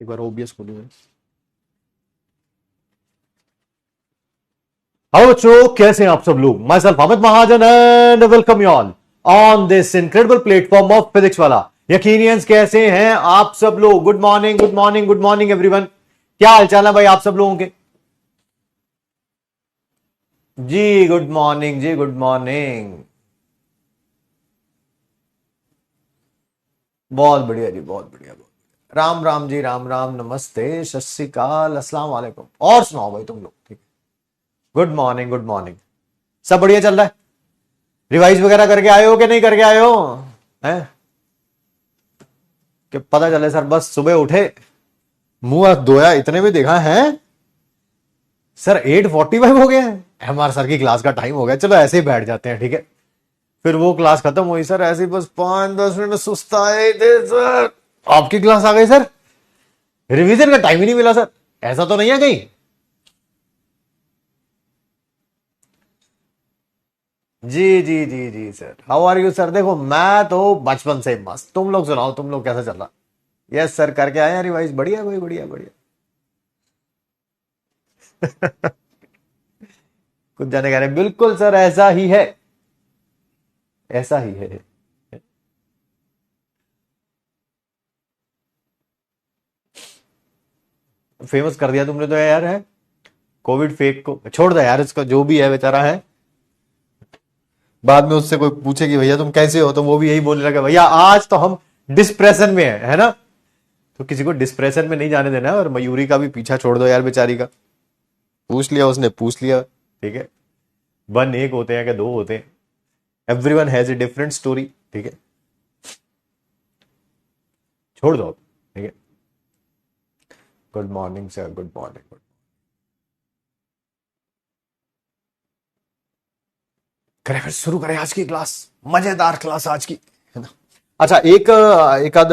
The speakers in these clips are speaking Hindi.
एक बार ओबीएस खोलूंगा। हाउ बच्चों, कैसे हैं आप सब लोग। My self Amit Mahajan and welcome you all on this incredible platform of physics वाला। यकीनियंस, कैसे हैं आप सब लोग। Good morning, good morning, good morning everyone. क्या हालचाल है भाई आप सब लोगों के। जी गुड मॉर्निंग, जी गुड मॉर्निंग। बहुत बढ़िया जी, बहुत बढ़िया, बहुत बढ़िया। राम राम जी, राम राम, नमस्ते, सत श्री अकाल, अस्सलाम वालेकुम। और सुनाओ भाई तुम लोग, ठीक है। Good morning, good morning. सब बढ़िया चल रहा है। रिवाइज वगैरह करके आए हो कि नहीं करके आए हो। हैं कि पता चले सर बस सुबह उठे, मुंह हाथ धोया, इतने में देखा है सर 8:45 हो गया है। हमारे सर की क्लास का टाइम हो गया, चलो ऐसे ही बैठ जाते हैं, ठीक है। फिर वो क्लास खत्म हुई सर, ऐसे ही बस 5-10 मिनट सुस्ताए थे सर, आपकी क्लास आ गई सर। रिवीजन का टाइम ही नहीं मिला सर। ऐसा तो नहीं है कहीं। जी जी जी जी sir, how are you sir. देखो मैं तो बचपन से ही मस्त। तुम लोग सुनाओ, तुम लोग कैसा चल रहा। यस सर, करके आए हैं रिवाइज। बढ़िया भाई, बढ़िया बढ़िया। कुछ जाने कह रहे हैं, बिल्कुल सर ऐसा ही है, ऐसा ही है। फेमस कर दिया तुमने तो यार, है। कोविड फेक को छोड़ दो यार, इसका जो भी है बेचारा है। बाद में उससे कोई पूछे कि भैया तुम कैसे हो, तो वो भी यही बोलने लगा, भैया आज तो हम डिस्प्रेशन में है ना। तो किसी को डिस्प्रेशन में नहीं जाने देना है। और मयूरी का भी पीछा छोड़ दो यार बेचारी का। पूछ लिया उसने, पूछ लिया, ठीक है। वन एक होते हैं कि दो होते हैं। Everyone has a different story, ठीक है। छोड़ दो, ठीक है। Good morning sir, good morning. करें, फिर शुरू करें आज की क्लास। मजेदार क्लास आज की, है ना। अच्छा, एक आध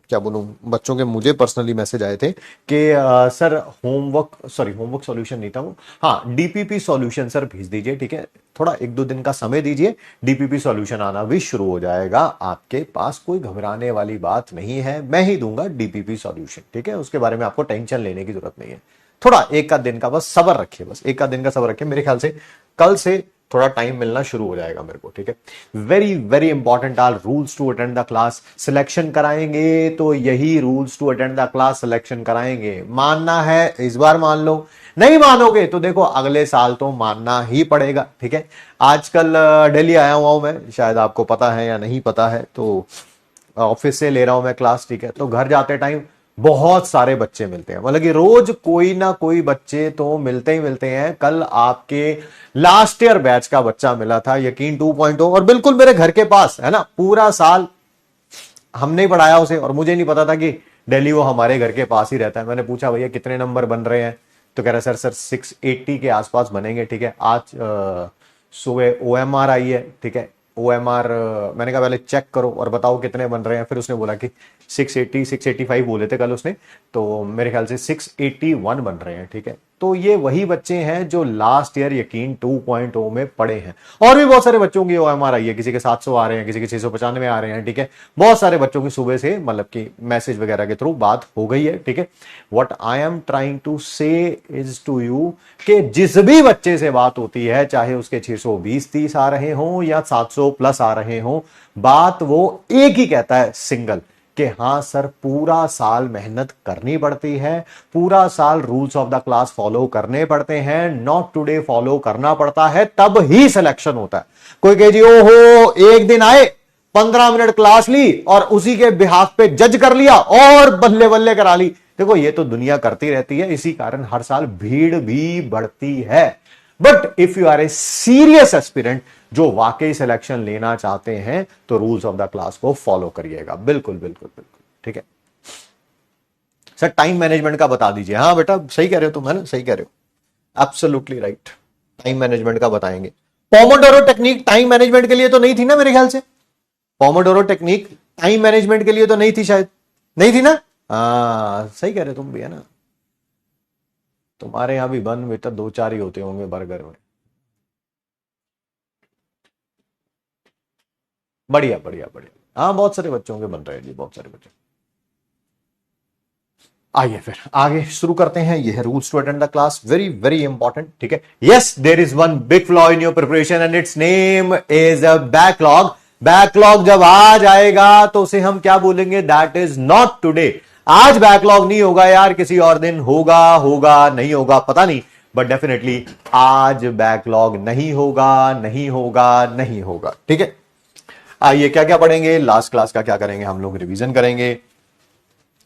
क्या बोलूं, बच्चों के मुझे पर्सनली मैसेज आए थे कि sir homework, sorry homework solution नहीं था वो, हाँ डीपीपी सॉल्यूशन सर भेज दीजिए, ठीक है। थोड़ा 1-2 दिन का समय दीजिए, डीपीपी सॉल्यूशन आना भी शुरू हो जाएगा आपके पास। कोई घबराने वाली बात नहीं है, मैं ही दूंगा डीपीपी सॉल्यूशन, ठीक है। उसके बारे में आपको टेंशन लेने की जरूरत नहीं है। थोड़ा एक आध दिन का बस सब्र रखिए, बस एक आध दिन का सब्र रखिए। मेरे ख्याल से कल से थोड़ा टाइम मिलना शुरू हो जाएगा मेरे को, ठीक है। Very very important are rules to attend the class. Selection कराएंगे तो यही rules to attend the class selection कराएंगे। मानना है इस बार मान लो, नहीं मानोगे तो देखो अगले साल तो मानना ही पड़ेगा, ठीक है। आजकल दिल्ली आया हुआ हूं मैं, शायद आपको पता है या नहीं पता है, तो ऑफिस से ले रहा हूं मैं क्लास, ठीक है। तो घर जाते टाइम बहुत सारे बच्चे मिलते हैं, मतलब कि रोज कोई ना कोई बच्चे तो मिलते ही मिलते हैं। कल आपके लास्ट ईयर बैच का बच्चा मिला था, यकीन 2.0, और बिल्कुल मेरे घर के पास, है ना। पूरा साल हमने ही पढ़ाया उसे, और मुझे नहीं पता था कि दिल्ली वो हमारे घर के पास ही रहता है। मैंने पूछा भैया कितने नंबर बन रहे हैं, तो कह रहा सर 680 के आसपास बनेंगे, ठीक है। आज सुबह ओएमआर आई है, ठीक है। ओएमआर मैंने कहा पहले चेक करो और बताओ कितने बन रहे हैं। फिर उसने बोला कि 680, 685 बोले थे कल उसने, तो मेरे ख्याल से 681 बन रहे हैं, ठीक है। तो ये वही बच्चे हैं जो लास्ट ईयर यकीन 2.0 में पढ़े हैं। और भी बहुत सारे बच्चों की ओएमआर आई है, किसी के 700 आ रहे हैं, किसी के 695 आ रहे हैं, ठीक है। बहुत सारे बच्चों की सुबह से मतलब कि मैसेज वगैरह के थ्रू बात हो गई है, ठीक है। What I am trying to say is to you कि जिस भी बच्चे से बात होती है, चाहे उसके 620-30 आ रहे हो या 700 प्लस आ रहे हो, बात वो एक ही कहता है, सिंगल, कि हाँ सर पूरा साल मेहनत करनी पड़ती है, पूरा साल rules of the class follow करने पड़ते हैं, नॉट टुडे फॉलो करना पड़ता है, तब ही सिलेक्शन होता है। कोई कहे जी ओहो एक दिन आए, 15 मिनट क्लास ली और उसी के बिहाफ पे जज कर लिया और बल्ले बल्ले करा ली। देखो ये तो दुनिया करती रहती है, इसी कारण हर साल भीड़ भी बढ़ती है। But if you are a serious aspirant जो वाकई सिलेक्शन लेना चाहते हैं, तो रूल्स ऑफ द क्लास को फॉलो करिएगा, बिल्कुल बिल्कुल बिल्कुल, ठीक है। सर टाइम मैनेजमेंट का बता दीजिए। हाँ बेटा सही कह रहे हो तुम, है ना, सही कह रहे हो, एब्सोल्युटली राइट। टाइम मैनेजमेंट का बताएंगे। पोमोडोरो टेक्निक टाइम मैनेजमेंट के लिए तो नहीं थी ना मेरे ख्याल से। पोमोडोरो टेक्निक टाइम मैनेजमेंट के लिए तो नहीं थी शायद, नहीं थी ना। हाँ सही कह रहे हो तुम भी, है ना। तुम्हारे यहां भी बन बेटा 2-4 ही होते होंगे बर्गर में। बढ़िया बढ़िया बढ़िया। हाँ बहुत सारे बच्चों के बन रहे हैं जी, बहुत सारे बच्चे। आइए फिर आगे शुरू करते हैं। यह है rules to attend the class, very very important, ठीक है। Yes, there is one big flaw in your preparation and its name is a backlog. Backlog जब आ जाएगा तो उसे हम क्या बोलेंगे? That is not today. आज बैकलॉग नहीं होगा यार, किसी और दिन होगा, होगा नहीं होगा पता नहीं, बट डेफिनेटली आज बैकलॉग नहीं होगा, नहीं होगा, नहीं होगा, ठीक है। आइए क्या क्या पढ़ेंगे, लास्ट क्लास का क्या करेंगे हम लोग, रिवीजन करेंगे,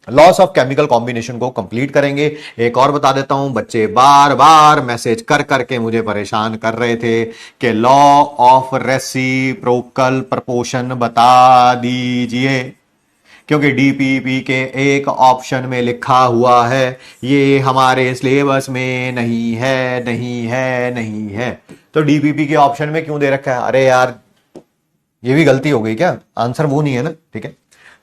लॉस ऑफ केमिकल कॉम्बिनेशन को कंप्लीट करेंगे। एक और बता देता हूं, बच्चे बार बार मैसेज कर करके मुझे परेशान कर रहे थे कि लॉ ऑफ रेसिप्रोकल प्रपोर्शन बता दीजिए, क्योंकि डीपीपी के एक ऑप्शन में लिखा हुआ है, ये हमारे सिलेबस में नहीं है, नहीं है, नहीं है। तो डीपीपी के ऑप्शन में क्यों दे रखा है? अरे यार ये भी गलती हो गई क्या? आंसर वो नहीं है ना, ठीक है।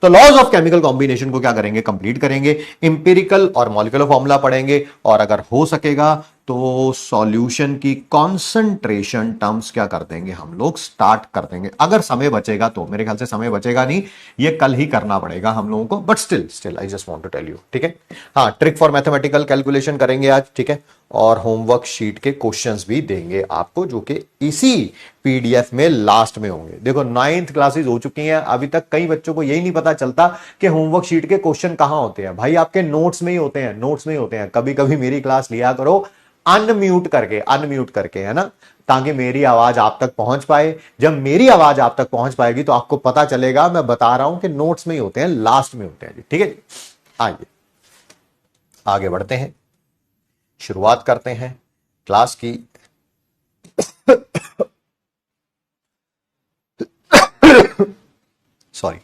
तो लॉज ऑफ केमिकल कॉम्बिनेशन को क्या करेंगे? कंप्लीट करेंगे, इंपेरिकल और मॉलिक्यूलर फॉर्मूला पढ़ेंगे, और अगर हो सकेगा तो सॉल्यूशन की कॉन्सेंट्रेशन टर्म्स क्या कर देंगे हम लोग, स्टार्ट कर देंगे। अगर समय बचेगा तो, मेरे ख्याल से समय बचेगा नहीं, ये कल ही करना पड़ेगा हम लोगों को, but still I just want to tell you, ठीक है। हाँ, ट्रिक फॉर मैथमेटिकल कैलकुलेशन करेंगे आज, ठीक है, और होमवर्क शीट के क्वेश्चंस भी देंगे आपको, जो कि इसी पीडीएफ में लास्ट में होंगे। देखो 9th क्लासेस हो चुकी हैं, अभी तक कई बच्चों को यही नहीं पता चलता कि होमवर्क शीट के क्वेश्चन कहां होते हैं। भाई आपके नोट्स में ही होते हैं, नोट्स में ही होते हैं। कभी कभी मेरी क्लास लिया करो अनम्यूट करके, है ना, ताकि मेरी आवाज आप तक पहुंच पाए। जब मेरी आवाज आप तक पहुंच पाएगी तो आपको पता चलेगा, मैं बता रहा हूं कि नोट्स में ही होते हैं, लास्ट में होते हैं जी, ठीक है जी। आइए आगे बढ़ते हैं, शुरुआत करते हैं क्लास की। सॉरी,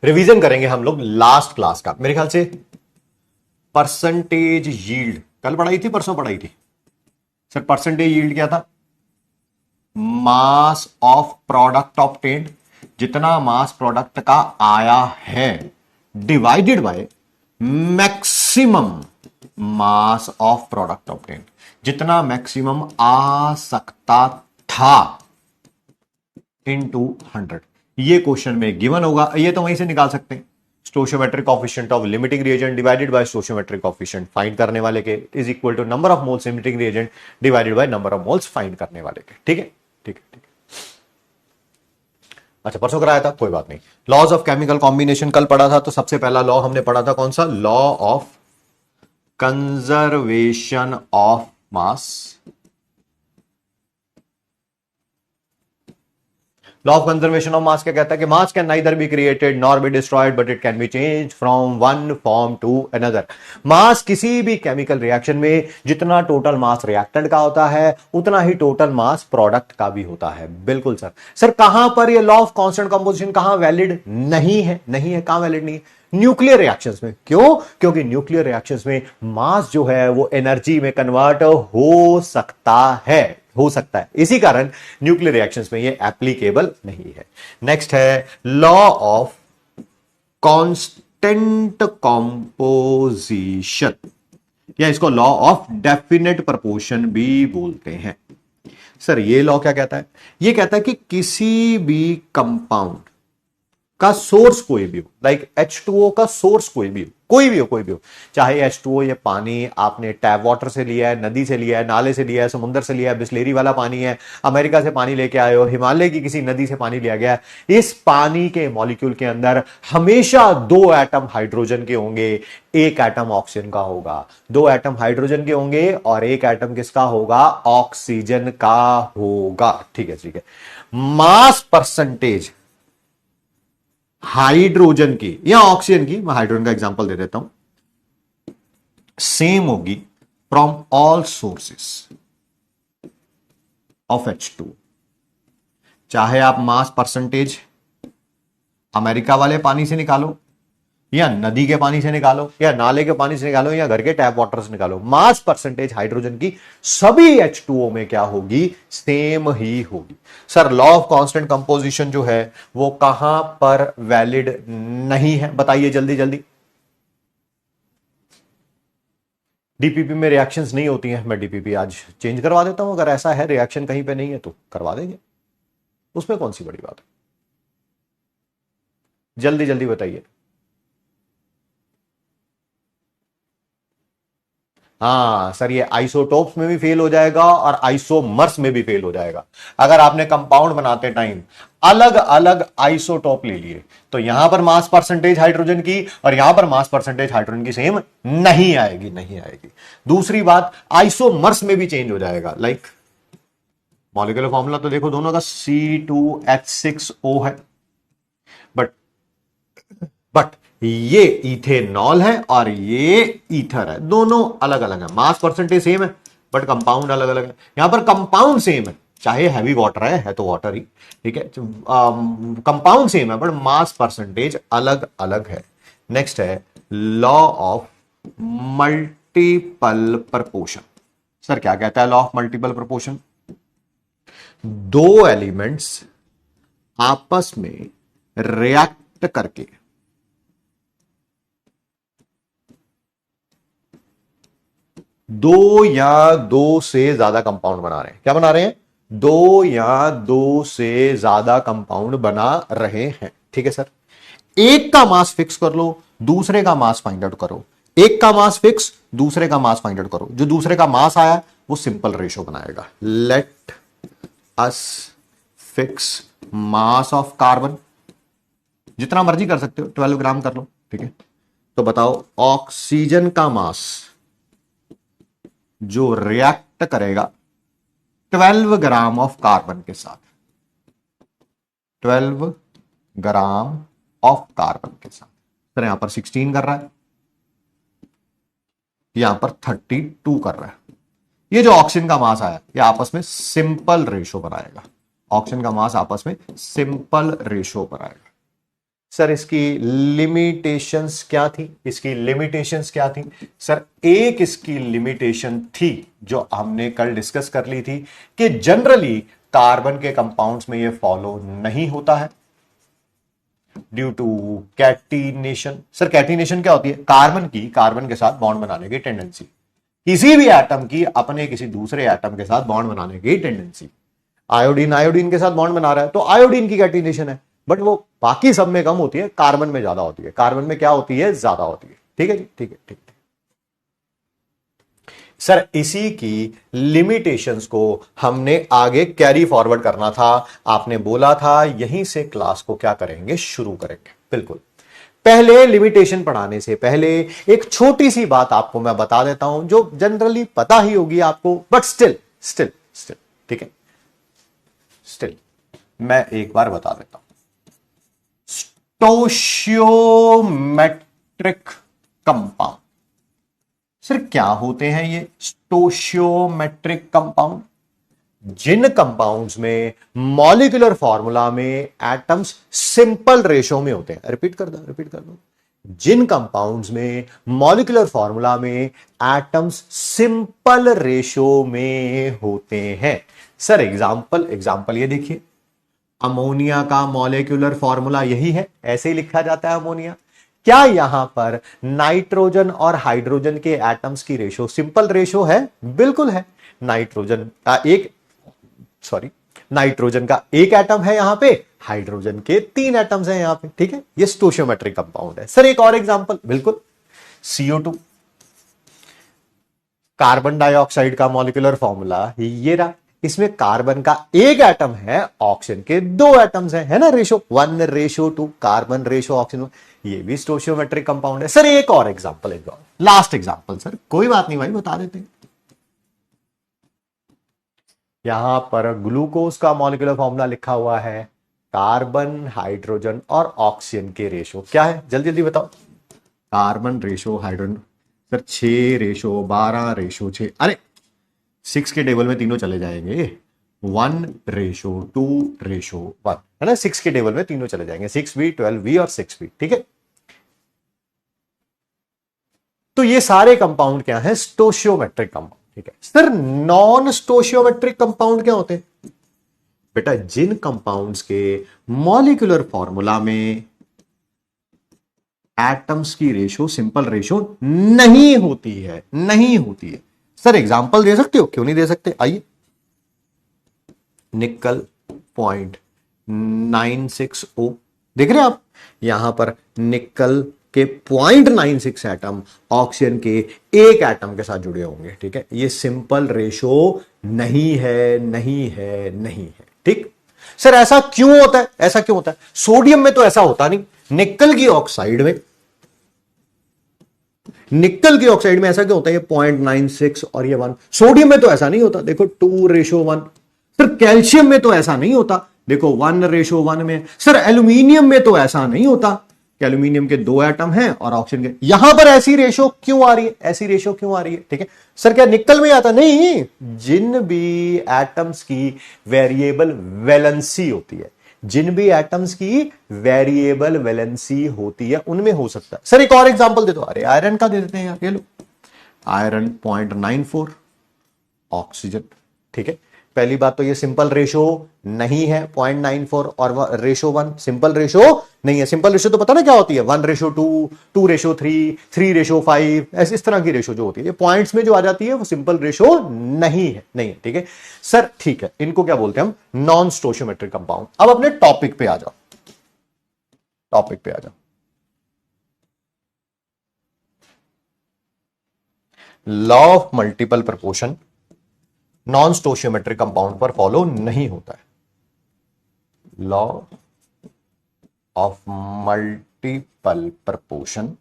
रिवीजन करेंगे हम लोग लास्ट क्लास का, मेरे ख्याल से परसेंटेज यील्ड कल पढ़ाई थी, परसों पढ़ाई थी सर। परसेंटेज यील्ड क्या था? मास ऑफ प्रोडक्ट ऑब्टेन्ड, जितना मास प्रोडक्ट का आया है, divided by maximum mass of product obtained, जितना मैक्सिमम आ सकता था, इनटू 100। ये क्वेश्चन में गिवन होगा, ये तो वहीं से निकाल सकते हैं। Stoichiometric coefficient of limiting reagent divided by stoichiometric coefficient find करने वाले के is equal to number of moles limiting reagent divided by number of moles find करने वाले के, ठीक है, ठीक है, ठीक है। अच्छा, परसों कराया था, कोई बात नहीं। लॉज ऑफ केमिकल कॉम्बिनेशन कल पढ़ा था, तो सबसे पहला लॉ हमने पढ़ा था कौन सा? Law of conservation of mass. Law of conservation of mass क्या कहता है कि mass can neither be created nor be destroyed but it can be change from one form to another. Mass किसी भी केमिकल रिएक्शन में जितना टोटल मास रिएक्टेंट का होता है, उतना ही टोटल मास प्रोडक्ट का भी होता है। बिल्कुल सर। सर कहां पर ये लॉ ऑफ कांस्टेंट कंपोजिशन कहां वैलिड नहीं है? नहीं है, कहां वैलिड नहीं है? न्यूक्लियर रिएक्शंस में। क्यों? क्योंकि न्यूक्लियर रिएक्शंस में मास जो है वो एनर्जी में कन्वर्ट हो सकता है, हो सकता है, इसी कारण न्यूक्लियर रिएक्शंस में ये एप्लीकेबल नहीं है। नेक्स्ट है लॉ ऑफ कांस्टेंट कंपोजिशन, या इसको लॉ ऑफ डेफिनेट प्रोपोर्शन भी बोलते हैं। सर ये लॉ क्या कहता है? ये कहता है कि किसी भी कंपाउंड का सोर्स कोई भी हो, लाइक H2O का सोर्स कोई भी हो, कोई भी हो, चाहे H2O ये पानी आपने टैप वाटर से लिया है, नदी से लिया है, नाले से लिया है, समुद्र से लिया है, बिस्लेरी वाला पानी है, अमेरिका से पानी लेके आए हो, हिमालय की किसी नदी से पानी लिया गया है, इस पानी के मॉलिक्यूल के अंदर हमेशा 2 एटम हाइड्रोजन के होंगे, 1 एटम ऑक्सीजन का होगा। 2 एटम हाइड्रोजन के होंगे और 1 एटम किसका होगा? ऑक्सीजन का होगा, ठीक है, ठीक है। मास परसेंटेज हाइड्रोजन की या ऑक्सीजन की, मैं हाइड्रोजन का एग्जांपल दे देता हूं, सेम होगी from all sources of H2। चाहे आप मास परसेंटेज अमेरिका वाले पानी से निकालो, या नदी के पानी से निकालो, या नाले के पानी से निकालो, या घर के टैप वाटर से निकालो, मास परसेंटेज हाइड्रोजन की सभी H2O में क्या होगी? सेम ही होगी। Sir law of constant composition जो है वो कहां पर वैलिड नहीं है? बताइए जल्दी जल्दी। डीपीपी में रिएक्शंस नहीं होती हैं, मैं डीपीपी आज चेंज करवा देता हूं, अगर ऐसा है रिएक्शन कहीं पे नहीं है तो करवा देंगे, उसमें कौन सी बड़ी बात है। जल्दी जल्दी बताइए। हाँ सर, ये आइसोटोप्स में भी फेल हो जाएगा और आइसोमर्स में भी फेल हो जाएगा। अगर आपने कंपाउंड बनाते टाइम अलग अलग आइसोटोप ले लिए तो यहां पर मास परसेंटेज हाइड्रोजन की और यहां पर मास परसेंटेज हाइड्रोजन की सेम नहीं आएगी, नहीं आएगी। दूसरी बात, आइसोमर्स में भी चेंज हो जाएगा। लाइक मॉलिक्यूलर फॉर्मूला तो देखो दोनों का C2H6O है, बट बट ये इथेनॉल है और ये ईथर है, दोनों अलग अलग है। मास परसेंटेज सेम है बट कंपाउंड अलग अलग है। यहां पर कंपाउंड सेम है, चाहे हैवी वाटर है तो वाटर ही, ठीक है। कंपाउंड सेम है बट मास परसेंटेज अलग अलग है। नेक्स्ट है law of multiple proportion. Sir क्या कहता है लॉ ऑफ मल्टीपल प्रपोर्शन? दो एलिमेंट्स आपस में रिएक्ट करके दो या दो से ज्यादा कंपाउंड बना रहे हैं। क्या बना रहे हैं? दो या दो से ज्यादा कंपाउंड बना रहे हैं, ठीक है सर। एक का मास फिक्स कर लो, दूसरे का मास फाइंड आउट करो। एक का मास फिक्स, दूसरे का मास फाइंड आउट करो। जो दूसरे का मास आया वो सिंपल रेशो बनाएगा। Let us fix mass of carbon, जितना मर्जी कर सकते हो, 12 ग्राम कर लो, ठीक है। तो बताओ ऑक्सीजन का मास जो रिएक्ट करेगा 12 ग्राम ऑफ कार्बन के साथ, 12 ग्राम ऑफ कार्बन के साथ। सर यहां पर 16 कर रहा है, यहां पर 32 कर रहा है। ये जो ऑक्सीजन का मास आया ये आपस में सिंपल रेशो बनाएगा। ऑक्सीजन का मास आपस में सिंपल रेशो बनाएगा। सर इसकी लिमिटेशंस क्या थी? इसकी लिमिटेशंस क्या थी? सर एक इसकी लिमिटेशन थी जो हमने कल डिस्कस कर ली थी कि जनरली कार्बन के कंपाउंड्स में ये फॉलो नहीं होता है due to catenation. Sir catenation क्या होती है? कार्बन की कार्बन के साथ बॉन्ड बनाने की टेंडेंसी, किसी भी एटम की अपने किसी दूसरे एटम के साथ बॉन्ड बनाने की टेंडेंसी। आयोडीन आयोडीन के साथ बॉन्ड बना रहा है तो आयोडीन की कैटिनेशन है, बट वो बाकी सब में कम होती है, कार्बन में ज्यादा होती है। कार्बन में क्या होती है? ज्यादा होती है, ठीक है जी, ठीक है, ठीक है। सर इसी की लिमिटेशंस को हमने आगे कैरी फॉरवर्ड करना था। आपने बोला था यहीं से क्लास को क्या करेंगे? शुरू करेंगे। बिल्कुल। पहले लिमिटेशन पढ़ाने से पहले एक छोटी सी बात आपको मैं बता देता हूं जो जनरली पता ही होगी आपको, बट स्टिल स्टिल स्टिल, ठीक है, स्टिल मैं एक बार बता देता हूं। Stoichiometric compound. सर क्या होते हैं ये स्टोशियोमेट्रिक कंपाउंड? जिन कंपाउंड्स में मॉलिक्यूलर फॉर्मूला में एटम्स सिंपल रेशो में होते हैं, रिपीट कर दो, जिन कंपाउंड्स में मॉलिक्यूलर फॉर्मूला में एटम्स सिंपल रेशो में होते हैं। सर एग्जांपल ये देखिए, अमोनिया का मॉलिक्यूलर फॉर्मूला यही है, ऐसे ही लिखा जाता है अमोनिया। क्या यहां पर नाइट्रोजन और हाइड्रोजन के एटम्स की रेशो सिंपल रेशो है? बिल्कुल है। नाइट्रोजन का एक एटम है यहां पे, हाइड्रोजन के 3 एटम्स हैं यहां पे, ठीक है। ये स्टोशियोमेट्रिक कंपाउंड है। सर एक और एग्जांपल, बिल्कुल, CO2, कार्बन डाइऑक्साइड का मॉलिक्यूलर फॉर्मूला ये रहा। इसमें कार्बन का एक एटम है, ऑक्सीजन के 2 एटम्स हैं, है ना, रेशो 1:2, कार्बन रेशो ऑक्सीजन, ये भी स्टोशियोमेट्रिक कंपाउंड है। सर एक और एग्जांपल, एक और लास्ट एग्जांपल। सर कोई बात नहीं भाई, बता देते हैं। यहां पर ग्लूकोज का मॉलिक्यूलर फॉर्मूला लिखा हुआ है, कार्बन हाइड्रोजन और ऑक्सीजन के रेशो क्या है? जल्दी जल्दी बताओ। Carbon ratio hydrogen, sir 6:12:6। अरे 6 के टेबल में तीनों चले जाएंगे, 1:2:1, है ना। 6 के टेबल में तीनों चले जाएंगे, 6V 12V और 6V, ठीक है। तो ये सारे कंपाउंड क्या है? स्टोशियोमेट्रिक कंपाउंड, ठीक है। सर नॉन स्टोशियोमेट्रिक कंपाउंड क्या होते हैं? बेटा जिन कंपाउंड्स के मॉलिक्यूलर फॉर्मूला में एटम्स की रेशो सिंपल रेशो नहीं होती है, नहीं होती है। सर एग्जांपल दे सकते हो? क्यों नहीं दे सकते, आइए। निकल 0.960, देख रहे हैं आप यहां पर निकल के 0.96 एटम ऑक्सीजन के एक एटम के साथ जुड़े होंगे, ठीक है। ये सिंपल रेशो नहीं है, नहीं है, नहीं है, ठीक। सर ऐसा क्यों होता है, ऐसा क्यों होता है? सोडियम में तो ऐसा होता नहीं, निकल की ऑक्साइड में, निकल की ऑक्साइड में ऐसा क्यों होता है? ये 0.96 और ये 1। सोडियम में तो ऐसा नहीं होता, देखो 2:1। सर कैल्शियम में तो ऐसा नहीं होता, देखो 1:1 में। सर एल्यूमिनियम में तो ऐसा नहीं होता कि एल्यूमिनियम के 2 एटम हैं और ऑक्सीजन के, यहां पर ऐसी रेशो क्यों आ रही है, ऐसी रेशो क्यों आ रही है, ठीक है। सर क्या निकल में आता? नहीं, जिन भी एटम्स की वेरिएबल वैलेंसी होती है, जिन भी एटम्स की वेरिएबल वैलेंसी होती है उनमें हो सकता है। सर एक और एग्जांपल दे दो, अरे आयरन का दे देते हैं यार, ये लो आयरन 0.94, ऑक्सीजन, ठीक है। पहली बात तो ये सिंपल रेशो नहीं है 0.94 और रेशो 1 सिंपल रेशो नहीं है। सिंपल रेशो तो पता ना क्या होती है, 1:2, 2:3, 3:5, ऐसे इस तरह की रेशो जो होती है, ये पॉइंट्स में जो आ जाती है वो सिंपल रेशो नहीं है, नहीं है, ठीक है। सर ठीक है, इनको क्या बोलते हैं हम? Non stoichiometric compound. अब अपने टॉपिक पे आ जाओ, टॉपिक पे आ जाओ। Law of multiple proportion non stoichiometric compound पर फॉलो नहीं होता है। Law of multiple proportion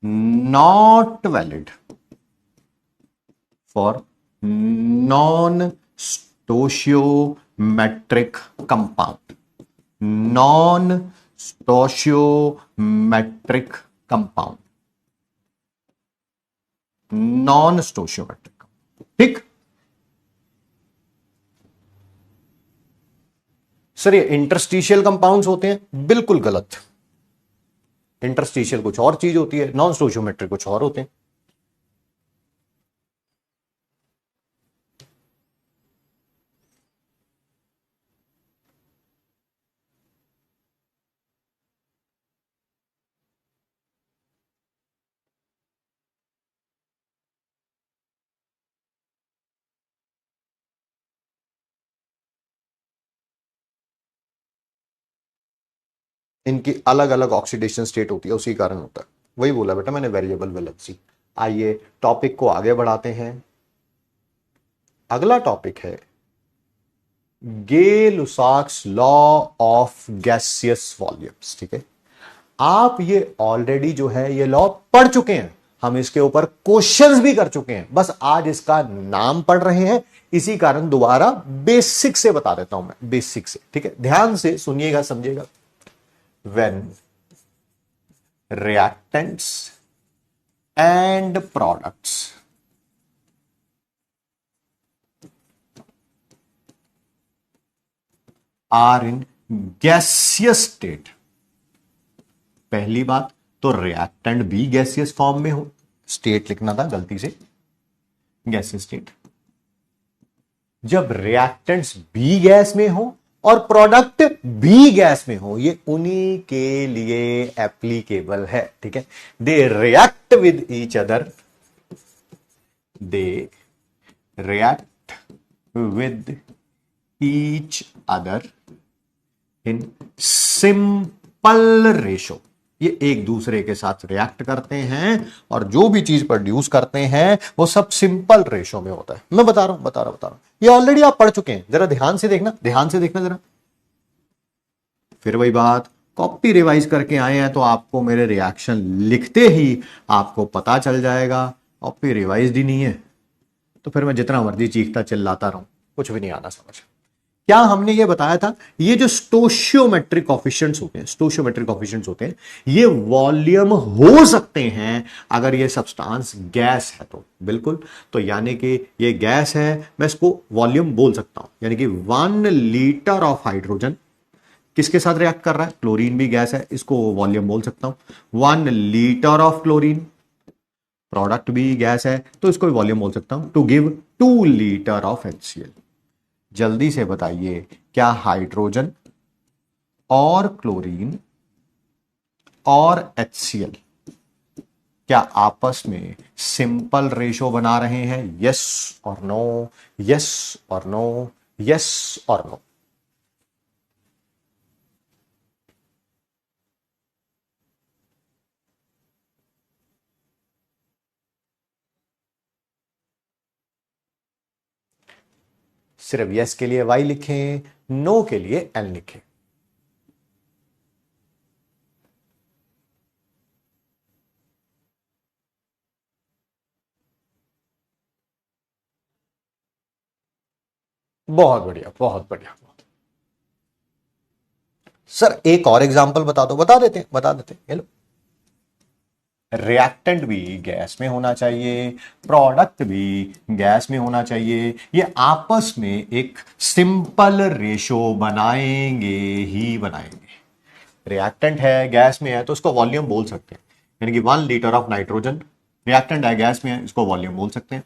not valid for non stoichiometric compound, non stoichiometric compound, non stoichiometric, ठीक। सर ये इंटरस्टिशियल कंपाउंड्स होते हैं, बिल्कुल गलत। इंटरस्टिशियल कुछ और चीज होती है, नॉन स्टोशियोमेट्रिक कुछ और होते हैं। इनकी अलग अलग ऑक्सीडेशन स्टेट होती है, उसी कारण होता है। वही बोला बेटा मैंने, वेरिएबल वैलेंसी। आइए टॉपिक को आगे बढ़ाते हैं। अगला टॉपिक है गे-लुसाक्स लॉ ऑफ गैसियस वॉल्यूम्स, ठीक है। आप ये ऑलरेडी जो है ये लॉ पढ़ चुके हैं, हम इसके ऊपर क्वेश्चंस भी कर चुके हैं, बस आज इसका नाम पढ़ रहे हैं, इसी कारण दोबारा बेसिक से बता देता हूं मैं, बेसिक से, ठीक है। ध्यान से सुनिएगा, समझिएगा। when reactants and products are in gaseous state, पहली बात तो रिएक्टेंट भी गैसियस फॉर्म में हो, स्टेट लिखना था गलती से, गैसियस स्टेट। जब रिएक्टेंट्स भी गैस में हो और प्रोडक्ट भी गैस में हो, ये उन्हीं के लिए एप्लीकेबल है, ठीक है। They react with each other, they react with each other in simple ratio. ये एक दूसरे के साथ रिएक्ट करते हैं और जो भी चीज प्रोड्यूस करते हैं वो सब सिंपल रेशो में होता है। मैं बता रहा हूं, ये ऑलरेडी आप पढ़ चुके हैं, जरा ध्यान से देखना, ध्यान से देखना जरा। फिर वही बात, कॉपी रिवाइज करके आए हैं तो आपको मेरे रिएक्शन लिखते ही आपको पता चल जाएगा। कॉपी रिवाइज ही नहीं है तो फिर मैं जितना मर्जी चीखता चिल्लाता रहूं, कुछ भी नहीं आना समझ। क्या हमने ये बताया था, ये जो स्टोशियोमेट्रिक कोफिशिएंट्स होते हैं, स्टोशियोमेट्रिक कोफिशिएंट्स होते हैं, ये वॉल्यूम हो सकते हैं अगर ये सब्सटेंस गैस है तो, बिल्कुल। तो यानी कि ये गैस है, मैं इसको वॉल्यूम बोल सकता हूं, यानी कि 1 लीटर ऑफ हाइड्रोजन किसके साथ रिएक्ट कर रहा है? क्लोरीन भी गैस है, इसको वॉल्यूम बोल सकता हूं। 1 लीटर ऑफ क्लोरीन, प्रोडक्ट भी गैस है तो इसको वॉल्यूम बोल सकता हूं, to give 2 litre of HCl। जल्दी से बताइए, क्या हाइड्रोजन और क्लोरीन और HCl क्या आपस में सिंपल रेशो बना रहे हैं? यस और नो, यस और नो, यस और नो। सिर्फ यस के लिए Y लिखें, नो के लिए N लिखें। बहुत बढ़िया, बहुत बढ़िया। सर एक और एग्जांपल बता दो। बता देते हैं, बता देते हैं। हेलो, रिएक्टेंट भी गैस में होना चाहिए, प्रोडक्ट भी गैस में होना चाहिए, ये आपस में एक सिंपल रेशो बनाएंगे ही बनाएंगे। रिएक्टेंट है, गैस में है, तो उसको वॉल्यूम बोल सकते हैं। यानी कि 1 लीटर ऑफ नाइट्रोजन, रिएक्टेंट है, गैस में है, इसको वॉल्यूम बोल सकते हैं।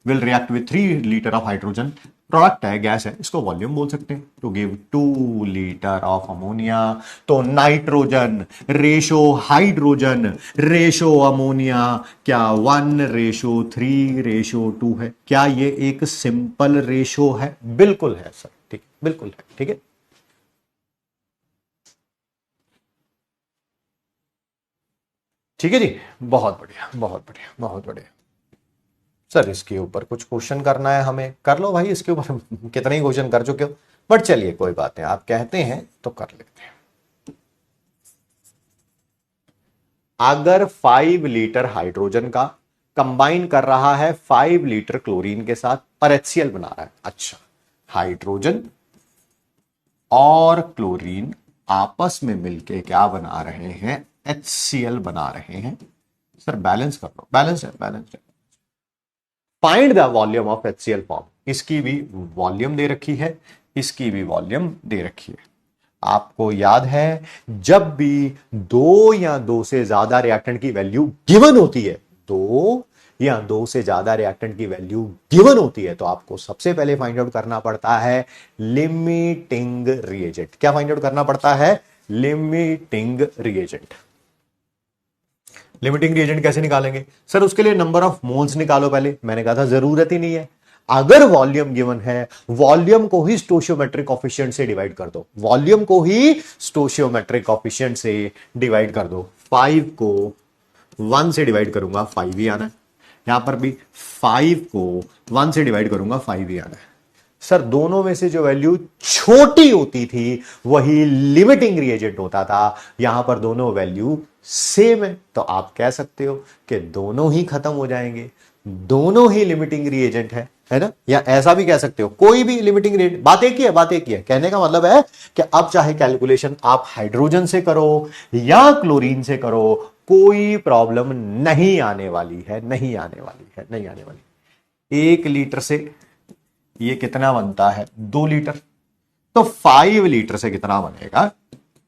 Will react with 3 litre of hydrogen, product है, गैस है, इसको वॉल्यूम बोल सकते हैं। To give 2 litre of ammonia, तो nitrogen ratio hydrogen ratio ammonia क्या 1:3:2 है? क्या ये एक सिंपल रेशो है? बिल्कुल है सर, ठीक, बिल्कुल है, ठीक है। ठीक है जी, बहुत बढ़िया, बहुत बढ़िया, बहुत बढ़िया। सर इसके ऊपर कुछ क्वेश्चन करना है हमें, कर लो भाई, इसके ऊपर कितने ही क्वेश्चन कर चुके हो, बट चलिए कोई बात नहीं, आप कहते हैं तो कर लेते हैं। अगर 5 लीटर हाइड्रोजन का कंबाइन कर रहा है 5 लीटर क्लोरीन के साथ और HCl बना रहा है, अच्छा, हाइड्रोजन और क्लोरीन आपस में मिलके क्या बना रहे हैं? HCl बना रहे हैं। सर बैलेंस कर लो, बैलेंस है, बैलेंस है। Find the volume of HCl form, इसकी भी वॉल्यूम दे रखी है, इसकी भी वॉल्यूम दे रखी है। आपको याद है जब भी 2 या 2 से ज्यादा रिएक्टेंट की वैल्यू गिवन होती है, 2 या 2 से ज्यादा रिएक्टेंट की वैल्यू गिवन होती है, तो आपको सबसे पहले फाइंड आउट करना पड़ता है लिमिटिंग रिएजेंट। क्या फाइंड आउट करना पड़ता है? Limiting reagent. लिमिटिंग रिएजेंट कैसे निकालेंगे? सर उसके लिए नंबर ऑफ मोल्स निकालो पहले। मैंने कहा था जरूरत ही नहीं है, अगर वॉल्यूम गिवन है, वॉल्यूम को ही स्टोशियोमेट्रिक कोफिशिएंट से डिवाइड कर दो, वॉल्यूम को ही स्टोशियोमेट्रिक कोफिशिएंट से डिवाइड कर दो। 5 को 1 से डिवाइड करूंगा, 5 ही आना है। यहां पर भी 5 को 1 से डिवाइड करूंगा, 5 ही आना है। सर दोनों में से जो वैल्यू छोटी होती थी वही लिमिटिंग रिएजेंट होता था, यहां पर दोनों वैल्यू सेम है, तो आप कह सकते हो कि दोनों ही खत्म हो जाएंगे, दोनों ही लिमिटिंग रिएजेंट है ना। या ऐसा भी कह सकते हो कोई भी लिमिटिंग रिएजेंट, बात एक ही है, बात एक ही है। कहने का मतलब है कि अब चाहे कैलकुलेशन आप हाइड्रोजन से करो या क्लोरीन से करो, कोई प्रॉब्लम नहीं आने वाली है, नहीं आने वाली है, नहीं आने वाली। 1 लीटर से ये कितना बनता है? 2 लीटर, तो 5 लीटर से कितना बनेगा?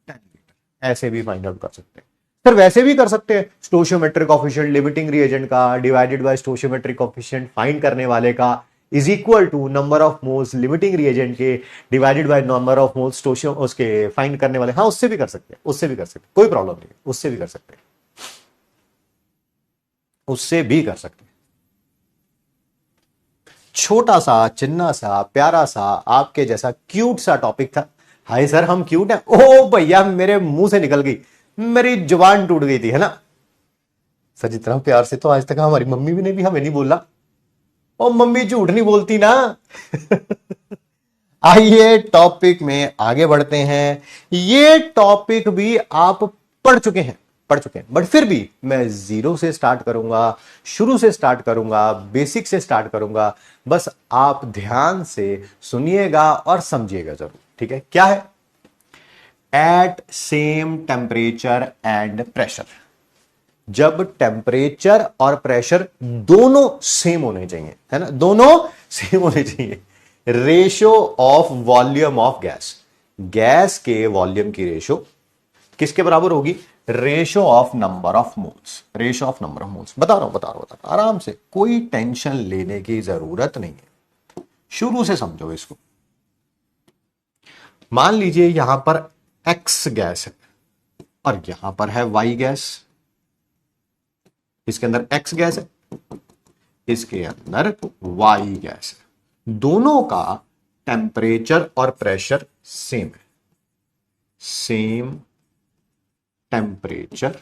10 लीटर। ऐसे भी फाइंड आउट कर सकते हैं। सर वैसे भी कर सकते हैं, स्टोशियोमेट्रिक कोफिशिएंट लिमिटिंग रिएजेंट का divided by stoichiometric coefficient find करने वाले का is equal to number of moles limiting reagent के divided by number of moles stoichio उसके फाइंड करने वाले। हाँ उससे भी कर सकते हैं, उससे भी कर सकते हैं, कोई प्रॉब्लम नहीं, उससे भी कर सकते हैं, उससे भी कर सकते हैं। छोटा सा, चिन्ना सा, प्यारा सा, आपके जैसा क्यूट सा टॉपिक था। हाय सर हम क्यूट हैं? ओ भैया मेरे मुंह से निकल गई, मेरी जुबान टूट गई थी, है ना। सर जितना प्यार से तो आज तक हमारी मम्मी भी नहीं, भी हमें नहीं बोला। ओ मम्मी झूठ नहीं बोलती ना। आइए टॉपिक में आगे बढ़ते हैं। ये टॉपिक भी आप पढ़ चुके हैं, पढ़ चुके हैं, बट फिर भी मैं 0 से स्टार्ट करूंगा, शुरू से स्टार्ट करूंगा, बेसिक से स्टार्ट करूंगा। बस आप ध्यान से सुनिएगा और समझिएगा जरूर, ठीक है। क्या है? At same temperature and pressure, जब टेम्परेचर और प्रेशर दोनों सेम होने चाहिए, है ना, दोनों सेम होने चाहिए। Ratio of volume of gas, gas के वॉल्यूम की रेशियो किसके बराबर होगी? Ratio of number of moles, ratio of number of moles. बता रहा हूं, बता रहा हूं, आराम से, कोई टेंशन लेने की जरूरत नहीं है, शुरू से समझो इसको। मान लीजिए यहां पर एक्स गैस है और यहां पर है वाई गैस, इसके अंदर एक्स गैस है, इसके अंदर वाई गैस है। दोनों का टेम्परेचर और प्रेशर सेम है, सेम टेम्परेचर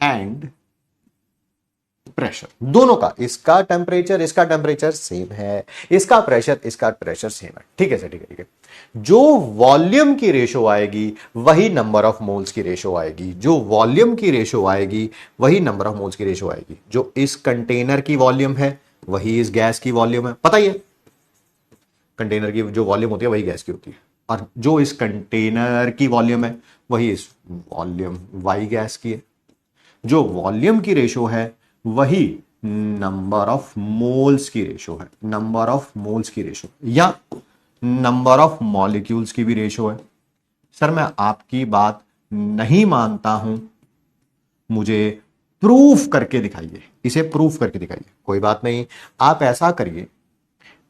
एंड प्रेशर, दोनों का, इसका टेम्परेचर सेम है, इसका प्रेशर सेम है। ठीक है सर, ठीक है, ठीक है। जो वॉल्यूम की रेशो आएगी वही नंबर ऑफ मोल्स की रेशो आएगी, जो वॉल्यूम की रेशो आएगी वही नंबर ऑफ मोल्स की रेशो आएगी। जो इस कंटेनर की वॉल्यूम है वही इस गैस की वॉल्यूम है, पता ही है, कंटेनर की जो वॉल्यूम होती है वही गैस की होती है, और जो इस कंटेनर की वॉल्यूम है वही इस वॉल्यूम वाई गैस की है। जो वॉल्यूम की रेशो है वही नंबर ऑफ मोल्स की रेशो है, नंबर ऑफ मोल्स की रेशो, या नंबर ऑफ मॉलिक्यूल्स की भी रेशो है। सर मैं आपकी बात नहीं मानता हूं, मुझे प्रूफ करके दिखाइए, इसे प्रूफ करके दिखाइए। कोई बात नहीं, आप ऐसा करिए,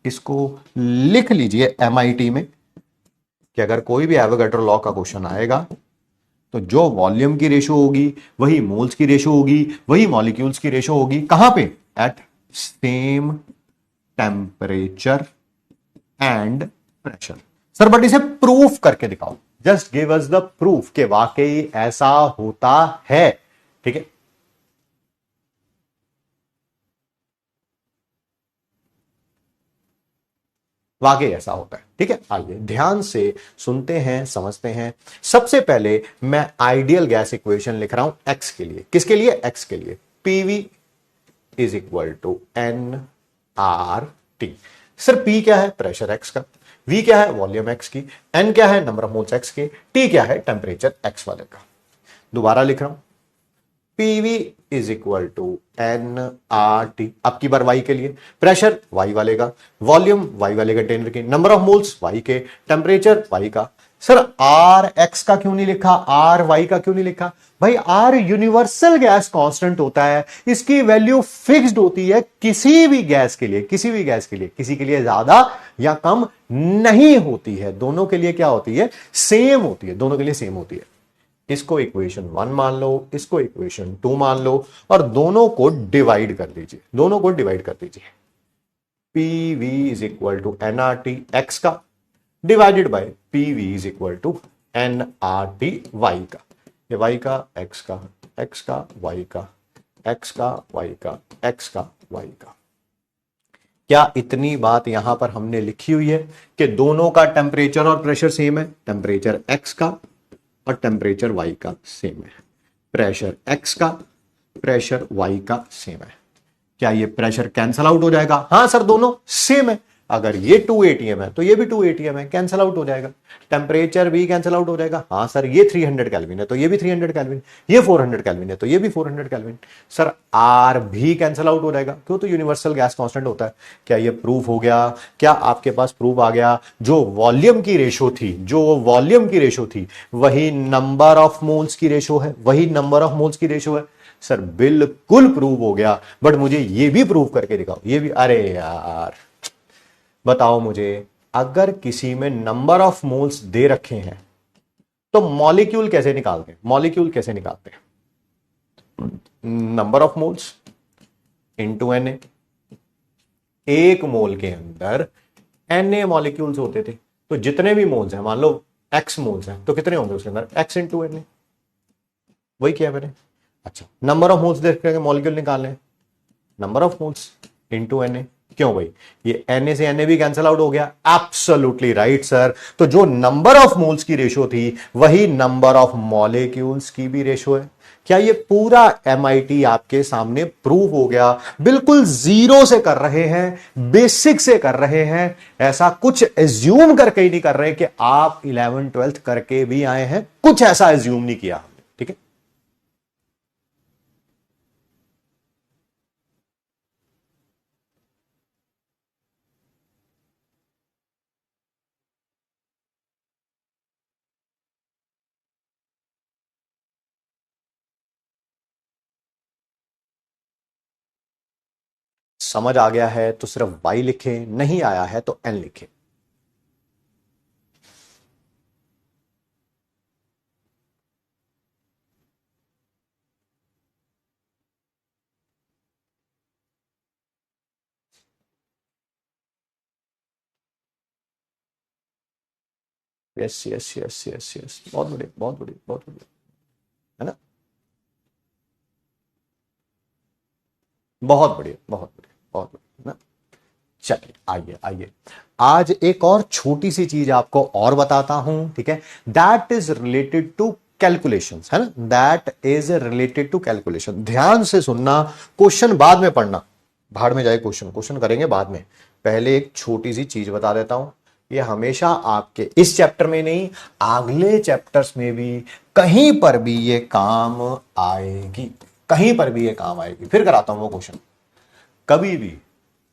इसको लिख लीजिए MIT में कि अगर कोई भी एवोगैड्रो लॉ का क्वेश्चन आएगा तो जो वॉल्यूम की रेशो होगी वही मोल्स की रेशो होगी, वही मॉलिक्यूल्स की रेशो होगी। कहां पे? At same temperature and pressure. Sir but इसे प्रूफ करके दिखाओ, just give us the proof कि वाकई ऐसा होता है। ठीक है, वाकई ऐसा होता है। ठीक है, आइए ध्यान से सुनते हैं, समझते हैं। सबसे पहले मैं आइडियल गैस इक्वेशन लिख रहा हूं एक्स के लिए। किसके लिए? एक्स के लिए। PV is equal to N R T. Sir P क्या है? प्रेशर एक्स का। वी क्या है? वॉल्यूम एक्स की। एन क्या है? नंबर ऑफ मोल्स एक्स के। टी क्या है? टेम्परेचर एक्स वाले का। दोबारा लिख रहा हूं, PV is equal to N R T, अब की बार वाई के लिए। प्रेशर वाई वाले का, वॉल्यूम वाई वाले कंटेनर की, नंबर ऑफ मोल्स वाई के, टेम्परेचर वाई का। सर आर एक्स का क्यों नहीं लिखा, आर वाई का क्यों नहीं लिखा? भाई आर यूनिवर्सल गैस कांस्टेंट होता है, इसकी वैल्यू फिक्स्ड होती है किसी भी गैस के लिए, किसी भी गैस के लिए, किसी के लिए ज्यादा या कम नहीं होती है, दोनों के लिए क्या होती है? सेम होती है, दोनों के लिए सेम होती है। इसको इक्वेशन 1 मान लो, इसको इक्वेशन 2 मान लो, और दोनों को डिवाइड कर दीजिए, दोनों को डिवाइड कर दीजिए। P V is equal to N R T X का divided by P V is equal to N R T Y का। ये वाई का, एक्स का, एक्स का, वाई का, एक्स का, वाई का, एक्स का, वाई का। क्या इतनी बात यहां पर हमने लिखी हुई है कि दोनों का टेम्परेचर और प्रेशर सेम है? टेम्परेचर एक्स का और टेम्परेचर वाई का सेम है, प्रेशर एक्स का, प्रेशर वाई का सेम है। क्या ये प्रेशर कैंसल आउट हो जाएगा? हां सर दोनों सेम है। अगर ये 2 ATM है तो ये भी 2 ATM है, कैंसल आउट हो जाएगा। टेम्परेचर भी कैंसल आउट हो जाएगा। हां सर ये 300 केल्विन है तो ये भी 300 केल्विन, ये 400 केल्विन है तो ये भी 400 केल्विन। सर आर भी कैंसल आउट हो जाएगा, क्यों? तो यूनिवर्सल गैस कांस्टेंट होता है। क्या ये प्रूफ हो गया? क्या आपके पास प्रूफ आ गया? जो वॉल्यूम की रेशो थी, जो वॉल्यूम की रेशो थी वही नंबर ऑफ मोल्स की रेशो है, वही नंबर ऑफ मोल्स की रेशो है। सर बिल्कुल प्रूव हो गया, बट मुझे ये भी प्रूव करके दिखाओ, ये भी। अरे यार बताओ मुझे, अगर किसी में नंबर ऑफ मोल्स दे रखे हैं तो मॉलिक्यूल कैसे निकालते हैं? मॉलिक्यूल कैसे निकालते हैं? Number of moles into Na। एक मोल के अंदर Na मॉलिक्यूल्स होते थे, तो जितने भी मोल्स हैं, मान लो x मोल्स हैं, तो कितने होंगे उसके अंदर? x into Na। वही किया मैंने। अच्छा, नंबर ऑफ मोल्स देख के मॉलिक्यूल निकालने, number of moles into Na। क्यों भाई? ये Na से Na भी कैंसल आउट हो गया। Absolutely right sir. तो जो नंबर ऑफ मोल्स की रेशो थी वही नंबर ऑफ मॉलिक्यूल्स की भी रेशो है। क्या ये पूरा MIT आपके सामने प्रूव हो गया? बिल्कुल जीरो से कर रहे हैं, बेसिक से कर रहे हैं, ऐसा कुछ एज्यूम करके ही नहीं कर रहे कि आप 11th 12th करके भी आए हैं, कुछ ऐसा एज्यूम नहीं किया हमने। ठीक है, समझ आ गया है तो सिर्फ y लिखें, नहीं आया है तो n लिखें। Yes yes yes yes yes, बहुत बढ़िया बहुत बढ़िया बहुत बढ़िया, है ना, बहुत बढ़िया बहुत बढ़िया बहुत बढ़िया ना। चलिए आइए आइए, आज एक और छोटी सी चीज आपको और बताता हूं, ठीक है, that is related to calculations, है ना, that is related to calculation. ध्यान से सुनना, क्वेश्चन बाद में पढ़ना, भाड़ में जाए क्वेश्चन, क्वेश्चन करेंगे बाद में, पहले एक छोटी सी चीज बता देता हूं, ये हमेशा आपके इस चैप्टर में नहीं, अगले चैप्टर्स में भी कहीं पर भी ये काम आएगी, कहीं पर भी ये काम आएगी। फिर कराता हूं वो क्वेश्चन, कभी भी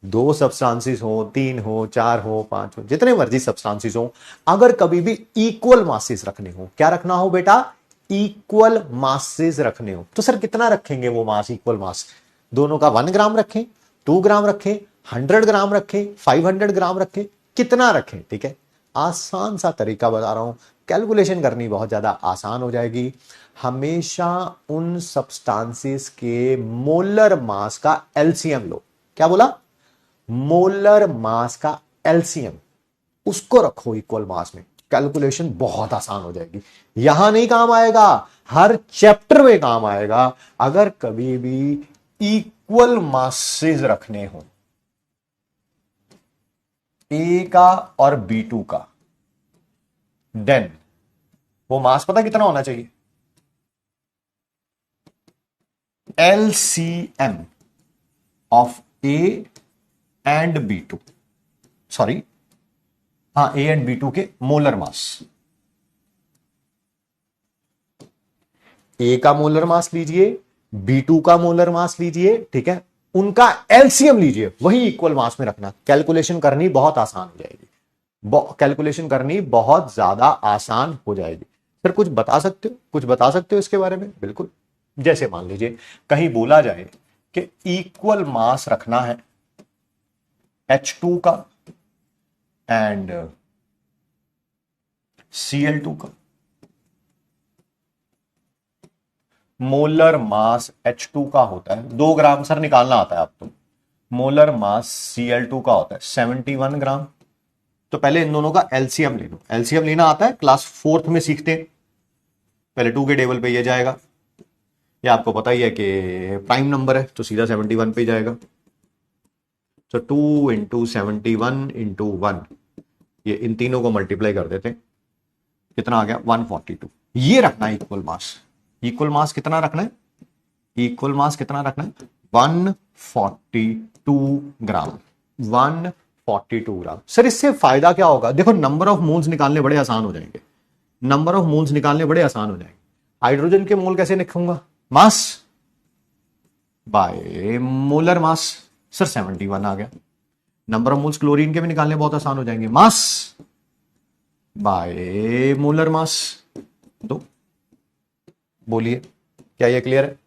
दो सब्सटेंसेस हो, तीन हो, चार हो, पांच हो, जितने मर्जी सब्सटेंसेस हो, अगर कभी भी इक्वल मासेस रखने हो, क्या रखना हो बेटा, इक्वल मासेस रखने हो, तो सर कितना रखेंगे वो मास, इक्वल मास, दोनों का 1 ग्राम रखें, 2 ग्राम रखें, 100 ग्राम रखें, 500 ग्राम रखें, कितना रखें, ठीक है, आसान सा तरीका बता रहा हूं, कैलकुलेशन करनी बहुत ज्यादा आसान हो जाएगी। हमेशा उन सब्सटेंसेस के मोलर मास का एलसीएम लो, क्या बोला, मोलर मास का एलसीएम, उसको रखो इक्वल मास में, कैलकुलेशन बहुत आसान हो जाएगी। यहां नहीं काम आएगा, हर चैप्टर में काम आएगा, अगर कभी भी इक्वल मासेस रखने हो, ए का और B2 का, देन वो मास पता कितना होना चाहिए, LCM of A and B2, sorry हाँ, ए एंड B2 के मोलर मास, ए का मोलर मास लीजिए, B2 का मोलर मास लीजिए, ठीक है, उनका एलसीएम लीजिए, वही इक्वल मास में रखना, कैलकुलेशन करनी बहुत आसान हो जाएगी, कैलकुलेशन करनी बहुत ज्यादा आसान हो जाएगी। सर कुछ बता सकते हो, कुछ बता सकते हो इसके बारे में, बिल्कुल, जैसे मान लीजिए कहीं बोला जाए कि इक्वल मास रखना है H2 का एंड Cl2 का, मोलर मास H2 का होता है 2 ग्राम, सर निकालना आता है आपको, मोलर मास Cl2 का होता है 71 ग्राम, तो पहले इन दोनों का एलसीएम ले लो, एलसीएम लेना आता है, क्लास 4th में सीखते हैं, पहले 2 के टेबल पे ये जाएगा, ये आपको पता ही है कि प्राइम नंबर है तो सीधा 71 पे ही जाएगा, तो 2 इंटू 71 इंटू 1, ये इन तीनों को मल्टीप्लाई कर देते हैं, कितना आ गया 142, ये रखना है इक्वल मास, इक्वल मास कितना रखना है, इक्वल मास कितना रखना है 142 ग्राम, 142 ग्राम। सर इससे फायदा क्या होगा, देखो नंबर ऑफ मोल्स निकालने बड़े आसान हो जाएंगे, नंबर ऑफ मोल्स निकालने बड़े आसान हो जाएंगे। हाइड्रोजन के मोल कैसे लिखूंगा, mass by molar mass, sir 71 आ गया। नंबर ऑफ मोल्स क्लोरीन के भी निकालने बहुत आसान हो जाएंगे, मास बाय मोलर मास, तो बोलिए क्या ये क्लियर है,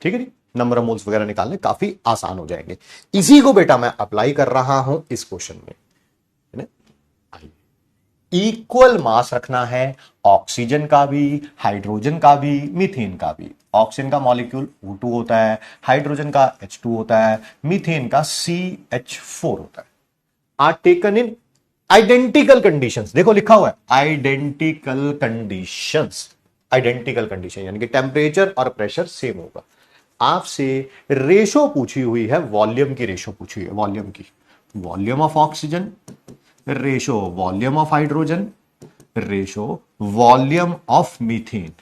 ठीक है जी, नंबर ऑफ मोल्स वगैरह निकालने काफी आसान हो जाएंगे। इसी को बेटा मैं अप्लाई कर रहा हूं इस क्वेश्चन में, है ना, इक्वल मास रखना है ऑक्सीजन का भी, हाइड्रोजन का भी, मीथेन का भी। ऑक्सीजन का मॉलिक्यूल O2 होता है, हाइड्रोजन का H2 होता है, मीथेन का CH4 होता है, are taken in identical conditions, देखो लिखा हुआ है आइडेंटिकल कंडीशंस, आइडेंटिकल कंडीशन यानी कि टेम्परेचर और प्रेशर सेम होगा। आपसे रेशो पूछी हुई है, वॉल्यूम की रेशो पूछी हुई है, वॉल्यूम की, volume of oxygen ratio volume of hydrogen ratio volume of methane.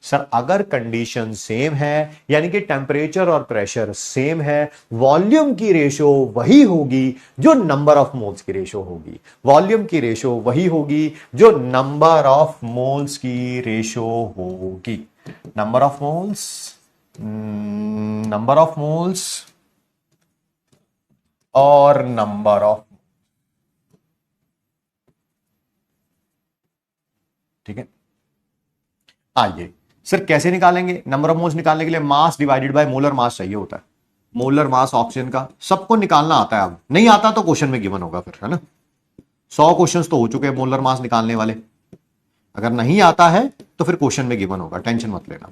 Sir अगर कंडीशन सेम है यानी कि टेम्परेचर और प्रेशर सेम है, वॉल्यूम की रेशो वही होगी जो नंबर ऑफ मोल्स की रेशो होगी, वॉल्यूम की रेशो वही होगी जो नंबर ऑफ मोल्स की रेशो होगी, number of moles, number of moles और नंबर ऑफ, ठीक है। आइए सर कैसे निकालेंगे, नंबर ऑफ मोल्स निकालने के लिए मास डिवाइडेड बाय मोलर मास चाहिए होता है, मोलर मास ऑक्सीजन का सबको निकालना आता है, अब नहीं आता तो क्वेश्चन में गिवन होगा फिर, है ना, 100 क्वेश्चंस तो हो चुके हैं मोलर मास निकालने वाले, अगर नहीं आता है तो फिर क्वेश्चन में गिवन होगा, टेंशन मत लेना।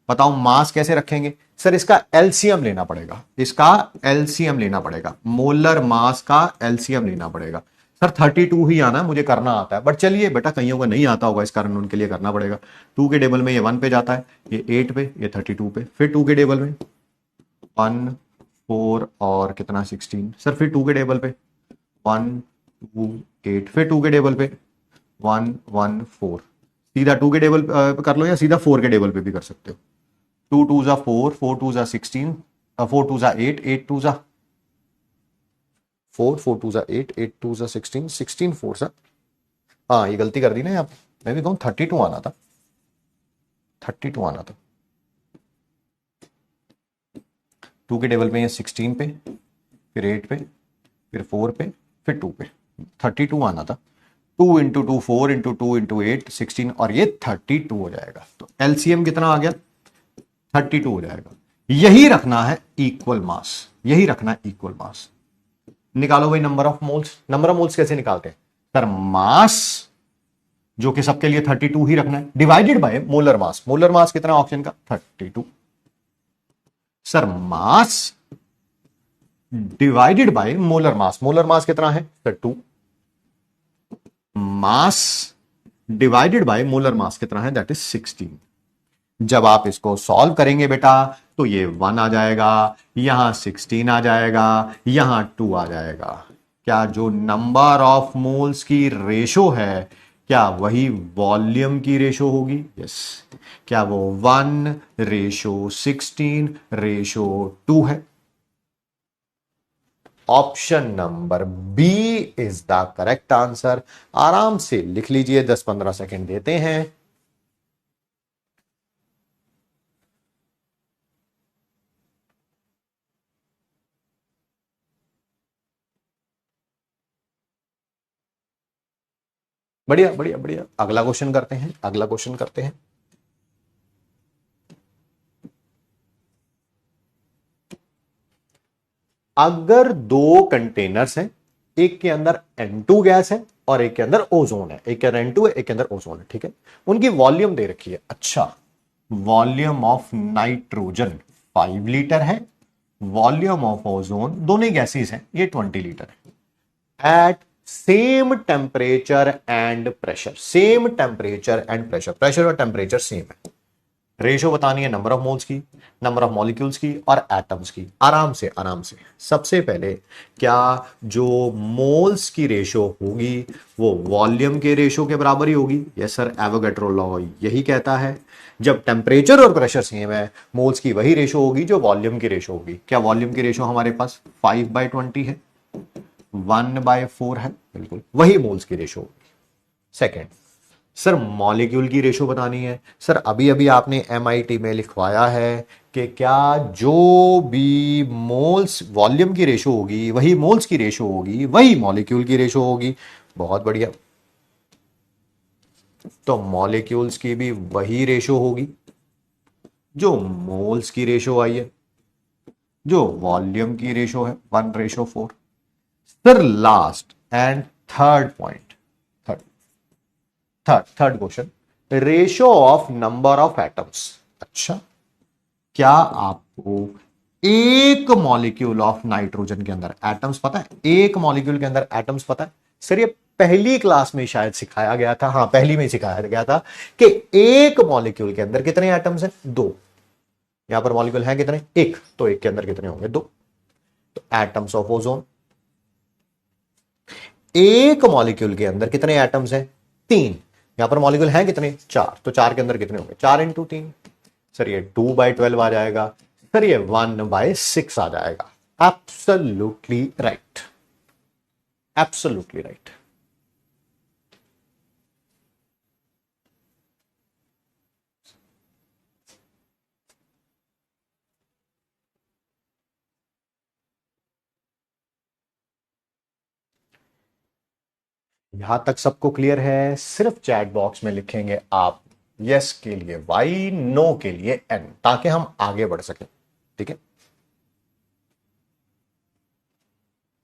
बताओ मास कैसे रखेंगे? सर इसका एलसीएम लेना पड़ेगा, इसका एलसीएम लेना पड़ेगा, मोलर मास का एलसीएम लेना पड़ेगा। सर 32 ही आना, मुझे करना आता है, बट चलिए बेटा कईयों का नहीं आता होगा, इस कारण उनके लिए करना पड़ेगा। 2 के टेबल में ये 1 पे जाता है, ये 8 पे, ये 32 पे, फिर 2 के टेबल में 1 4 और कितना 16, सर फिर 2 के टेबल पे 1 2 8, फिर 2 के टेबल पे 1 1 4। सीधा 2 के टेबल कर लो या सीधा 4 के टेबल पे भी कर सकते हो। 2 2 जा 4, 4 2 जा 16, 4 2 जा 8, 8 2 जा 4, 4 2 जा 8, 8 2 जा 16, 16 4 सा। हाँ ये गलती कर दी ना यहाँ पे, मैं भी कहूँ 32 आना था, 32 आना था। 2 के टेबल पे ये 16 पे, फिर 8 पे, फिर 4 पे, फिर 2 पे, 32 आना था। 2 इंटू 2 4 इंटू 2 इंटू 8 16 और ये 32 हो जाएगा। तो एलसीएम कितना आ गया? 32 हो जाएगा। यही रखना है इक्वल मास, यही रखना है इक्वल मास। निकालो भाई number of moles. Number of moles कैसे निकालते हैं? सर मास जो कि सबके लिए 32 ही रखना है, divided by molar mass. Molar mass कितना ऑक्सीजन का? 32। Sir mass divided by molar mass, molar mass कितना है? Sir 2। Mass divided by molar mass कितना है? That is 16। जब आप इसको सॉल्व करेंगे बेटा तो ये 1 आ जाएगा, यहां 16 आ जाएगा, यहां 2 आ जाएगा। क्या जो नंबर ऑफ मोल्स की रेशो है क्या वही वॉल्यूम की रेशो होगी? यस। क्या वो 1:16:2 है? Option number B is the correct answer. आराम से लिख लीजिए, 10-15 सेकेंड देते हैं। बढ़िया बढ़िया बढ़िया, अगला क्वेश्चन करते हैं, अगला क्वेश्चन करते हैं। अगर दो कंटेनर्स हैं, एक के अंदर N2 गैस है और एक के अंदर ओजोन है, एक के अंदर N2 है एक के अंदर ओजोन है, ठीक है, उनकी वॉल्यूम दे रखी है। अच्छा, वॉल्यूम ऑफ नाइट्रोजन 5 लीटर है, वॉल्यूम ऑफ ओजोन, दोनों गैसेस हैं, ये 20 लीटर है। At same temperature and pressure, same temperature and pressure, pressure और टेम्परेचर सेम है। रेशो बतानी है नंबर ऑफ मोल्स की, नंबर ऑफ मॉलिक्यूल्स की और एटम्स की। आराम से आराम से। सबसे पहले क्या जो मोल्स की रेशो होगी वो वॉल्यूम के रेशो के बराबर ही होगी? यस सर, एवोगैड्रो लॉ यही कहता है। जब टेम्परेचर और प्रेशर सेम है, मोल्स की वही रेशो होगी जो वॉल्यूम की रेशो होगी। क्या वॉल्यूम की रेशो हमारे पास 5/20 है, 1/4 है? बिल्कुल वही मोल्स की रेशो होगी। सेकेंड, सर मॉलिक्यूल की रेशो बतानी है। सर अभी अभी आपने एमआईटी में लिखवाया है कि क्या जो भी मोल्स वॉल्यूम की रेशो होगी वही मोल्स की रेशो होगी, वही मॉलिक्यूल की रेशो होगी। बहुत बढ़िया। तो मॉलिक्यूल्स की भी वही रेशो होगी जो मोल्स की रेशो आई है, जो वॉल्यूम की रेशो है 1:4। Sir last and third point, third third third question, ratio of number of atoms. अच्छा, क्या आपको एक मॉलिक्यूल ऑफ नाइट्रोजन के अंदर एटम्स पता है? एक मॉलिक्यूल के अंदर एटम्स पता है? सर ये पहली क्लास में शायद सिखाया गया था, हाँ पहली में सिखाया गया था कि एक मॉलिक्यूल के अंदर कितने एटम्स हैं? 2। यहां पर मॉलिक्यूल है कितने? एक, तो एक के अंदर कितने होंगे? 2। तो एटम्स ऑफ ओजोन, एक मॉलिक्यूल के अंदर कितने एटम्स हैं? 3। यहां पर मॉलिक्यूल हैं कितने? 4, तो 4 के अंदर कितने होंगे? 4 × 3। सर ये 2/12 आ जाएगा। सर ये 1/6 आ जाएगा। Absolutely right, absolutely right. यहां तक सबको क्लियर है? सिर्फ चैट बॉक्स में लिखेंगे आप यस के लिए वाई, नो के लिए एन, ताकि हम आगे बढ़ सकें। ठीक है,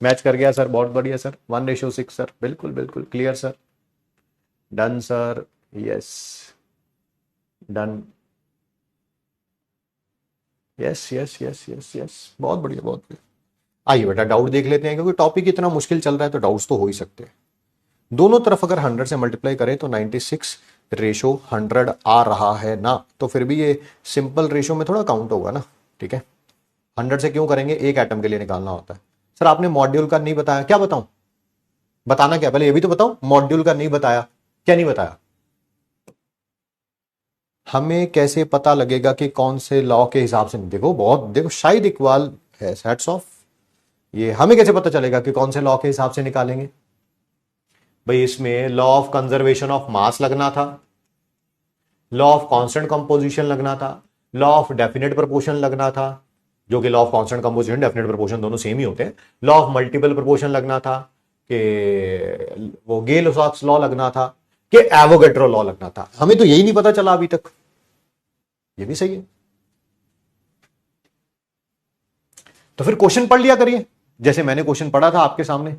मैच कर गया सर, बहुत बढ़िया सर। 1:6 सर, बिल्कुल बिल्कुल clear sir. Done sir, yes, done, yes yes yes yes yes, बहुत बढ़िया बहुत बढ़िया। आइए बेटा डाउट देख लेते हैं, क्योंकि टॉपिक इतना मुश्किल चल रहा है तो डाउट्स तो हो ही सकते हैं। दोनों तरफ अगर 100 से मल्टीप्लाई करें तो 96:100 आ रहा है ना, तो फिर भी ये सिंपल रेशो में थोड़ा काउंट होगा ना, ठीक है। 100 से क्यों करेंगे, एक एटम के लिए निकालना होता है। सर आपने मॉड्यूल का नहीं बताया, क्या बताऊं, बताना क्या, पहले ये भी तो बताओ, मॉड्यूल का नहीं बताया, क्या नहीं बताया। हमें कैसे पता लगेगा कि कौन से लॉ के हिसाब से, देखो बहुत, देखो शायद इकबाल है, हैट्स ऑफ, ये हमें कैसे पता चलेगा कि कौन से लॉ के हिसाब से निकालेंगे। भाई इसमें लॉ ऑफ कंजर्वेशन ऑफ मास लगना था, लॉ ऑफ कांस्टेंट कंपोजिशन लगना था, लॉ ऑफ डेफिनेट प्रोपोर्शन लगना था, जो कि law of constant composition definite proportion दोनों सेम ही होते हैं, लॉ ऑफ मल्टीपल प्रोपोर्शन लगना था, कि वो गेल-लॉक्स लॉ लगना था, कि एवोगैड्रो लॉ लगना था। हमें तो यही नहीं पता चला अभी तक। ये भी सही है, तो फिर क्वेश्चन पढ़ लिया करिए, जैसे मैंने क्वेश्चन पढ़ा था आपके सामने,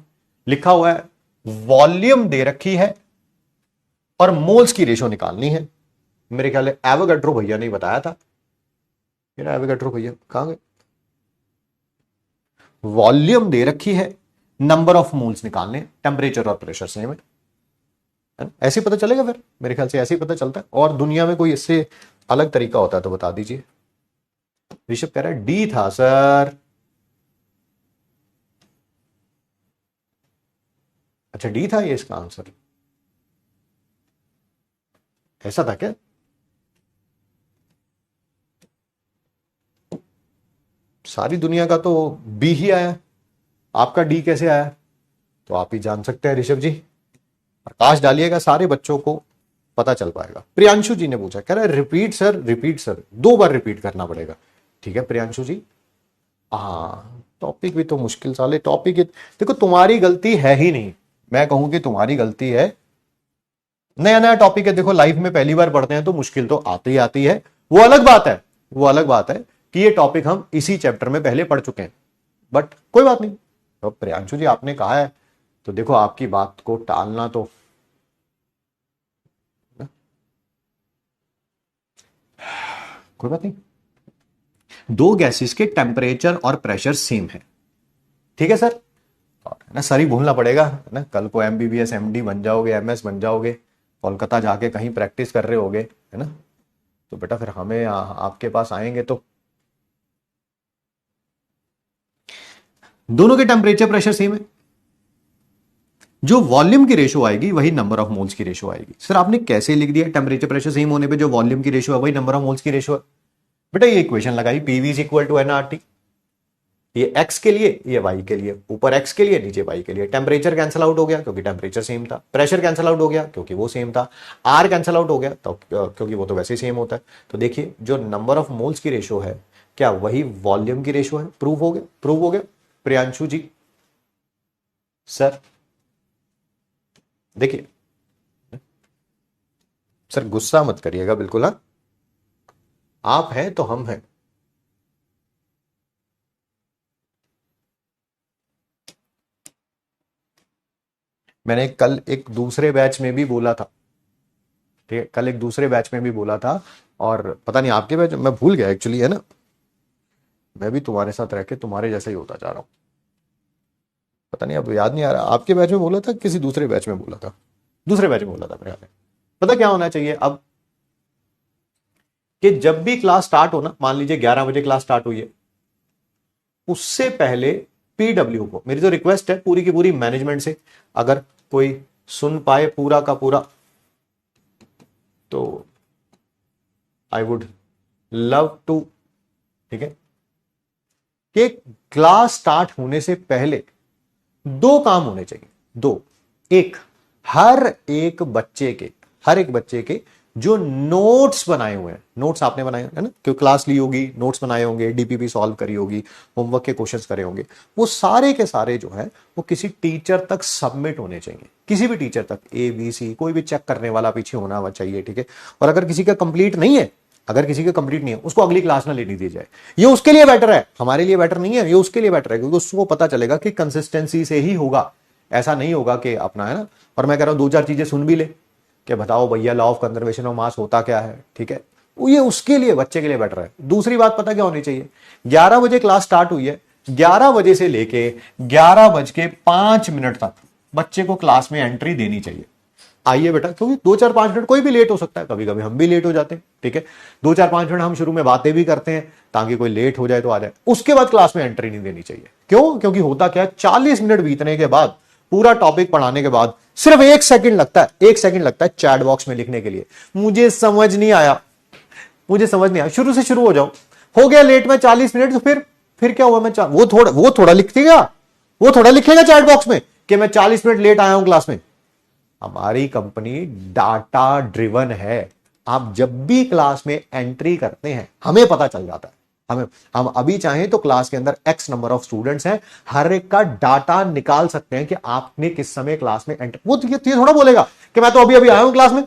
लिखा हुआ है वॉल्यूम दे रखी है और मोल्स की रेशो निकालनी है। मेरे ख्याल है एवोगैड्रो भैया ने बताया था, एवोगैड्रो भैया कहां गए। वॉल्यूम दे रखी है, नंबर ऑफ मोल्स निकालने, टेम्परेचर और प्रेशर सेम है, ऐसे पता चलेगा फिर, मेरे ख्याल से ऐसे ही पता चलता है। और दुनिया में कोई इससे अलग तरीका होता है तो बता दीजिए। ऋषभ कह रहा है डी था सर, अच्छा डी था ये इसका आंसर, ऐसा था क्या। सारी दुनिया का तो बी ही आया, आपका डी कैसे आया, तो आप ही जान सकते हैं ऋषभ जी, प्रकाश डालिएगा, सारे बच्चों को पता चल पाएगा। प्रियांशु जी ने पूछा, कह रहा है रिपीट सर 2 बार रिपीट करना पड़ेगा। ठीक है प्रियांशु जी, हाँ टॉपिक भी तो मुश्किल साले टॉपिक, देखो तुम्हारी गलती है ही नहीं, मैं कहूं कि तुम्हारी गलती है, नया नया टॉपिक है, देखो लाइफ में पहली बार पढ़ते हैं तो मुश्किल तो आती ही आती है, वो अलग बात है, वो अलग बात है कि ये टॉपिक हम इसी चैप्टर में पहले पढ़ चुके हैं, बट कोई बात नहीं। तो प्रियांशु जी आपने कहा है तो देखो आपकी बात को टालना तो, कोई बात नहीं। 2 गैसेस के टेम्परेचर और प्रेशर सेम है, ठीक है सर, और ना सर ही भूलना पड़ेगा ना, कल को एमबीबीएस एमडी बन जाओगे, एमएस बन जाओगे, कोलकाता जाके कहीं प्रैक्टिस कर रहे होगे, है ना, तो बेटा फिर हमें आपके पास आएंगे तो दोनों के टेम्परेचर प्रेशर सेम है, जो वॉल्यूम की रेशो आएगी वही नंबर ऑफ मोल्स की रेशो आएगी। सर आपने कैसे लिख दिया, टेम्परेचर प्रेशर सेम होने पे जो वॉल्यूम की रेशो है वही नंबर ऑफ मोल्स की रेशो है। बेटा ये इक्वेशन लगाई, PV is equal to nRT, ये एक्स के लिए ये वाई के लिए, ऊपर एक्स के लिए नीचे वाई के लिए, टेम्परेचर कैंसिल आउट हो गया क्योंकि टेम्परेचर सेम था, प्रेशर कैंसिल आउट हो गया क्योंकि वो सेम था, आर कैंसिल आउट हो गया तो क्योंकि वो तो वैसे ही सेम होता है। तो देखिए जो नंबर ऑफ मोल्स की रेशो है क्या वही वॉल्यूम की रेशो है, प्रूव हो गया, प्रूव हो गया प्रियांशु जी। सर देखिए सर गुस्सा मत करिएगा बिल्कुल, हाँ आप हैं तो हम हैं, मैंने कल एक दूसरे बैच में भी बोला था, ठीक है कल एक दूसरे बैच में भी बोला था, और पता नहीं आपके बैच मैं भूल गया एक्चुअली, है ना, मैं भी तुम्हारे साथ रह के तुम्हारे जैसा ही होता जा रहा हूं, पता नहीं अब याद नहीं आ रहा आपके बैच में बोला था किसी दूसरे बैच में बोला था, दूसरे बैच में बोला था मेरे ख्याल में। पता क्या होना चाहिए अब, कि जब भी क्लास स्टार्ट हो ना, मान लीजिए 11 बजे क्लास स्टार्ट हुई है, उससे पहले पीडब्ल्यू को, मेरी तो रिक्वेस्ट है पूरी की पूरी मैनेजमेंट से, अगर कोई सुन पाए पूरा का पूरा तो आई वुड लव टू, ठीक है, कि क्लास स्टार्ट होने से पहले 2 काम होने चाहिए, 2, एक हर एक बच्चे के जो नोट्स बनाए हुए हैं, नोट्स आपने बनाए है ना, क्योंकि क्लास ली होगी, नोट्स बनाए होंगे, डीपीपी सॉल्व करी होगी, होमवर्क के क्वेश्चंस करे होंगे, वो सारे के सारे जो है वो किसी टीचर तक सबमिट होने चाहिए, किसी भी टीचर तक, ए बी सी कोई भी चेक करने वाला पीछे होना चाहिए, ठीक है। और अगर किसी का कंप्लीट नहीं है, अगर किसी का कंप्लीट नहीं है उसको अगली क्लास ना लेनी दी जाए, ये उसके लिए बेटर है, हमारे लिए बेटर नहीं है, ये उसके लिए बेटर है, क्योंकि उसको पता चलेगा कि कंसिस्टेंसी से ही होगा, ऐसा नहीं होगा कि अपना, है ना। और मैं कह रहा हूं 2-4 चीजें सुन भी ले, कि बताओ भैया लॉ ऑफ कंजर्वेशन ऑफ मास होता क्या है, ठीक है, ये उसके लिए बच्चे के लिए बेटर है। दूसरी बात पता क्या होनी चाहिए, 11 बजे क्लास स्टार्ट हुई है, 11 बजे से लेके 11:05 तक बच्चे को क्लास में एंट्री देनी चाहिए। आइए बेटा, क्योंकि 2-4-5 मिनट कोई भी लेट हो सकता है, कभी कभी हम भी लेट हो जाते हैं, ठीक है, 2-4-5 मिनट हम शुरू में बातें भी करते हैं ताकि कोई लेट हो जाए तो आ जाए, उसके बाद क्लास में एंट्री नहीं देनी चाहिए। क्यों? क्योंकि होता क्या है, 40 मिनट बीतने के बाद, पूरा टॉपिक पढ़ाने के बाद सिर्फ 1 सेकंड लगता है, 1 सेकंड लगता है चैट बॉक्स में लिखने के लिए, मुझे समझ नहीं आया, मुझे समझ नहीं आया, शुरू से शुरू हो जाओ, हो गया लेट में 40 मिनट, तो फिर क्या हुआ, मैं वो थोड़ा लिखेगा, वो थोड़ा लिखेगा चैट बॉक्स में कि मैं 40 मिनट लेट आया हूं क्लास में। हमारी कंपनी डाटा ड्रिवन है, आप जब भी क्लास में एंट्री करते हैं हमें पता चल जाता है, हम अभी चाहें तो क्लास के अंदर एक्स नंबर ऑफ स्टूडेंट्स हैं, हर एक का डाटा निकाल सकते हैं कि आपने किस समय क्लास में एंट्री, वो ये थोड़ा बोलेगा कि मैं तो अभी अभी आया हूं क्लास में,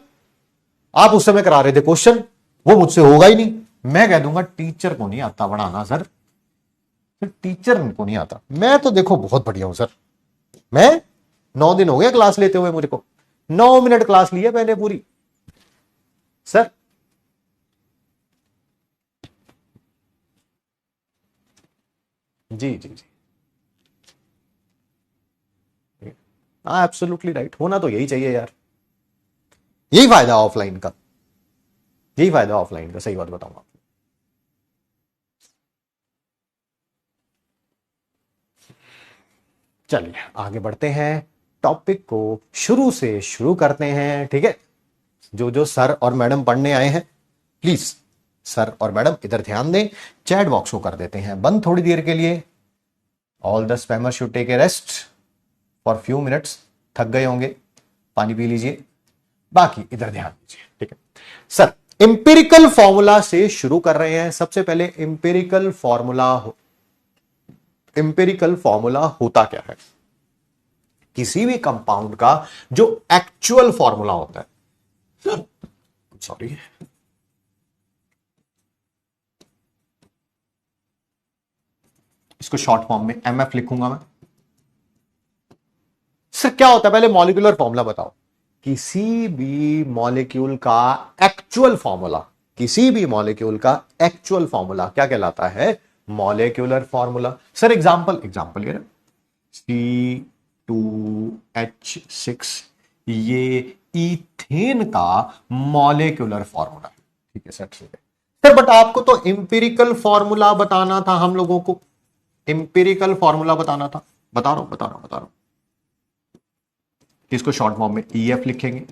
आप उस समय करा रहे थे क्वेश्चन, वो मुझसे होगा ही नहीं। मैं कह दूंगा टीचर को नहीं आता पढ़ाना सर, टीचर को नहीं आता, मैं तो देखो बहुत बढ़िया हूं सर, मैं 9 दिन हो गए क्लास लेते हुए, मुझे को 9 मिनट क्लास ली है मैंने पूरी सर। जी जी जी, हाँ एब्सोल्युटली राइट, होना तो यही चाहिए यार, यही फायदा ऑफलाइन का, यही फायदा ऑफलाइन का, सही बात बताऊंगा। चलिए आगे बढ़ते हैं, टॉपिक को शुरू से शुरू करते हैं, ठीक है, जो जो सर और मैडम पढ़ने आए हैं प्लीज सर और मैडम इधर ध्यान दें, चैट बॉक्स को कर देते हैं बंद थोड़ी देर के लिए, all the spammer should take a rest for few minutes, थक गए होंगे, पानी पी लीजिए, बाकी इधर ध्यान दीजिए, ठीक है सर। इंपेरिकल फॉर्मूला से शुरू कर रहे हैं, सबसे पहले इंपेरिकल फॉर्मूला होता क्या है, किसी भी कंपाउंड का जो एक्चुअल फॉर्मूला होता है, सॉरी इसको शॉर्ट फॉर्म में एमएफ लिखूंगा मैं। सर क्या होता है, पहले मॉलिक्यूलर फॉर्मूला बताओ, किसी भी मॉलिक्यूल का एक्चुअल फॉर्मूला, किसी भी मॉलिक्यूल का एक्चुअल फॉर्मूला क्या कहलाता है, मॉलिक्यूलर फॉर्मूला। सर एग्जांपल ये C2H6, ये इथेन का मॉलिक्यूलर फॉर्मूला, ठीक है सर, ठीक है सर, बट आपको तो इंपेरिकल फॉर्मूला बताना था, हम लोगों को इंपेरिकल फॉर्मूला बताना था, बता रहा हूं, इसको शॉर्ट फॉर्म में EF लिखेंगे।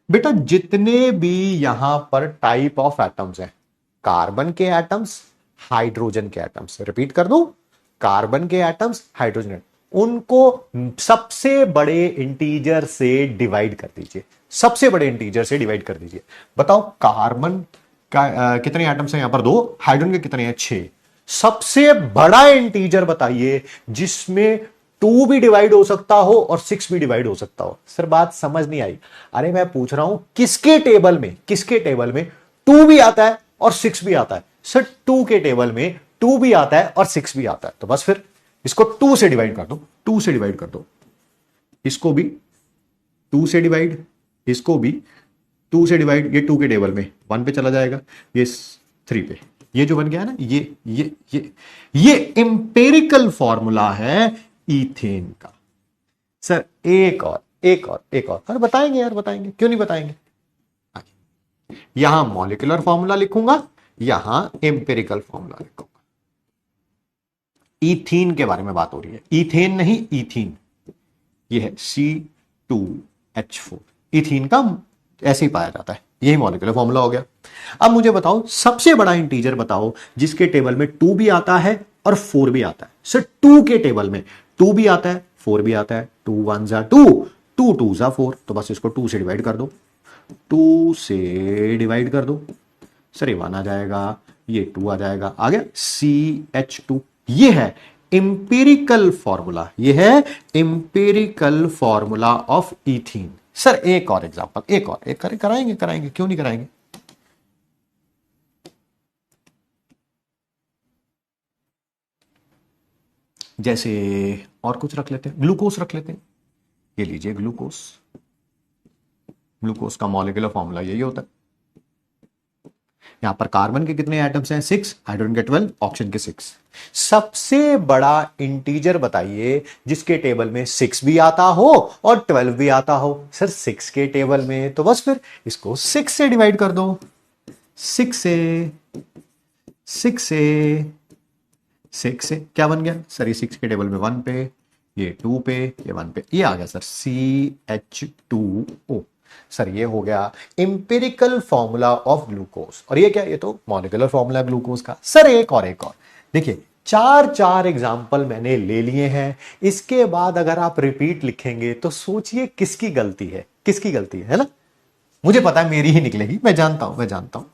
बेटा जितने भी यहां पर टाइप ऑफ एटम्स हैं, कार्बन के एटम्स, हाइड्रोजन के एटम्स, रिपीट कर दूं, कार्बन के एटम्स, हाइड्रोजन, उनको सबसे बड़े इंटीजर से डिवाइड कर दीजिए, सबसे बड़े इंटीजर से डिवाइड कर दीजिए। बताओ कार्बन का कितने एटम्स हैं यहां पर, 2, हाइड्रोजन के कितने हैं, 6, सबसे बड़ा इंटीजर बताइए जिसमें 2 भी डिवाइड हो सकता हो और 6 भी डिवाइड हो सकता हो। सर बात समझ नहीं आई, अरे मैं पूछ रहा हूं किसके टेबल में 2 भी आता है और 6 भी आता है, सर 2 के टेबल में 2 भी आता है और 6 भी आता है, तो बस फिर इसको 2 से डिवाइड कर दो, 2 से डिवाइड कर दो, इसको भी 2 से डिवाइड, इसको भी 2 से डिवाइड, ये 2 के टेबल में 1 पे चला जाएगा, ये 3 पे, ये जो बन गया ना, ये इंपेरिकल फॉर्मूला है इथेन का। सर एक और अरे बताएंगे यार, बताएंगे क्यों नहीं बताएंगे, यहां मॉलिक्यूलर फॉर्मूला लिखूंगा, यहां इंपेरिकल फॉर्मूला लिखूंगा। इथीन के बारे में बात हो रही है, इथेन नहीं इथीन, ये है C2H4, इथीन का ऐसे ही पाया जाता है, यही मॉलिक्यूलर फॉर्मूला हो गया। अब मुझे बताओ सबसे बड़ा इंटीजर बताओ जिसके टेबल में 2 भी आता है और 4 भी आता है। सर 2 के टेबल में 2 भी आता है 4 भी आता है, 2 1 जा 2, 2 2 जा 4, तो बस इसको 2 से डिवाइड कर दो, 2 से डिवाइड कर दो, सर ये 1 आ जाएगा, ये 2 आ जाएगा, आ गया CH2। ये है इंपेरिकल फॉर्मूला, ये है empirical formula of ethene. Sir एक और एग्जांपल, एक कराएंगे क्यों नहीं कराएंगे, जैसे और कुछ रख लेते हैं, ग्लूकोस रख लेते हैं, ये लीजिए ग्लूकोस, ग्लूकोज का मॉलिक्यूलर फॉर्मूला यही होता है। यहां पर कार्बन के कितने एटम्स हैं? 6, हाइड्रोजन के 12, ऑक्सीजन के 6। सबसे बड़ा इंटीजर बताइए जिसके टेबल में 6 भी आता हो और 12 भी आता हो। सर 6 के टेबल में, तो बस फिर इसको 6 से डिवाइड कर दो। 6 से 6 से 6 से क्या बन गया सर? ये 6 के टेबल में 1 पे, ये 2 पे, ये 1 पे, ये आ गया सर CH2O। सर ये हो गया इंपेरिकल फॉर्मूला ऑफ ग्लूकोज। और ये क्या? ये तो मॉलिक्यूलर फॉर्मूला ग्लूकोज का। सर एक और देखिए, चार एग्जाम्पल मैंने ले लिए हैं। इसके बाद अगर आप रिपीट लिखेंगे तो सोचिए किसकी गलती है, किसकी गलती है ना? मुझे पता है मेरी ही निकलेगी, मैं जानता हूं।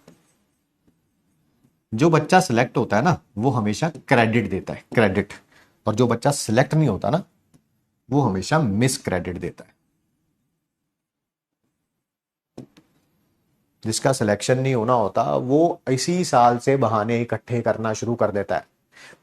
जो बच्चा सिलेक्ट होता है ना वो हमेशा क्रेडिट देता है, क्रेडिट। और जो बच्चा सिलेक्ट नहीं होता ना वो हमेशा मिस क्रेडिट देता है। जिसका सिलेक्शन नहीं होना होता वो इसी साल से बहाने इकट्ठे करना शुरू कर देता है।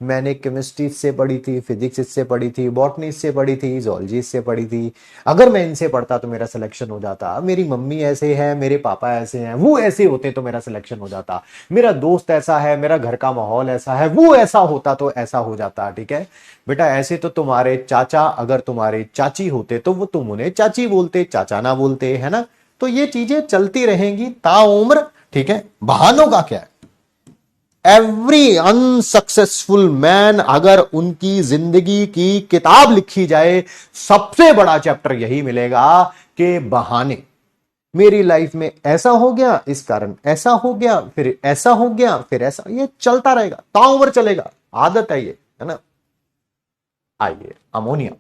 मैंने केमिस्ट्री इससे पढ़ी थी, फिजिक्स इससे पढ़ी थी, बॉटनी इससे पढ़ी थी, जोलॉजी इससे पढ़ी थी। अगर मैं इनसे पढ़ता तो मेरा सिलेक्शन हो जाता। मेरी मम्मी ऐसे है, मेरे पापा ऐसे हैं, वो ऐसे होते तो मेरा सिलेक्शन हो जाता। मेरा दोस्त ऐसा है, मेरा घर का माहौल ऐसा है, वो ऐसा होता तो ऐसा हो जाता। ठीक है बेटा, ऐसे तो तुम्हारे चाचा अगर तुम्हारे चाची होते तो वो तुम उन्हें चाची बोलते, चाचा ना बोलते, है ना? तो ये चीजें चलती रहेंगी ताउम्र। ठीक है, बहानों का क्या है? एवरी अनसक्सेसफुल मैन, अगर उनकी जिंदगी की किताब लिखी जाए सबसे बड़ा चैप्टर यही मिलेगा कि बहाने। मेरी लाइफ में ऐसा हो गया, इस कारण ऐसा हो गया, फिर ऐसा हो गया, फिर ऐसा, ये चलता रहेगा, ताउम्र चलेगा। आदत है ये, है ना? आइए अमोनिया।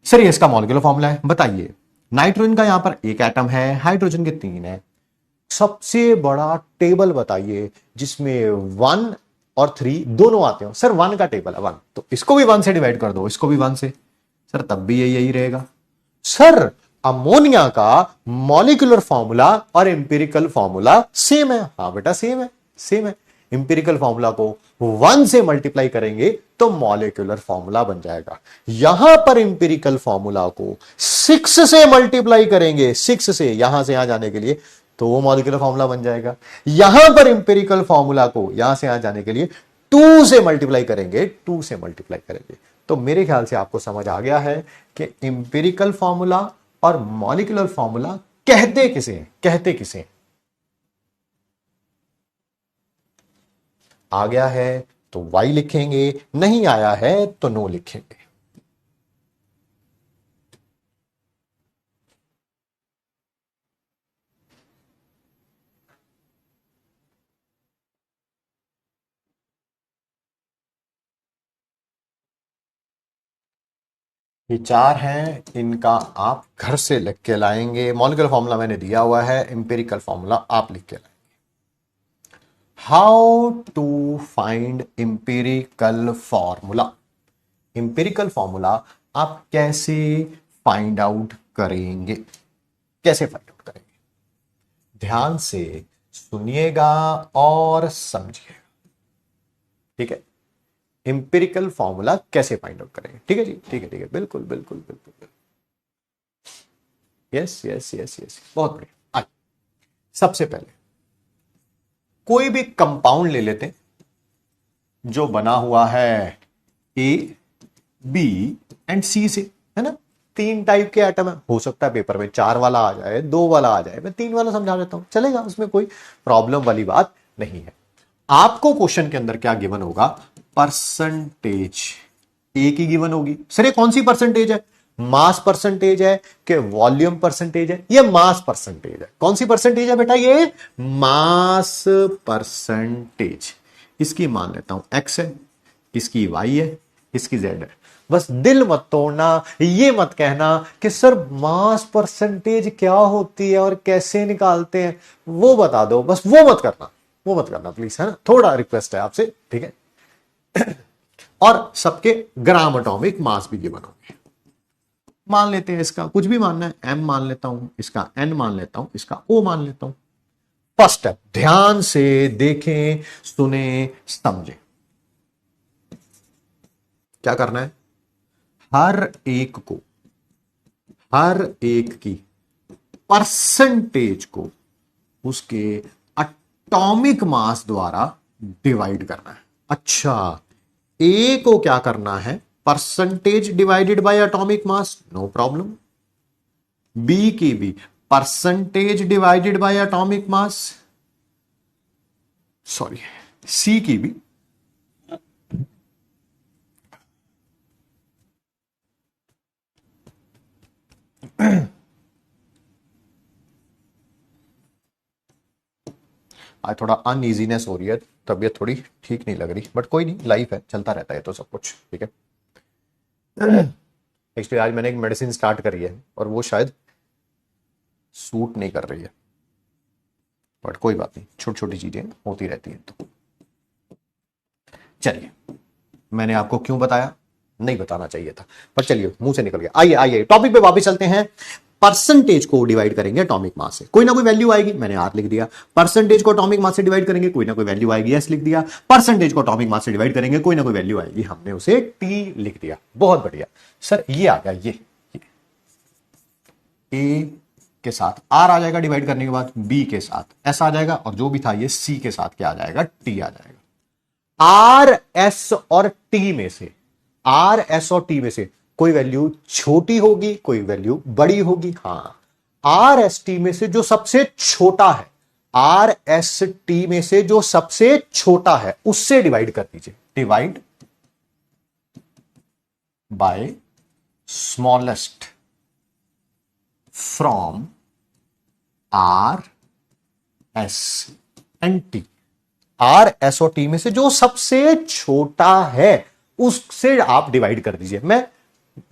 सर ये इसका मॉलिक्यूलर फॉर्मूला है, बताइए। नाइट्रोजन का यहां पर एक एटम है, हाइड्रोजन के 3 है। सबसे बड़ा टेबल बताइए जिसमें 1 और 3 दोनों आते हो। सर 1 का टेबल है 1, तो इसको भी 1 से डिवाइड कर दो, इसको भी 1 से। सर तब भी यही रहेगा। सर अमोनिया का मॉलिक्यूलर फॉर्मूला और एम्पिरिकल फॉर्मूला सेम है। हाँ बेटा सेम है, सेम है। इंपेरिकल फॉर्मूला को 1 से मल्टीप्लाई करेंगे तो मॉलिक्यूलर फॉर्मूला बन जाएगा। यहां पर इंपेरिकल फॉर्मूला को 6 से मल्टीप्लाई करेंगे, 6 से यहां जाने के लिए, तो वो मॉलिक्यूलर फॉर्मूला बन जाएगा। यहां पर इंपेरिकल फॉर्मूला को यहां से यहां जाने के लिए 2 से मल्टीप्लाई करेंगे, 2 से मल्टीप्लाई करेंगे। तो मेरे ख्याल से आपको समझ आ गया है कि इंपेरिकल फॉर्मूला और मॉलिक्यूलर फॉर्मूला कहते किसे हैं, कहते किसे हैं। आ गया है तो वाई लिखेंगे, नहीं आया है तो नो लिखेंगे। ये 4 हैं, इनका आप घर से लिख के लाएंगे। मॉलिक्यूलर फॉर्मूला मैंने दिया हुआ है, इंपेरिकल फॉर्मूला आप लिख के लाएंगे। How to find empirical formula. Empirical formula आप कैसे फाइंड आउट करेंगे, कैसे फाइंड आउट करेंगे? ध्यान से सुनिएगा और समझिएगा। ठीक है, इंपेरिकल फॉर्मूला कैसे फाइंड आउट करेंगे? ठीक है जी, ठीक है, ठीक है, बिल्कुल बिल्कुल बिल्कुल। यस यस यस यस, बहुत बढ़िया। आज सबसे पहले कोई भी कंपाउंड ले लेते जो बना हुआ है ए, बी एंड सी से, है ना? 3 टाइप के एटम है। हो सकता है पेपर में 4 वाला आ जाए, 2 वाला आ जाए, मैं 3 वाला समझा देता हूं, चलेगा, उसमें कोई प्रॉब्लम वाली बात नहीं है। आपको क्वेश्चन के अंदर क्या गिवन होगा? परसेंटेज ए की गिवन होगी। सर ये कौन सी परसेंटेज है? मास परसेंटेज है कि वॉल्यूम परसेंटेज है? ये मास परसेंटेज है। कौन सी परसेंटेज है बेटा? ये मास परसेंटेज। इसकी मान लेता हूं एक्स है, इसकी वाई है, इसकी जेड है। बस दिल मत तोड़ना, ये मत कहना कि सर मास परसेंटेज क्या होती है और कैसे निकालते हैं, वो बता दो। बस वो मत करना, वो मत करना प्लीज, है ना? थोड़ा रिक्वेस्ट है आपसे, ठीक है? और सबके ग्राम एटॉमिक मास भी गिवन होंगे। मान लेते हैं इसका कुछ भी मानना है, एम मान लेता हूं, इसका एन मान लेता हूं, इसका ओ मान लेता हूं। फर्स्ट स्टेप, ध्यान से देखें, सुने, समझें। क्या करना है? हर एक को, हर एक की परसेंटेज को उसके एटॉमिक मास द्वारा डिवाइड करना है। अच्छा, ए को क्या करना है, percentage divided by atomic mass, no problem. B की भी percentage divided by atomic mass, sorry, C की भी आज थोड़ा अनइजीनेस हो रही है, तबीयत थोड़ी ठीक नहीं लग रही, बट कोई नहीं, लाइफ है, चलता रहता है तो सब कुछ, ठीक है। एक्चुअली आज मैंने एक मेडिसिन स्टार्ट करी है और वो शायद सूट नहीं कर रही है, बट कोई बात नहीं, छोटी छोटी चीजें होती रहती हैं। तो चलिए, मैंने आपको क्यों बताया, नहीं बताना चाहिए था, पर चलिए मुंह से निकल गया। आइए आइए टॉपिक पे वापस चलते हैं। परसेंटेज को डिवाइड करेंगे एटॉमिक मास से, कोई ना कोई वैल्यू आएगी, मैंने आर लिख दिया। परसेंटेज को एटॉमिक मास से डिवाइड करेंगे, कोई ना कोई वैल्यू आएगी, एस लिख दिया। परसेंटेज को एटॉमिक मास से डिवाइड करेंगे, कोई ना कोई वैल्यू आएगी, हमने उसे टी लिख दिया। बहुत बढ़िया सर, ये आ गया, ये ए के साथ आर आ जाएगा डिवाइड करने के बाद, बी के साथ एस आ जाएगा, और जो भी था ये सी के साथ क्या आ जाएगा, टी आ जाएगा। आर एस और टी में से, आर एस और टी में से कोई वैल्यू छोटी होगी, कोई वैल्यू बड़ी होगी। हां, आर एस टी में से जो सबसे छोटा है, आर एस टी में से जो सबसे छोटा है उससे डिवाइड कर दीजिए, divide by smallest from R S and T. R S और टी में से जो सबसे छोटा है उससे आप डिवाइड कर दीजिए। मैं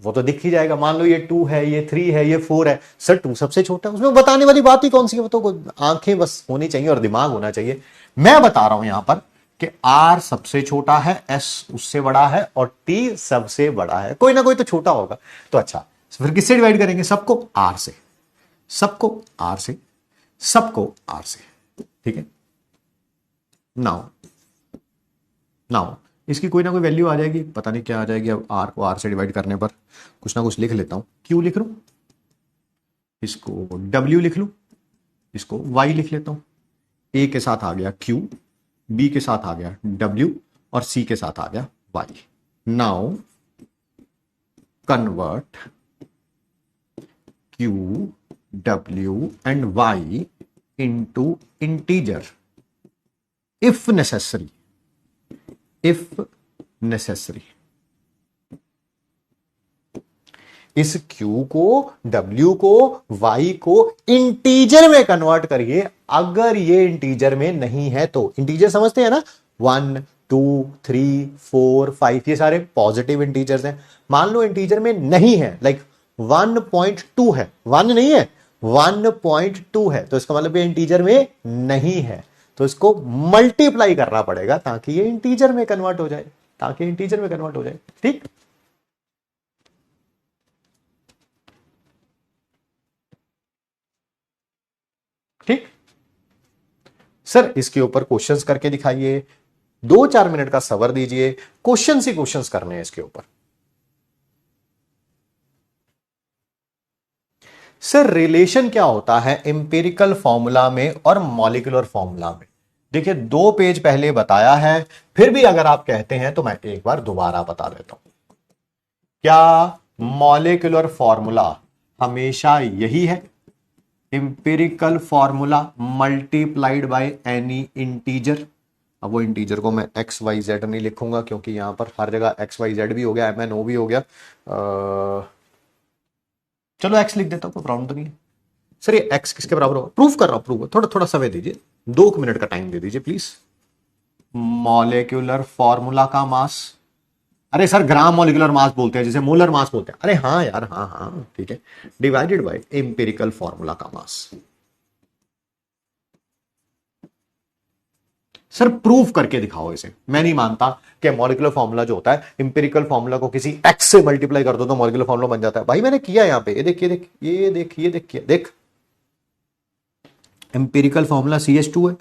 वो तो दिख ही जाएगा, मान लो ये 2 है, ये 3 है, ये 4 है, सर 2 सबसे छोटा है, उसमें बताने वाली बात ही कौन सी है, वो तो आंखें बस होनी चाहिए और दिमाग होना चाहिए। मैं बता रहा हूं यहां पर कि आर सबसे छोटा है, एस उससे बड़ा है और टी सबसे बड़ा है, कोई ना कोई तो छोटा होगा। तो अच्छा, फिर किससे डिवाइड करेंगे, सबको आर से, सबको आर से, सबको आर से, ठीक है। नाउ नाउ इसकी कोई ना कोई वैल्यू आ जाएगी, पता नहीं क्या आ जाएगी। अब आर को आर से डिवाइड करने पर कुछ ना कुछ लिख लेता हूं, क्यू लिख लूं, इसको डब्ल्यू लिख लूं, इसको वाई लिख लेता हूं। ए के साथ आ गया क्यू, बी के साथ आ गया डब्ल्यू और सी के साथ आ गया Y. Now convert Q, W and Y into integer if necessary, if necessary. इस Q को, W को, Y को इंटीजर में कन्वर्ट करिए। अगर ये इंटीजर में नहीं है तो, इंटीजर समझते हैं ना, 1 2 3 4 5 ये सारे पॉजिटिव इंटीजर्स हैं। मान लो इंटीजर में नहीं है, लाइक 1.2 है, 1 नहीं है, 1.2 है, तो इसका मतलब ये इंटीजर में नहीं है, तो इसको मल्टीप्लाई करना पड़ेगा ताकि ये इंटीजर में कन्वर्ट हो जाए, ताकि इंटीजर में कन्वर्ट हो जाए, ठीक। ठीक सर, इसके ऊपर क्वेश्चंस करके दिखाइए, 2-4 मिनट का सबर दीजिए, क्वेश्चंस ही क्वेश्चंस करने हैं इसके ऊपर। सर रिलेशन क्या होता है एम्पिरिकल फॉर्मूला में और मॉलिक्यूलर फॉर्मूला में? देखिए 2 पेज पहले बताया है, फिर भी अगर आप कहते हैं तो मैं एक बार दोबारा बता देता हूं। क्या मॉलिक्यूलर फॉर्मूला हमेशा यही है, empirical formula multiplied by any integer. अब वो इंटीजर को मैं एक्स वाई जेड नहीं लिखूंगा क्योंकि यहां पर हर जगह एक्स वाई जेड भी हो गया, MNO भी हो गया, चलो एक्स लिख देता हूं, कोई प्रॉब्लम तो नहीं है। सर ये एक्स किसके बराबर होगा, प्रूफ कर रहा हूं, प्रूफ, थोड़ा थोड़ा समय दीजिए, 2 मिनट का टाइम दे दीजिए प्लीज। मॉलिक्यूलर फॉर्मूला का मास, अरे सर ग्राम मॉलिक्यूलर मास बोलते हैं, जैसे मोलर मास बोलते हैं, अरे हाँ यार, हाँ हाँ ठीक है, डिवाइडेड बाय एम्पिरिकल फॉर्मूला का मास। सर प्रूफ करके दिखाओ इसे, मैं नहीं मानता कि मॉलिक्यूलर फॉर्मूला जो होता है, एम्पिरिकल फॉर्मूला को किसी एक्स से मल्टीप्लाई कर दो तो मॉलिक्यूलर फॉर्मूला बन जाता है। भाई मैंने किया यहां पे, ये देख, ये देख, ये देख, ये देख, ये देख, एम्पिरिकल फॉर्मूला CH2 है।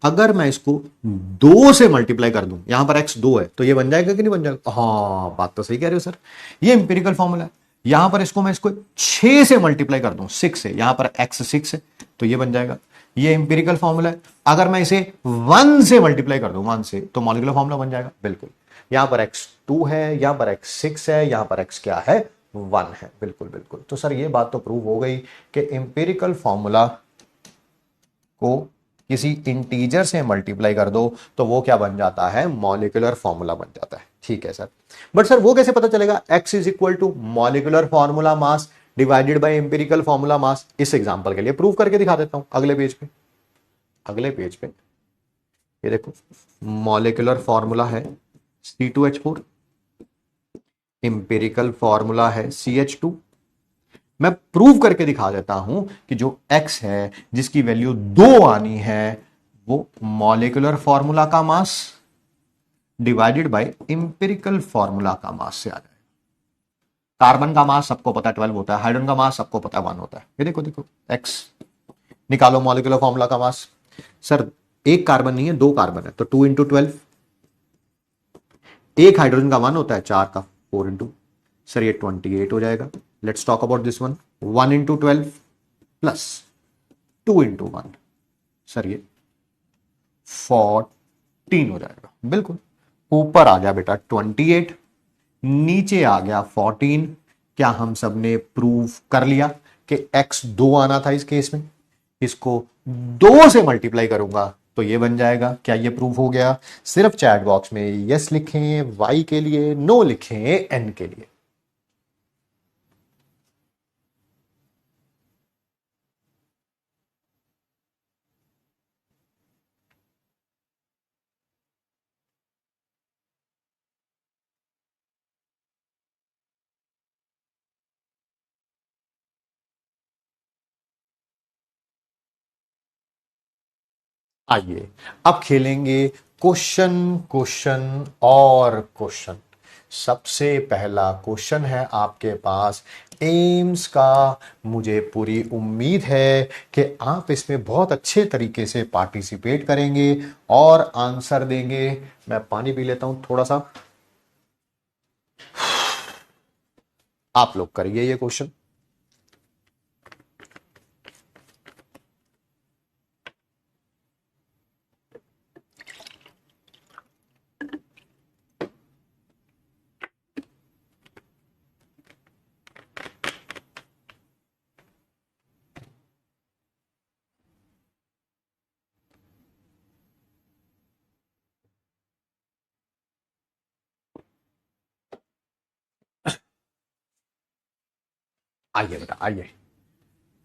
अगर मैं इसको 2 से मल्टीप्लाई कर दूं, यहां पर x 2 है, तो ये बन जाएगा कि नहीं बन जाएगा? हाँ बात तो सही कह रहे हो सर, ये एम्पिरिकल फॉर्मूला है। यहां पर इसको मैं इसको 6 से मल्टीप्लाई कर दूं, 6 से, यहां पर x 6 है तो ये बन जाएगा, ये इंपेरिकल फॉर्मूला है। अगर मैं इसे 1 से मल्टीप्लाई कर दूं, 1 से, तो मॉलिक्यूलर फॉर्मूला बन जाएगा। बिल्कुल, यहां पर x 2 है, यहां पर x 6 है, यहां पर x क्या है, 1 है। बिल्कुल बिल्कुल। तो सर ये बात तो प्रूव हो गई कि इंपेरिकल फॉर्मूला को किसी इंटीजर से मल्टीप्लाई कर दो तो वो क्या बन जाता है, मॉलिक्यूलर फॉर्मूला बन जाता है। ठीक है सर, बट सर वो कैसे पता चलेगा, x is equal to molecular formula mass divided by empirical formula mass. इस एग्जांपल के लिए प्रूव करके दिखा देता हूं अगले पेज पे। अगले पेज पे ये देखो, मॉलिक्यूलर फॉर्मूला है C2H4, इंपेरिकल फॉर्मूला है CH2। मैं प्रूव करके दिखा देता हूं कि जो x है जिसकी वैल्यू 2 आनी है वो मॉलिक्यूलर फॉर्मूला का मास डिवाइडेड बाय इंपेरिकल फॉर्मूला का मास से आ जाएगा। कार्बन का मास सबको पता है 12 होता है, हाइड्रोजन का मास सबको पता है 1 होता है। ये देखो देखो x, निकालो मॉलिक्यूलर फॉर्मूला का मास। सर एक कार्बन नहीं है, 2 कार्बन है तो 2 इंटू 12, एक हाइड्रोजन का 1 होता है, 4 का 4 इंटू, सर ये 28 हो जाएगा। Let's talk about this one, 1 into 12 plus 2 into 1, sir ये 14 हो जाएगा। बिल्कुल, ऊपर आ गया बेटा 28, नीचे आ गया 14। क्या हम सब ने प्रूव कर लिया कि x 2 आना था इस केस में, इसको 2 से मल्टीप्लाई करूंगा तो ये बन जाएगा। क्या ये प्रूफ हो गया? सिर्फ चैट बॉक्स में यस लिखें y के लिए, नो लिखें n के लिए। आइए अब खेलेंगे क्वेश्चन क्वेश्चन और क्वेश्चन। सबसे पहला क्वेश्चन है आपके पास एम्स का। मुझे पूरी उम्मीद है कि आप इसमें बहुत अच्छे तरीके से पार्टिसिपेट करेंगे और आंसर देंगे। मैं पानी पी लेता हूं थोड़ा सा। आप लोग करिए ये क्वेश्चन। आइए बेटा आइए।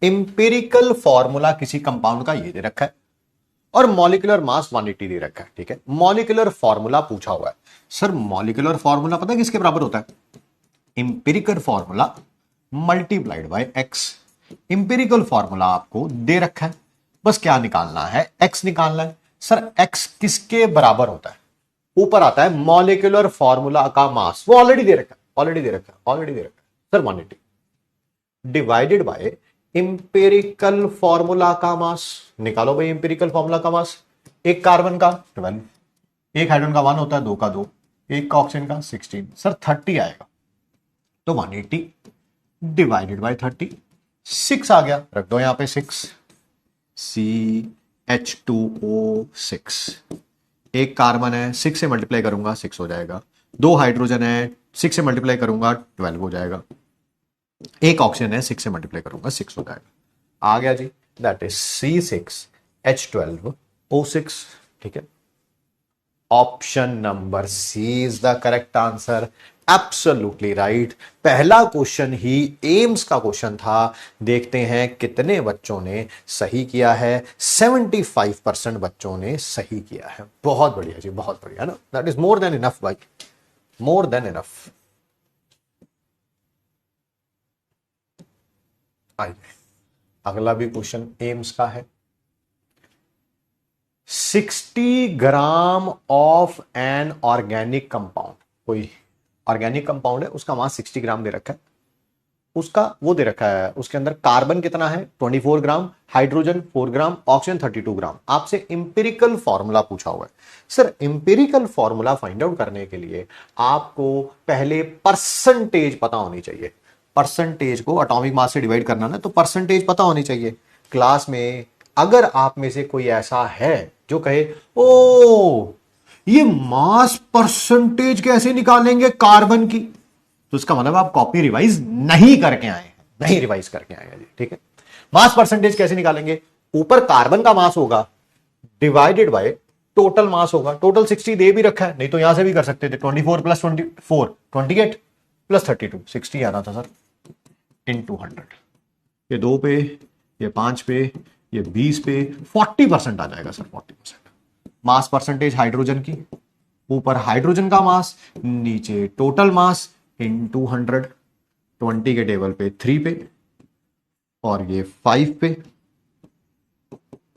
इंपेरिकल फॉर्मूला किसी कंपाउंड का ये दे रखा है और मॉलिक्यूलर मास 180 दे रखा है। ठीक है, मॉलिक्यूलर फॉर्मूला पूछा हुआ है। सर मॉलिक्यूलर फॉर्मूला पता है किसके बराबर होता है? Empirical formula multiplied by x. Empirical formula आपको दे रखा है, बस क्या निकालना है? एक्स निकालना है। सर एक्स किसके बराबर होता है? ऊपर आता है मॉलिक्यूलर फॉर्मूला का मास, वो ऑलरेडी दे रखा है, ऑलरेडी दे रखा है, ऑलरेडी दे रखा है। Sir 180 divided by empirical formula का मास। निकालो भाई इंपेरिकल फॉर्मूला का मास। एक कार्बन का 12, एक हाइड्रोजन का 1 होता है, 2 का 2, एक का ऑक्सीजन का 16, सर 30 आएगा। तो 180 डिवाइडेड बाय 30, 6 आ गया, रख दो यहां पे 6, CH2O6। एक कार्बन है, 6 से मल्टीप्लाई करूंगा 6 हो जाएगा। 2 हाइड्रोजन है, 6 से मल्टीप्लाई करूंगा 12 हो जाएगा। एक ऑक्सीजन है, 6 से मल्टीप्लाई करूंगा 6 हो जाएगा। आ गया जी, दैट इज C6H12O6। ठीक है, option number C is the correct answer. Absolutely right. पहला क्वेश्चन ही एम्स का क्वेश्चन था। देखते हैं कितने बच्चों ने सही किया है। 75% बच्चों ने सही किया है। बहुत बढ़िया जी, बहुत बढ़िया ना। That is more than enough भाई, मोर देन इनफ। आइए अगला भी क्वेश्चन एम्स का है। 60 gram of an organic compound, कोई ऑर्गेनिक कंपाउंड है, उसका मास 60 ग्राम दे रखा है। उसका वो दे रखा है, उसके अंदर कार्बन कितना है 24 ग्राम, हाइड्रोजन 4 ग्राम, ऑक्सीजन 32 ग्राम। आपसे इंपेरिकल फॉर्मूला पूछा हुआ है। Sir empirical formula find out करने के लिए आपको पहले परसेंटेज पता होनी चाहिए। परसेंटेज को एटॉमिक मास से डिवाइड करना ना, तो परसेंटेज पता होनी चाहिए। क्लास में अगर आप में से कोई ऐसा है जो कहे ओ ये मास परसेंटेज कैसे निकालेंगे कार्बन की, तो इसका मतलब आप कॉपी रिवाइज नहीं करके आए हैं, नहीं रिवाइज करके आए हैं जी, ठीक है। मास परसेंटेज कैसे निकालेंगे, ऊपर कार्बन का मास होगा डिवाइडेड बाय टोटल मास होगा। टोटल 60 दे भी रखा है, नहीं तो यहां से भी कर सकते थे, 24 प्लस 24 28 प्लस 32 60 आना था सर, इनटू 100। ये 2 पे, ये 5 पे, ये 20 पे, 40% आ जाएगा सर, 40%। मास परसेंटेज हाइड्रोजन की, ऊपर हाइड्रोजन का मास, नीचे टोटल मास इनटू 100। 20 के टेबल पे 3 पे और ये 5 पे।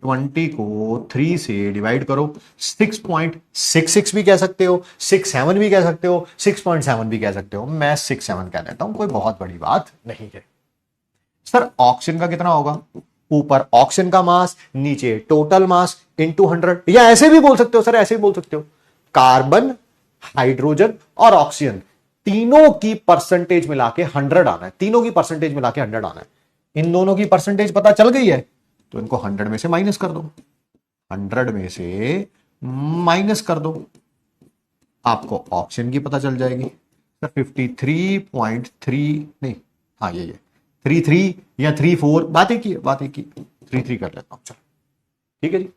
20 को 3 से डिवाइड करो, 6.66 भी कह सकते हो, 67 भी कह सकते हो, 6.7 भी कह सकते हो। मैं 67 कह देता हूं, कोई बहुत बड़ी बात नहीं है। सर ऑक्सीजन का कितना होगा, ऊपर ऑक्सीजन का मास, नीचे टोटल मास इनटू 100, या ऐसे भी बोल सकते हो सर, ऐसे भी बोल सकते हो, कार्बन हाइड्रोजन और ऑक्सीजन तीनों की परसेंटेज मिला के 100 आना है, तीनों की परसेंटेज मिला के 100 आना है। इन दोनों की परसेंटेज पता चल गई है तो इनको 100 में से माइनस कर दो, 100 में से माइनस कर दो, आपको ऑक्सीजन की पता चल जाएगी सर 53.3, नहीं हाँ ये 33 या 34, बात एक ही, 33 कर लेता हूं, चलो ठीक है जी।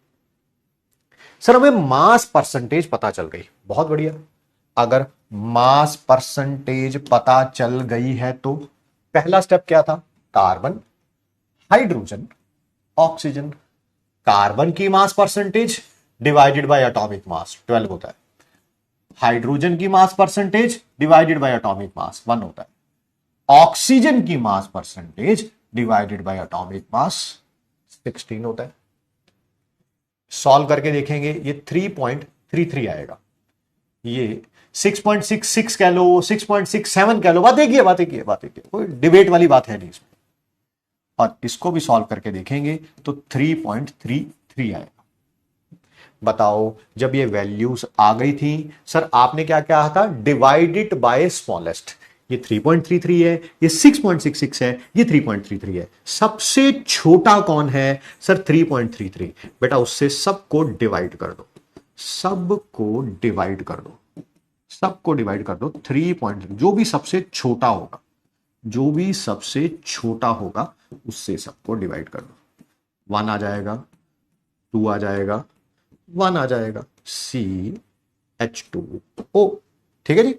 सर हमें मास परसेंटेज पता चल गई, बहुत बढ़िया। अगर मास परसेंटेज पता चल गई है तो पहला स्टेप क्या था, कार्बन हाइड्रोजन ऑक्सीजन, कार्बन की mass percentage divided by atomic मास 12 होता है, हाइड्रोजन की mass percentage divided by atomic मास 1 होता है, ऑक्सीजन की mass percentage divided by atomic मास 16 होता है। सॉल्व करके देखेंगे, ये 3.33 आएगा, ये 6.66 कह लो, 6.67 कह लो, बात एक ही है, कोई डिबेट वाली बात है नहीं इसमें। और इसको भी सॉल्व करके देखेंगे तो 3.33 आएगा। बताओ जब ये वैल्यूज आ गई थी सर, आपने क्या कहा था, डिवाइडेड बाय स्मॉलेस्ट। ये 3.33 है, ये 6.66 है, ये 3.33 है, सबसे छोटा कौन है सर, 3.33। बेटा उससे सबको डिवाइड कर दो, सबको डिवाइड कर दो, सबको डिवाइड कर दो 3. जो भी सबसे छोटा होगा, जो भी सबसे छोटा होगा उससे सबको डिवाइड कर दो। 1 आ जाएगा, 2 आ जाएगा, 1 आ जाएगा, CH2O, ठीक है जी।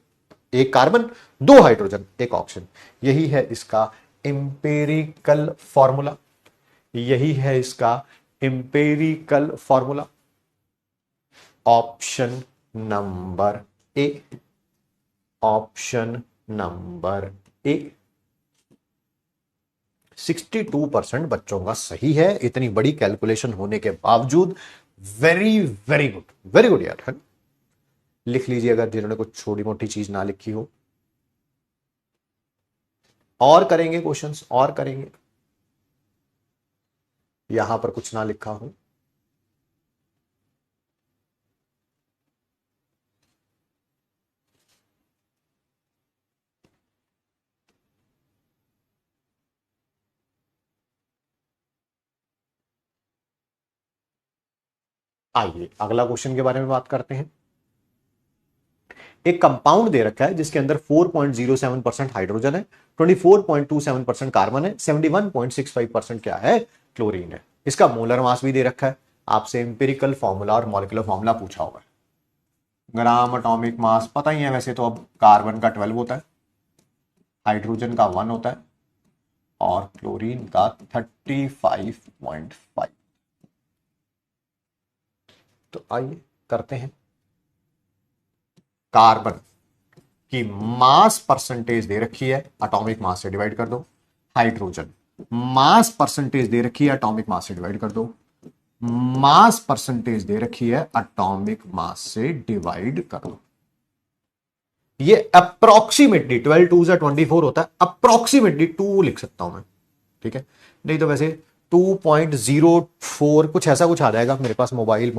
एक कार्बन, 2 हाइड्रोजन, 1 ऑक्सीजन। यही है इसका इंपेरिकल फॉर्मूला, यही है इसका empirical formula. Option number A, option number A 62% बच्चों का सही है, इतनी बड़ी कैलकुलेशन होने के बावजूद। Very very good, very good यार, है? लिख लीजिए अगर जिन्होंने कुछ छोटी मोटी चीज ना लिखी हो। और करेंगे क्वेश्चंस, और करेंगे, यहां पर कुछ ना लिखा हो। आइए अगला क्वेश्चन के बारे में बात करते हैं। एक कंपाउंड दे रखा है जिसके अंदर 4.07% हाइड्रोजन है, 24.27% कार्बन है, 71.65% क्या है, क्लोरीन है। इसका मोलर मास भी दे रखा है। आपसे इंपेरिकल फॉर्मूला और मॉलिक्यूलर फॉर्मूला पूछा होगा। ग्राम एटॉमिक मास पता ही है वैसे तो, अब कार्बन का 12 होता है, हाइड्रोजन का 1 होता है और क्लोरीन का 35.5। तो आइए करते हैं। कार्बन की मास परसेंटेज दे रखी है, एटॉमिक मास से डिवाइड कर दो। हाइड्रोजन मास परसेंटेज दे रखी है, एटॉमिक मास से डिवाइड कर दो। मास परसेंटेज दे रखी है, एटॉमिक मास से डिवाइड कर दो। ये अप्रोक्सीमेटली 12 2 से 24 होता है, अप्रोक्सीमेटली 2 लिख सकता हूं मैं, ठीक है, नहीं तो वैसे 2.04 कुछ ऐसा कुछ आ जाएगा मेरे पास। मोबाइल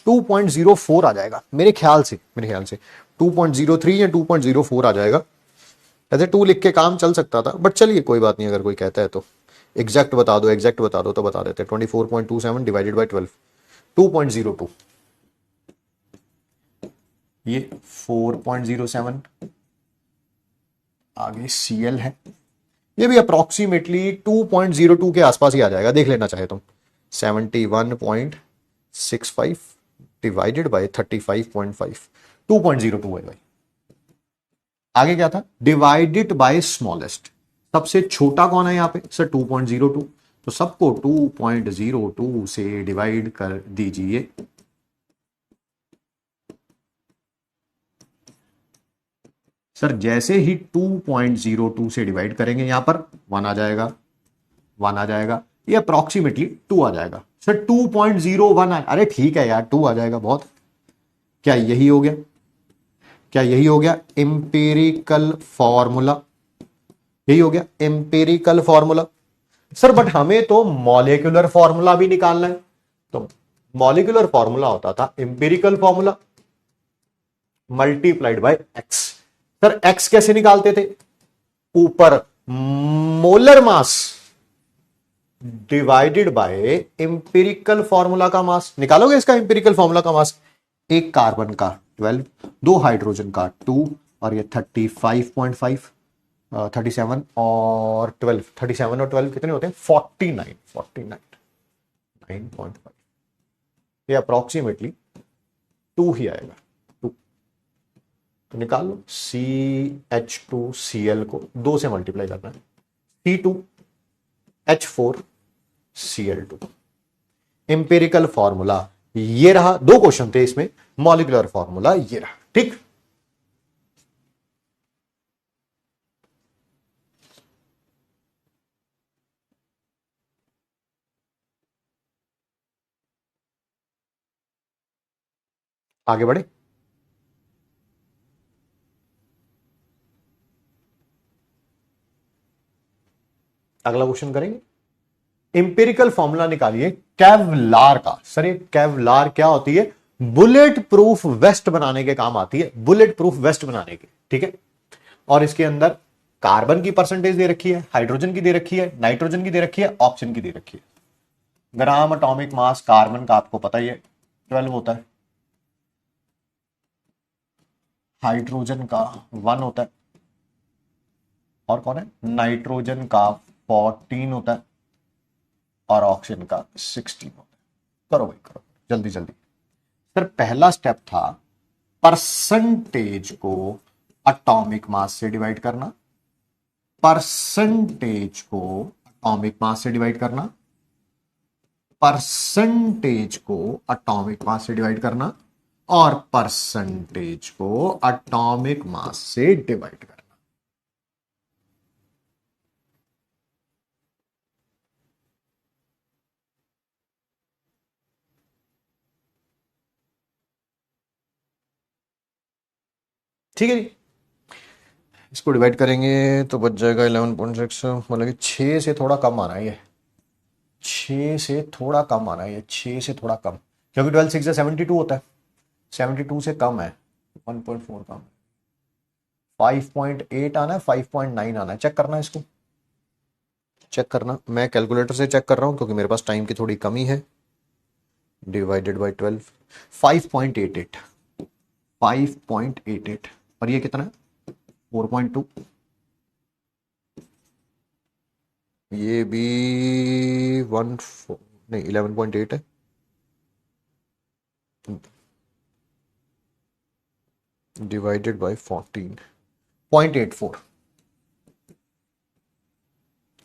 2.04 आ जाएगा मेरे ख्याल से 2.03 या 2.04 आ जाएगा। ऐसे 2 लिख के काम चल सकता था, बट चलिए कोई बात नहीं, अगर कोई कहता है तो एग्जैक्ट बता दो, एग्जैक्ट बता दो तो बता देते। 24.27 डिवाइडेड बाई 12, 2.02, ये 4.07, आगे CL है, ये भी अप्रोक्सीमेटली 2.02 के आसपास ही आ जाएगा, देख लेना चाहे तुम। 71.65 डिवाइडेड बाय 35.5, 2.02 है भाई। आगे क्या था, डिवाइडेड बाय स्मॉलेस्ट, सबसे छोटा कौन है यहाँ पे सर, 2.02, तो सबको 2.02 से डिवाइड कर दीजिए। सर जैसे ही 2.02 से डिवाइड करेंगे यहां पर 1 आ जाएगा, 1 आ जाएगा, ये अप्रोक्सीमेटली 2 आ जाएगा। सर 2.01 अरे ठीक है यार, 2 आ जाएगा बहुत। क्या यही हो गया, क्या यही हो गया एम्पिरिकल फॉर्मूला, यही हो गया एम्पिरिकल फॉर्मूला। सर बट हमें तो मॉलिक्यूलर फॉर्मूला भी निकालना है, तो मॉलिक्यूलर फॉर्मूला होता था empirical formula multiplied by x. Sir x कैसे निकालते थे, ऊपर molar mass divided bye empirical formula का मास, निकालोगे इसका एम्पिरिकल फॉर्मूला का मास, एक कार्बन का 12, दो हाइड्रोजन का 2, और ये 35.5, 37 और 12, 37 और 12 कितने होते हैं 49, 9.5, ये अप्रोक्सीमेटली 2 ही आएगा, 2। तो निकाल लो, CH2Cl को 2 से मल्टीप्लाई करना है, C2H4Cl2। एम्पिरिकल फॉर्मूला ये रहा, 2 क्वेश्चन थे इसमें, मॉलिक्यूलर फॉर्मूला ये रहा, ठीक। आगे बढ़े, अगला क्वेश्चन करेंगे। एम्पिरिकल फॉर्मूला निकालिए केवलार का। सर ये केवलार क्या होती है, बुलेट प्रूफ वेस्ट बनाने के काम आती है, बुलेट प्रूफ वेस्ट बनाने के, ठीक है। और इसके अंदर कार्बन की परसेंटेज दे रखी है, हाइड्रोजन की दे रखी है, नाइट्रोजन की दे रखी है, ऑक्सीजन की दे रखी है। ग्राम एटॉमिक मास कार्बन का आपको पता ही है 12 होता है, हाइड्रोजन का 1 होता है, और कौन है नाइट्रोजन का 14 होता है, और ऑक्सीजन का 16 होता है। करो भाई करो जल्दी जल्दी। सर पहला स्टेप था परसेंटेज को एटॉमिक मास से डिवाइड करना, परसेंटेज को एटॉमिक मास से डिवाइड करना, परसेंटेज को एटॉमिक मास से डिवाइड करना, और परसेंटेज को एटॉमिक मास से डिवाइड करना। ठीक है जी, इसको डिवाइड करेंगे तो बच जाएगा 11.6, मतलब कि 6 से थोड़ा कम आना है ये, 6 से थोड़ा कम आना है ये, 6 से थोड़ा कम, क्योंकि 12 6 72 होता है, 72 से कम है, 1.4 कम, 5.8 आना है, 5.9 आना है, चेक करना है इसको, चेक करना। मैं कैलकुलेटर से चेक कर रहा हूं क्योंकि मेरे पास टाइम की थोड़ी कमी है। डिवाइडेड बाय 12, 5.88, 5.88, और ये कितना है 4.2, ये भी 1 नहीं 11.8 है, डिवाइडेड बाय 14.84,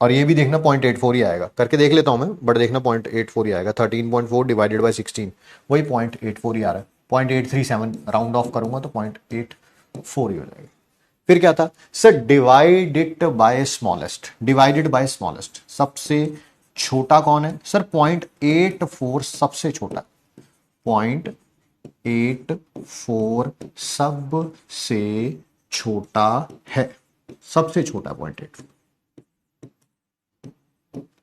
और ये भी देखना 0.84 ही आएगा, करके देख लेता हूं मैं, बट देखना 0.84 ही आएगा। 13.4 डिवाइडेड बाय 16, वही 0.84 ही आ रहा है, 0.837 राउंड ऑफ करूंगा तो 0.84 ही हो जाएगा। फिर क्या था sir, divided by smallest, divided by smallest, सबसे छोटा कौन है सर, 0.84 सबसे छोटा, 0.84 सबसे छोटा है, सबसे छोटा 0.84,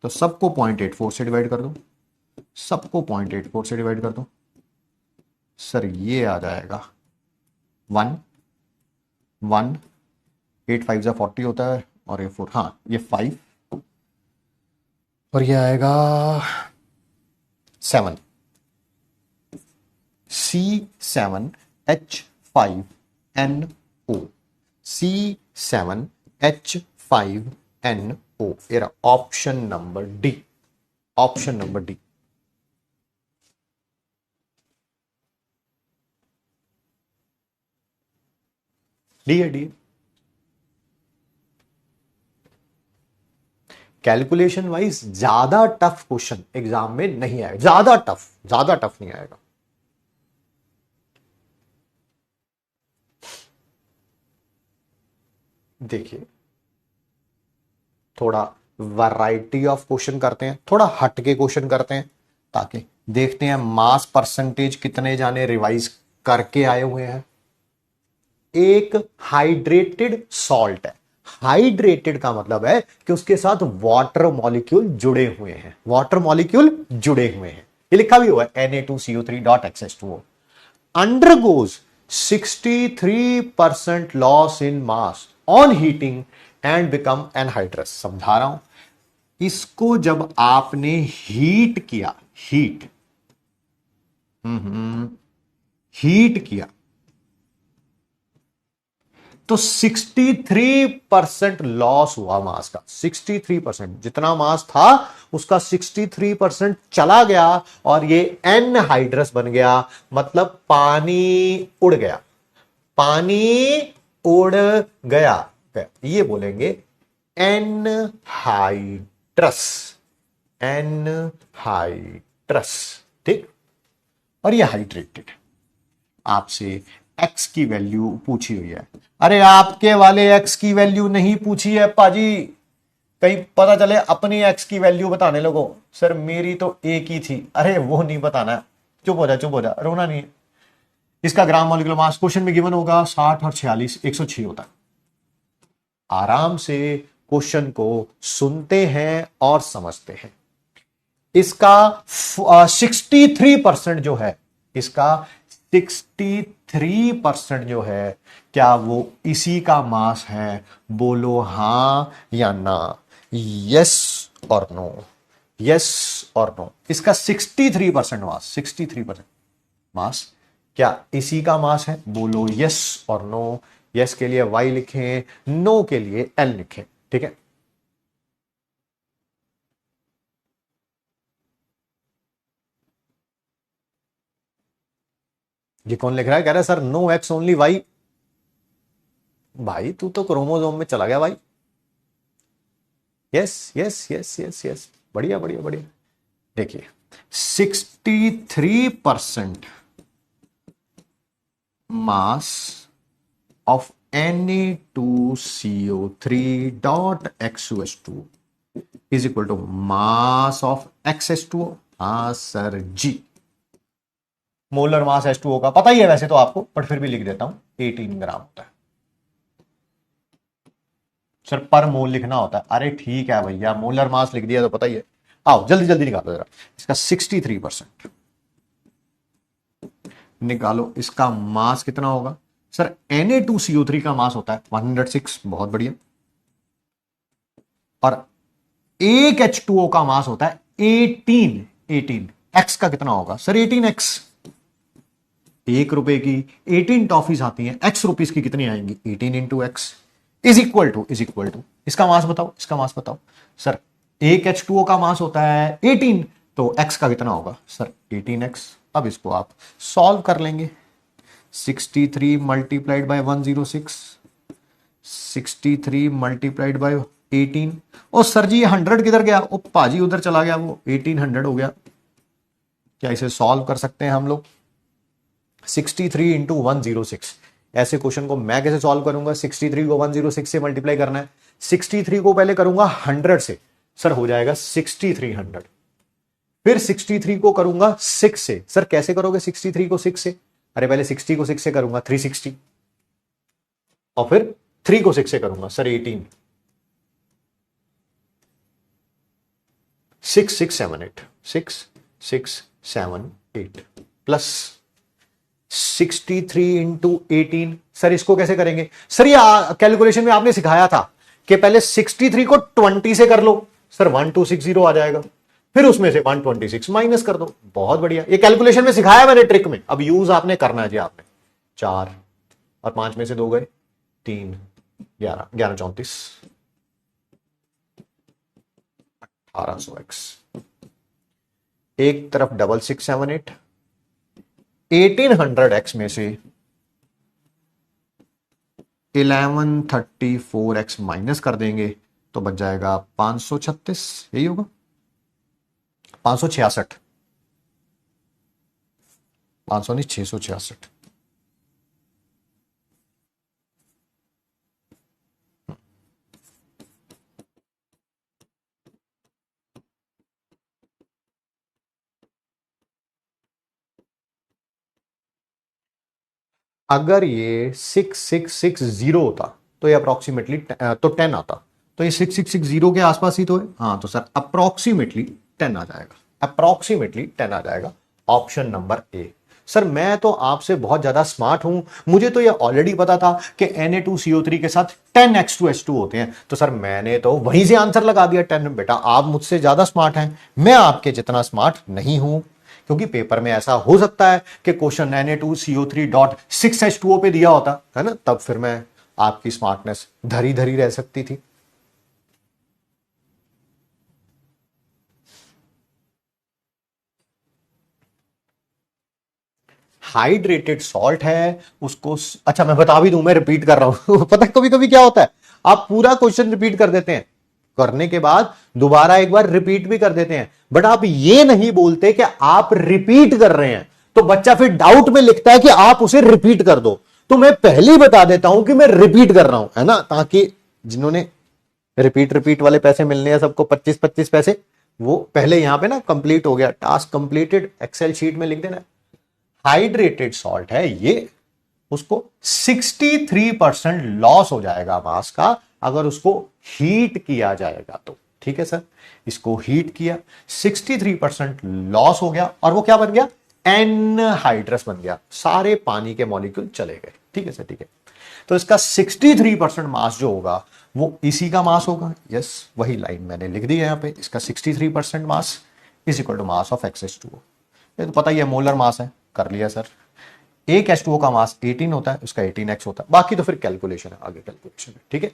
तो सबको 0.84 से डिवाइड कर दो, सबको 0.84 से डिवाइड कर दो। सर ये आ जाएगा 1 1 8 5 जा 40 होता है और ये 4, हाँ ये 5 और ये आएगा 7, C7H5NO, C7H5NO, era option number D, option number D. D है, डी। कैलकुलेशन वाइज ज्यादा टफ क्वेश्चन एग्जाम में नहीं आएगा, ज्यादा टफ नहीं आएगा। देखिए थोड़ा वैरायटी ऑफ क्वेश्चन करते हैं, थोड़ा हट के क्वेश्चन करते हैं, ताकि देखते हैं मास परसेंटेज कितने जाने रिवाइज करके आए हुए हैं। एक हाइड्रेटेड सॉल्ट है, हाइड्रेटेड का मतलब है कि उसके साथ वाटर मॉलिक्यूल जुड़े हुए हैं, वाटर मॉलिक्यूल जुड़े हुए हैं, ये लिखा भी हुआ है Na2CO3.XH2O, undergoes 63% loss in mass on heating and become anhydrous। समझा रहा हूं, इसको जब आपने हीट किया, हीट किया तो 63% लॉस हुआ मास का, 63%, जितना मास था उसका 63% चला गया और ये एनहाइड्रस बन गया, मतलब पानी उड़ गया, पानी उड़ गया, ये बोलेंगे एनहाइड्रस, एनहाइड्रस, ठीक। और ये हाइड्रेटेड, आपसे एक्स की वैल्यू पूछी हुई है, अरे आपके वाले एक्स की वैल्यू नहीं पूछी है पाजी, कहीं पता चले अपनी एक्स की वैल्यू बताने लगो, सर मेरी तो एक ही थी, अरे वो नहीं बताना है, चुप हो जा, रोना नहीं है। इसका ग्राम मॉलिक्यूलर मास क्वेश्चन में गिवन होगा 60 और 46, 106 होता है। आराम से क्वेश्चन को सुनते हैं और समझते हैं। इसका 63% जो है, इसका 63% जो है, क्या वो इसी का मास है? बोलो हां या ना, यस और नो, यस और नो। इसका 63% मास, 63% मास क्या इसी का मास है? बोलो यस और नो। यस के लिए वाई लिखें, नो के लिए एल लिखें, ठीक है। ये कौन लिख रहा है? कह रहा है sir no X only Y. भाई तू तो क्रोमोसोम में चला गया भाई। Yes yes yes yes yes, बढ़िया बढ़िया बढ़िया। देखिए 63% mass of Na2CO3.X2 is equal to mass of XH2O। हाँ सर जी, मोलर मास H2O का पता ही है वैसे तो आपको, बट फिर भी लिख देता हूं, 18 ग्राम होता है। सर पर मोल लिखना होता है, अरे ठीक है भैया, मोलर मास लिख दिया तो पता ही है। आओ जल्दी जल्दी निकालो जरा, इसका 63% निकालो, इसका मास कितना होगा? सर Na2CO3 का मास होता है 106, बहुत बढ़िया। और एक H2O का मास होता है 18, 18 x का कितना होगा? सर 18x, 1 रुपए की 18 टॉफीज आती हैं, x रुपीज की कितनी आएंगी? 18 into X is equal to, इसका मास बताओ, इसका मास बताओ। सर एक H2O का मास होता है 18, तो x का कितना होगा? Sir 18x। अब इसको आप सॉल्व कर लेंगे, 63 multiplied by 106, 63 multiplied by 18। Oh sir जी ये 100 किधर गया? ओ पाजी उधर चला गया, वो 1800 हो गया। क्या इसे सॉल्व कर सकते हैं हम लोग? 63 इंटू 106, ऐसे क्वेश्चन को मैं कैसे सॉल्व करूंगा? 63 को 106 से मल्टीप्लाई करना है, 63 को पहले करूंगा 100 से, सर हो जाएगा 6300। फिर 63 को करूंगा 6 से, सर कैसे करोगे 63 को 6 से? अरे पहले 60 को 6 से करूंगा 360, और फिर 3 को 6 से करूंगा सर 18, 6 6 7 8, 6 6 7 8 प्लस 63 इंटू 18, सर इसको कैसे करेंगे? सर ये कैलकुलेशन में आपने सिखाया था कि पहले 63 को 20 से कर लो, सर 1260 आ जाएगा, फिर उसमें से 126 माइनस कर दो। बहुत बढ़िया, ये कैलकुलेशन में सिखाया मैंने ट्रिक में, अब यूज आपने करना है जी। आपने 4 और 5 में से 2 गए 3, 11, 11 34 1800x, एक तरफ 6678, 1800x में से 1134x माइनस कर देंगे तो बच जाएगा 536, यही होगा 566, 500 नहीं 666। अगर ये 6660 होता तो ये अप्रोक्सीमेटली तो 10 आता, तो ये 6660 के आसपास ही तो है। हाँ तो सर अप्रोक्सीमेटली 10 आ जाएगा, अप्रोक्सीमेटली 10 आ जाएगा, ऑप्शन नंबर ए। सर मैं तो आपसे बहुत ज्यादा स्मार्ट हूं, मुझे तो ये ऑलरेडी पता था कि Na2CO3 के साथ 10H2H2 होते हैं, तो सर मैंने तो वहीं से आंसर लगा दिया 10। बेटा आप मुझसे ज्यादा स्मार्ट हैं, मैं आपके जितना स्मार्ट नहीं हूं, क्योंकि पेपर में ऐसा हो सकता है कि क्वेश्चन Na2CO3.6H2O पे दिया होता है ना, तब फिर मैं आपकी स्मार्टनेस धरी धरी रह सकती थी। हाइड्रेटेड सॉल्ट है उसको, अच्छा मैं बता भी दूं, मैं रिपीट कर रहा हूं पता है कभी कभी क्या होता है, आप पूरा क्वेश्चन रिपीट कर देते हैं, करने के बाद दोबारा एक बार रिपीट भी कर देते हैं, बट आप ये नहीं बोलते कि आप रिपीट कर रहे हैं, तो बच्चा फिर डाउट में लिखता है कि आप उसे रिपीट कर दो। तो मैं पहले ही बता देता हूं कि मैं रिपीट कर रहा हूं, है ना, ताकि जिन्होंने रिपीट रिपीट वाले पैसे मिलने हैं सबको 25-25 पैसे, वो पहले यहां पे ना कंप्लीट हो गया, टास्क कंप्लीटेड, एक्सेल शीट में लिख देना। हाइड्रेटेड सॉल्ट है ये, उसको 63% लॉस हो जाएगा मास का अगर उसको हीट किया जाएगा तो। ठीक है सर, इसको हीट किया, 63% लॉस हो गया और वो क्या बन गया, एनहाइड्रस बन गया, सारे पानी के मॉलिक्यूल चले गए। ठीक है सर, ठीक है, तो इसका 63% मास जो होगा वो इसी का मास होगा। यस, वही लाइन मैंने लिख दी है यहां पे, इसका 63% mass is equal to mass of XH2O। ये तो पता ही है, मोलर मास है, कर लिया सर। एक H2O का मास 18 होता है, उसका 18x होता है, बाकी तो फिर कैलकुलेशन है, आगे कैलकुलेशन है। ठीक है,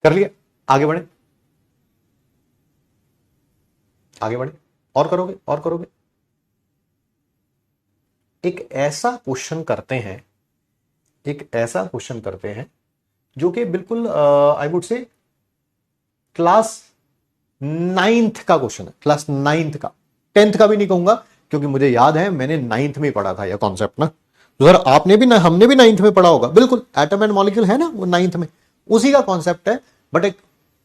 कर लिया, आगे बढ़े, आगे बढ़े, और करोगे और करोगे। एक ऐसा क्वेश्चन करते हैं, एक ऐसा क्वेश्चन करते हैं जो कि बिल्कुल I would say class 9th का क्वेश्चन है, क्लास 9th का, 10th का भी नहीं कहूंगा, क्योंकि मुझे याद है मैंने 9th में पढ़ा था यह कॉन्सेप्ट ना। तो सर आपने भी ना, हमने भी 9th में पढ़ा होगा, बिल्कुल, एटम एंड मॉलिक्यूल है ना वो 9th में, उसी का कॉन्सेप्ट है, बट एक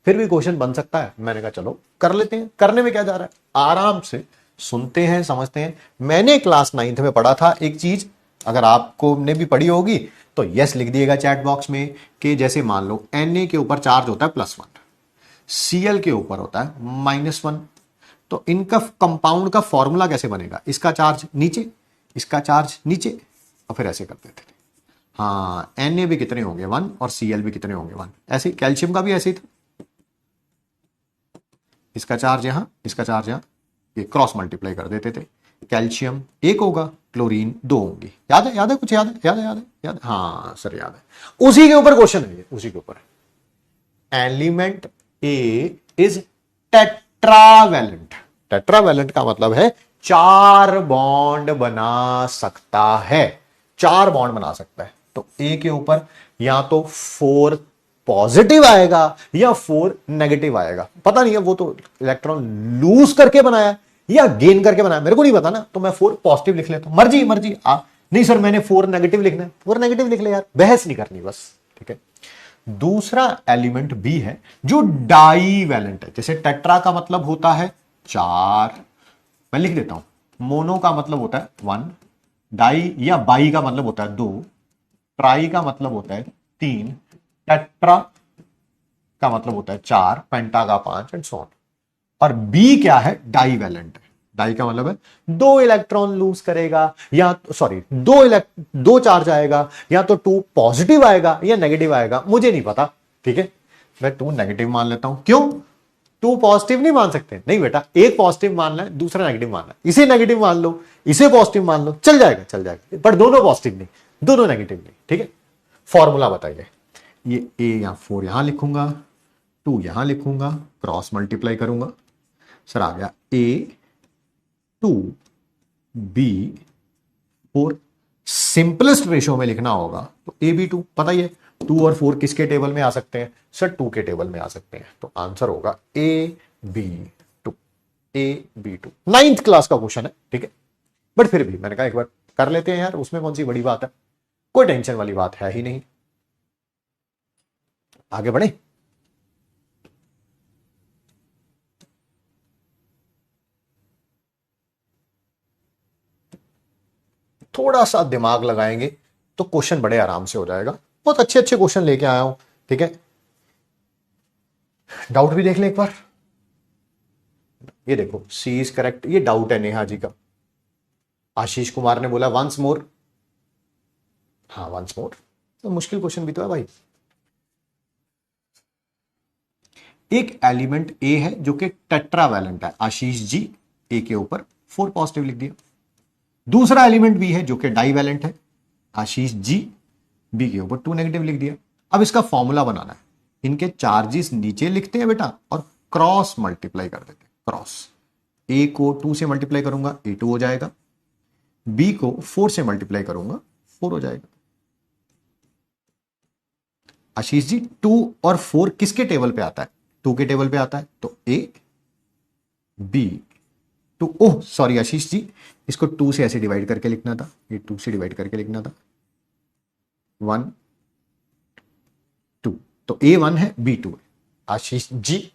फिर भी क्वेश्चन बन सकता है। मैंने कहा चलो कर लेते हैं, करने में क्या जा रहा है, आराम से सुनते हैं, समझते हैं। मैंने क्लास 9th में पढ़ा था एक चीज, अगर आपको ने भी पढ़ी होगी तो यस लिख दिएगा चैट बॉक्स में, कि जैसे मान लो Na के ऊपर चार्ज होता है +1, Cl के ऊपर होता है -1, तो इनका कंपाउंड का फॉर्मूला कैसे बनेगा, इसका चार्ज नीचे, इसका चार्ज नीचे, और फिर ऐसे करते थे। हाँ, Na भी कितने होंगे 1 और Cl भी कितने होंगे 1, ऐसे कैल्शियम का भी ऐसे ही था, इसका चार्ज यहां, इसका चार्ज यहां, ये क्रॉस मल्टीप्लाई कर देते थे, कैल्शियम 1 होगा, क्लोरीन 2 होंगी। याद है, याद है, कुछ याद है, याद है, याद है, याद है? हाँ सर याद है, उसी के ऊपर क्वेश्चन है ये, उसी के ऊपर। Element A is tetravalent, tetravalent का मतलब है 4 बॉन्ड बना सकता है, 4 बॉन्ड बना सकता है। तो ए के ऊपर या तो 4 पॉजिटिव आएगा या 4 नेगेटिव आएगा, पता नहीं है, वो तो इलेक्ट्रॉन लूज करके बनाया या गेन करके बनाया, मेरे को नहीं पता ना, तो मैं 4 पॉजिटिव लिख लेता हूं, मर्जी मर्जी आप। नहीं सर मैंने 4 नेगेटिव लिखना है, 4 नेगेटिव लिख ले यार, बहस नहीं करनी बस। ठीक है, दूसरा एलिमेंट बी है जो डाईवैलेंट है, जैसे टेट्रा का मतलब होता है 4, मैं लिख देता हूं, मोनो का मतलब होता है 1, डाई या बाई का मतलब होता है 2, ट्राई का मतलब होता है 3, टेट्रा का मतलब होता है 4, पेंटा का 5 एंड सो ऑन। और बी क्या है? डाई वैलेंट है। डाई का मतलब है 2 इलेक्ट्रॉन लूज करेगा, या सॉरी 2 चार्ज आएगा, या तो 2 पॉजिटिव आएगा या नेगेटिव आएगा, मुझे नहीं पता। ठीक है, मैं 2 नेगेटिव मान लेता हूं। क्यों? 2 पॉजिटिव नहीं मान सकते? नहीं बेटा, एक पॉजिटिव मानना है, दूसरा नेगेटिव मानना है। इसे नेगेटिव मान लो, इसे पॉजिटिव मान लो, चल जाएगा, चल जाएगा, पर दोनों पॉजिटिव नहीं, दोनों नेगेटिव नहीं। ठीक है, फॉर्मूला बताइए। ये ए या 4 यहां लिखूंगा, 2 यहां लिखूंगा, क्रॉस मल्टीप्लाई करूंगा, सर आ गया A2B4। सिंपलेस्ट रेशियो में लिखना होगा तो AB2, पता ही है 2 और 4 किसके टेबल में आ सकते हैं? सर 2 के टेबल में आ सकते हैं, तो आंसर होगा AB2। AB2 नाइन्थ क्लास का क्वेश्चन है। ठीक है, बट फिर भी मैंने कहा एक बार कर लेते हैं यार, उसमें कौन सी बड़ी बात है, कोई टेंशन वाली बात है ही नहीं। आगे बढ़े। थोड़ा सा दिमाग लगाएंगे तो क्वेश्चन बड़े आराम से हो जाएगा। बहुत अच्छे अच्छे क्वेश्चन लेके आया हूं। ठीक है, डाउट भी देख ले एक बार। ये देखो, सी इज करेक्ट, ये डाउट है नेहा जी का। आशीष कुमार ने बोला वंस मोर। हाँ वंस मोर, तो मुश्किल क्वेश्चन भी तो है भाई। एक एलिमेंट ए है जो कि टेट्रावैलेंट है, आशीष जी ए के ऊपर 4 पॉजिटिव लिख दिया। दूसरा एलिमेंट बी है जो कि डाईवैलेंट है, आशीष जी बी के ऊपर 2 नेगेटिव लिख दिया। अब इसका फॉर्मूला बनाना है। इनके चार्जेस नीचे लिखते हैं बेटा और क्रॉस मल्टीप्लाई कर देते हैं। क्रॉस, ए को 2 से मल्टीप्लाई करूंगा A2 हो जाएगा, बी को 4 से मल्टीप्लाई करूंगा 4 हो जाएगा। आशीष जी 2 और 4 किसके टेबल पे आता है? 2 के टेबल पे आता है, तो A B 2, oh sorry Ashish ji, इसको 2 से ऐसे डिवाइड करके लिखना था, ये 2 से डिवाइड करके लिखना था, 1 2, तो A1 है B2 है। आशीष जी,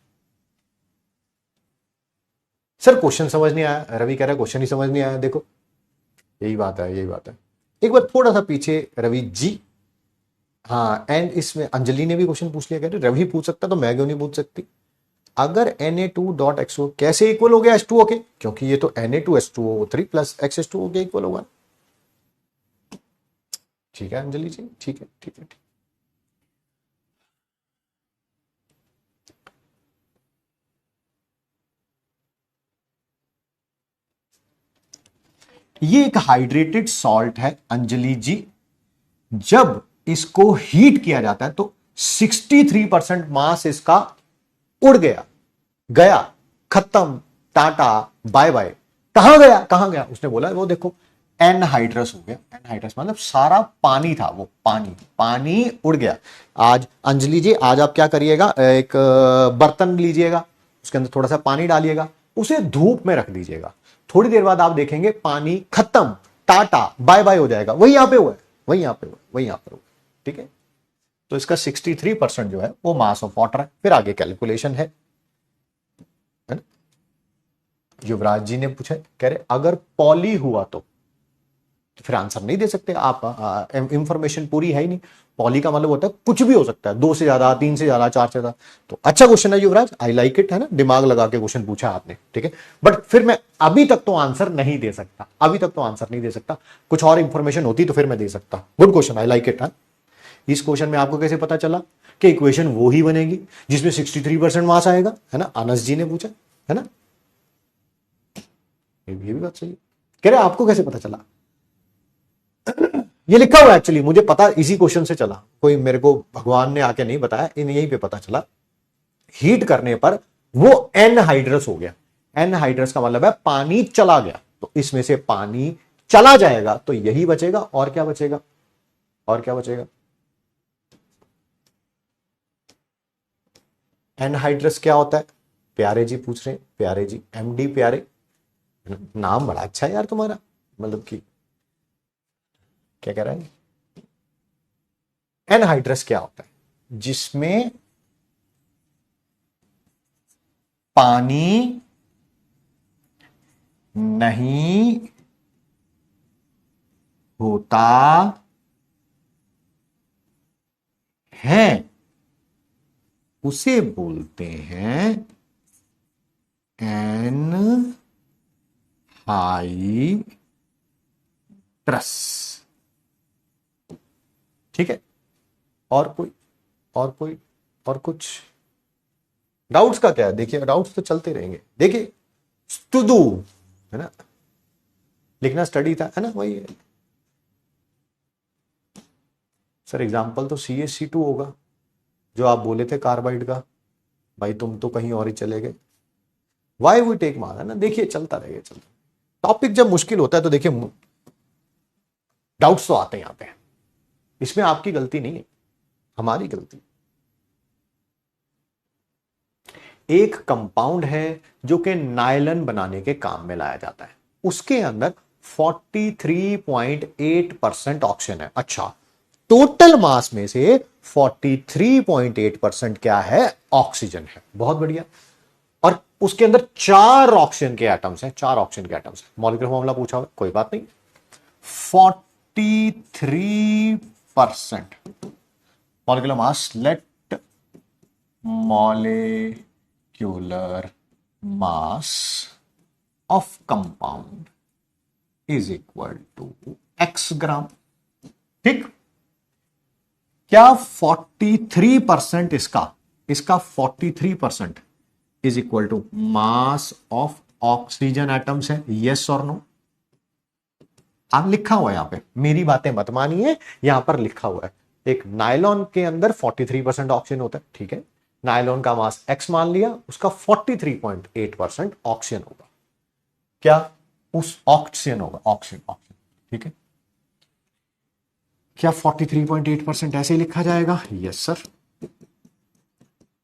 सर क्वेश्चन समझ नहीं आया, रवि कह रहा है क्वेश्चन ही समझ नहीं आया। देखो यही बात है, यही बात है। एक बार थोड़ा सा पीछे रवि जी। हाँ, एंड इसमें अंजलि ने भी क्वेश्चन पूछ लिया, कह रहे रवि पूछ सकता तो मैं क्यों नहीं पूछ सकती। अगर Na2.XO कैसे इक्वल हो गया H2O के? क्योंकि ये तो Na2H2O3 प्लस XH2O के इक्वल होगा। ठीक है अंजलि जी, ठीक है ठीक है ठीक। ये एक हाइड्रेटेड सॉल्ट है अंजलि जी। जब इसको हीट किया जाता है तो 63% मास इसका उड़ गया, गया, खत्म, टाटा, बाय बाय। कहां गया, कहां गया? उसने बोला वो देखो एनहाइड्रस हो गया। एनहाइड्रस मतलब सारा पानी था, वो पानी पानी उड़ गया। आज अंजलि जी, आज आप क्या करिएगा, एक बर्तन लीजिएगा, उसके अंदर थोड़ा सा पानी डालिएगा, उसे धूप में रख दीजिएगा। थोड़ी देर बाद आप देखेंगे पानी खत्म, टाटा, बाय बाय हो जाएगा। वही यहां पे हुआ है, वही यहां पे हुआ है, वही यहां पे हुआ है। ठीक है, तो इसका 63% जो है वो मास ऑफ वाटर है। फिर आगे कैलकुलेशन है ना? युवराज जी ने पूछा, कह रहे अगर पॉली हुआ तो फिर आंसर नहीं दे सकते आप, इंफॉर्मेशन पूरी है ही नहीं। पॉली का मतलब होता है कुछ भी हो सकता है, 2 से ज्यादा, 3 से ज्यादा, 4 से ज्यादा। तो अच्छा क्वेश्चन है युवराज, आई लाइक इट, है ना, दिमाग लगा के क्वेश्चन पूछा आपने। ठीक है, बट फिर मैं अभी तक तो आंसर नहीं दे सकता, अभी तक तो आंसर नहीं दे सकता। कुछ और इंफॉर्मेशन होती तो फिर मैं दे सकता। Good question, I like it. है, इस क्वेश्चन में आपको कैसे पता चला कि इक्वेशन वो ही बनेगी जिसमें 63% मास आएगा? है ना, आनस जी ने पूछा, है ना, ये भी बात सही है। कह रहे आपको कैसे पता चला? ये लिखा हुआ है एक्चुअली, मुझे पता इसी क्वेश्चन से चला, कोई मेरे को भगवान ने आके नहीं बताया, इन यहीं पे पता चला। हीट करने पर वो एनहाइड्रस हो गया। एनहाइड्रस का मतलब है पानी चला गया, तो इसमें से पानी चला जाएगा तो यही बचेगा। और क्या बचेगा? और क्या बचेगा? एनहाइड्रस क्या होता है? प्यारे जी पूछ रहे हैं, प्यारे जी, MD प्यारे, नाम बड़ा अच्छा है यार तुम्हारा, मतलब कि क्या कह रहा है। एनहाइड्रस क्या होता है? जिसमें पानी नहीं होता है उसे बोलते हैं एन हाई ट्रस। ठीक है, और कोई, और कोई, और कुछ डाउट्स का क्या है? देखिए डाउट्स तो चलते रहेंगे। देखिए टू डू है ना, लिखना स्टडी था, है ना, वही है। सर एग्जाम्पल तो CH2 होगा, जो आप बोले थे कार्बाइड का। भाई तुम तो कहीं और ही चले गए। वाई वी टेक मार, है ना। देखिए चलता रहेगा, चलता। टॉपिक जब मुश्किल होता है तो देखिए डाउट्स तो आते हैं यहां पे। इसमें आपकी गलती नहीं है, हमारी गलती। एक कंपाउंड है जो कि नायलन बनाने के काम में लाया जाता है, उसके अंदर 43.8% ऑक्सीजन है। अच्छा, टोटल मास में से 43.8% क्या है? ऑक्सीजन है। बहुत बढ़िया। और उसके अंदर 4 ऑक्सीजन के एटम्स हैं, 4 ऑक्सीजन के एटम्स हैं। मॉलिक्यूलर फॉर्मूला पूछा हुआ, कोई बात नहीं। 43% molecular mass, let molecular mass of compound is equal to x gram. ठीक, क्या 43% इसका 43% is equal to mass of oxygen atoms है? यस और नो? आप लिखा हुआ है यहां पे, मेरी बातें मत मानिए, यहां पर लिखा हुआ है। एक नायलॉन के अंदर 43% ऑक्सीजन होता है, ठीक है। नायलॉन का मास x मान लिया, उसका 43.8% ऑक्सीजन होगा। क्या उस ऑक्सीजन होगा? ऑक्सीजन, ऑक्सीजन, ठीक है। क्या 43.8% ऐसे ही लिखा जाएगा? Yes sir.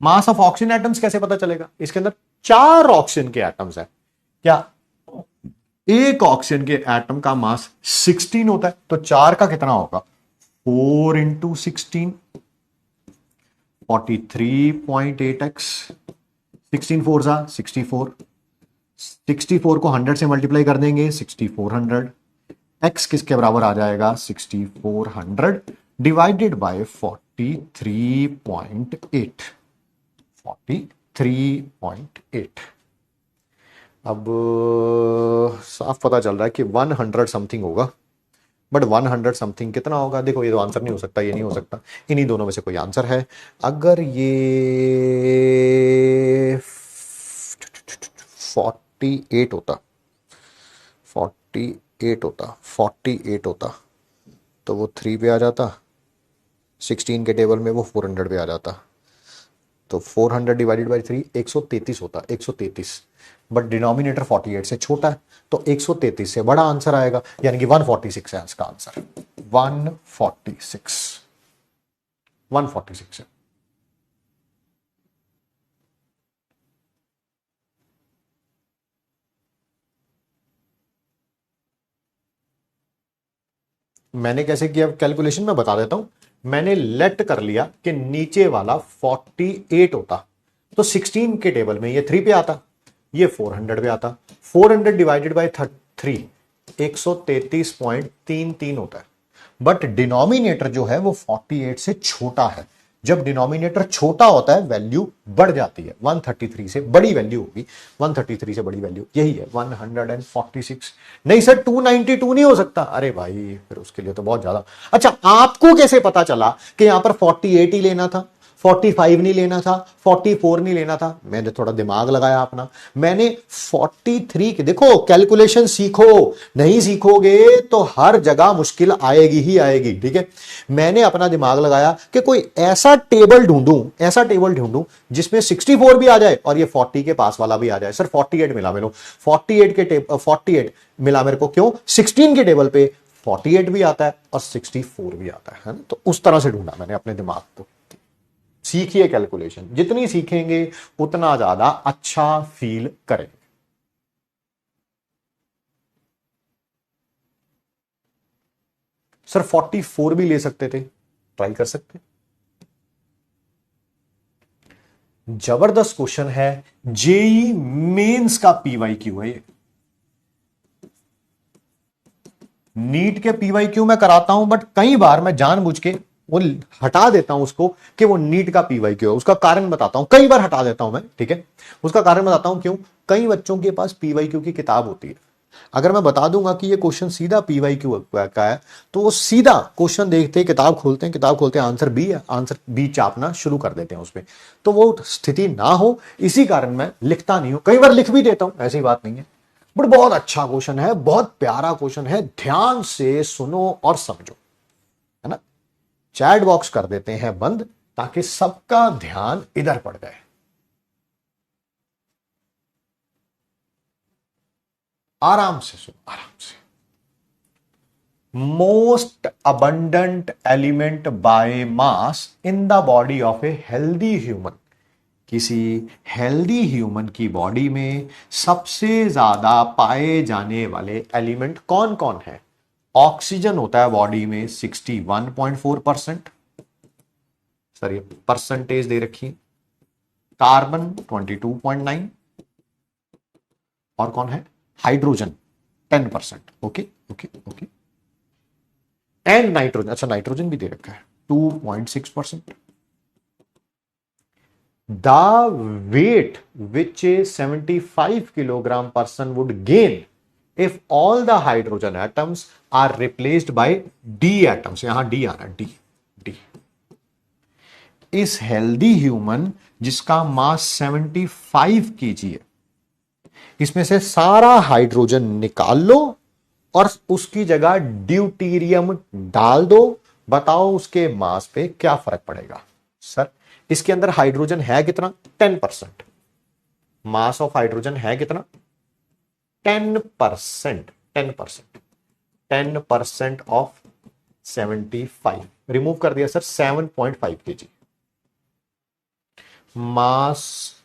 Mass of oxygen atoms कैसे पता चलेगा? इसके अंदर 4 ऑक्सीजन के एटम्स है। क्या एक ऑक्सीजन के एटम का मास 16 होता है, तो 4 का कितना होगा? 4 इंटू 16, 43.8x, 16 फोर जा 64, 64 को 100 से मल्टीप्लाई कर देंगे, 6400। x किसके बराबर आ जाएगा? 6400 डिवाइडेड बाय 43.8, 43.8। अब साफ पता चल रहा है कि 100 समथिंग होगा, बट 100 समथिंग कितना होगा? देखो ये तो आंसर नहीं हो सकता, ये नहीं हो सकता, इन्हीं दोनों में से कोई आंसर है। अगर ये 48 होता, 48 होता, 48 होता, तो वो 3 पे आ जाता, 16 के टेबल में वो 400 पे आ जाता, तो 400 डिवाइडेड बाई 3 133 होता, 133। बट डिनोमिनेटर 48 से छोटा है, तो 133 से बड़ा आंसर आएगा, यानी कि 146 है इसका आंसर। 146, 146 है। मैंने कैसे किया कैलकुलेशन में बता देता हूं। मैंने लेट कर लिया कि नीचे वाला 48 होता, तो 16 के टेबल में ये 3 पे आता, ये 400 पे आता। 400 डिवाइडेड बाय 3 133.33 होता है। बट डिनोमिनेटर जो है वो 48 से छोटा है। जब डिनोमिनेटर छोटा होता है वैल्यू बढ़ जाती है, 133 से बड़ी वैल्यू होगी, 133 से बड़ी वैल्यू यही है 146। नहीं सर 292 नहीं हो सकता, अरे भाई फिर उसके लिए तो बहुत ज्यादा। अच्छा, आपको कैसे पता चला कि यहां पर 48 ही लेना था, 45 नहीं लेना था, 44 नहीं लेना था? मैंने थोड़ा दिमाग लगाया अपना, मैंने 43 के, देखो कैलकुलेशन सीखो, नहीं सीखोगे तो हर जगह मुश्किल आएगी ही आएगी, ठीक है। मैंने अपना दिमाग लगाया कि कोई ऐसा टेबल ढूंढूं, ऐसा टेबल ढूंढूं जिसमें 64 भी आ जाए और ये 40 के पास वाला भी आ जाए। सर 48 मिला मेरे को, 48 मिला मेरे को, क्यों? 16 के टेबल पे 48 भी आता है और 64 भी आता है ना। तो उस तरह से ढूंढा मैंने अपने दिमाग को। सीखिए कैलकुलेशन, जितनी सीखेंगे उतना ज्यादा अच्छा फील करेंगे। सर 44 भी ले सकते थे, ट्राई कर सकते। जबरदस्त क्वेश्चन है, जेई मेंस का PYQ है ये। नीट के पीवाईक्यू में कराता हूं, बट कई बार मैं जानबूझ के वो हटा देता हूं उसको कि वो नीट का पीवाईक्यू है। उसका कारण बताता हूं, कई बार हटा देता हूं मैं, ठीक है। उसका कारण बताता हूं क्यों। कई बच्चों के पास पीवाईक्यू की किताब होती है, अगर मैं बता दूंगा कि ये क्वेश्चन सीधा पीवाईक्यू का है, तो वो सीधा क्वेश्चन देखते हैं, किताब खोलते हैं, आंसर बी है, आंसर बी चापना शुरू कर देते हैं उसमें। तो वो स्थिति ना हो, इसी कारण मैं लिखता नहीं हूं। कई बार लिख भी देता हूं, ऐसी बात नहीं है, बट बहुत अच्छा क्वेश्चन है, बहुत प्यारा क्वेश्चन है, ध्यान से सुनो और समझो, है ना। चैट बॉक्स कर देते हैं बंद, ताकि सबका ध्यान इधर पड़ जाए। आराम से सुनो, आराम से। Most abundant element by mass in the body of a healthy human. किसी हेल्दी ह्यूमन की बॉडी में सबसे ज्यादा पाए जाने वाले एलिमेंट कौन कौन है। ऑक्सीजन होता है बॉडी में 61.4%, सर ये परसेंटेज दे रखी है। कार्बन 22.9, और कौन है, hydrogen 10%। Okay okay okay. And nitrogen, अच्छा नाइट्रोजन भी दे रखा है 2.6%। The weight which a 75 kilogram person would gain if all the hydrogen atoms are replaced by D atoms। यहां D आ रहा है, D। इस हेल्दी ह्यूमन जिसका मास 75 kg है, इसमें से सारा हाइड्रोजन निकाल लो और उसकी जगह ड्यूटीरियम डाल दो, बताओ उसके मास पे क्या फर्क पड़ेगा। सर इसके अंदर हाइड्रोजन है कितना, 10%। मास ऑफ हाइड्रोजन है कितना, 10%। 10% ऑफ 75 रिमूव कर दिया sir, 7.5 kg। Mass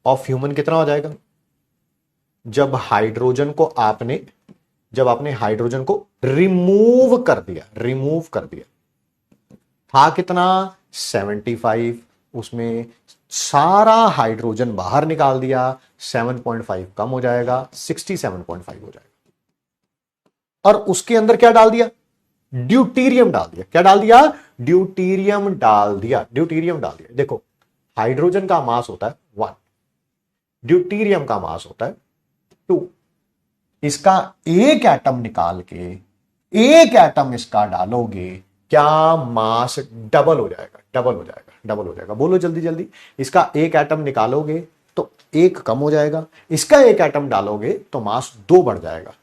of human कितना हो जाएगा, जब आपने हाइड्रोजन को रिमूव कर दिया, था कितना 75, उसमें सारा हाइड्रोजन बाहर निकाल दिया, 7.5 कम हो जाएगा, 67.5 हो जाएगा। और उसके अंदर क्या डाल दिया, ड्यूटीरियम डाल दिया। क्या डाल दिया, ड्यूटीरियम डाल दिया। देखो हाइड्रोजन का मास होता है 1, ड्यूटीरियम का मास होता है 2। इसका एक एटम निकाल के एक एटम इसका डालोगे, क्या मास डबल हो जाएगा। बोलो जल्दी जल्दी। इसका एक एटम निकालोगे तो एक कम हो जाएगा, इसका एक एटम डालोगे तो मास 2 बढ़ जाएगा।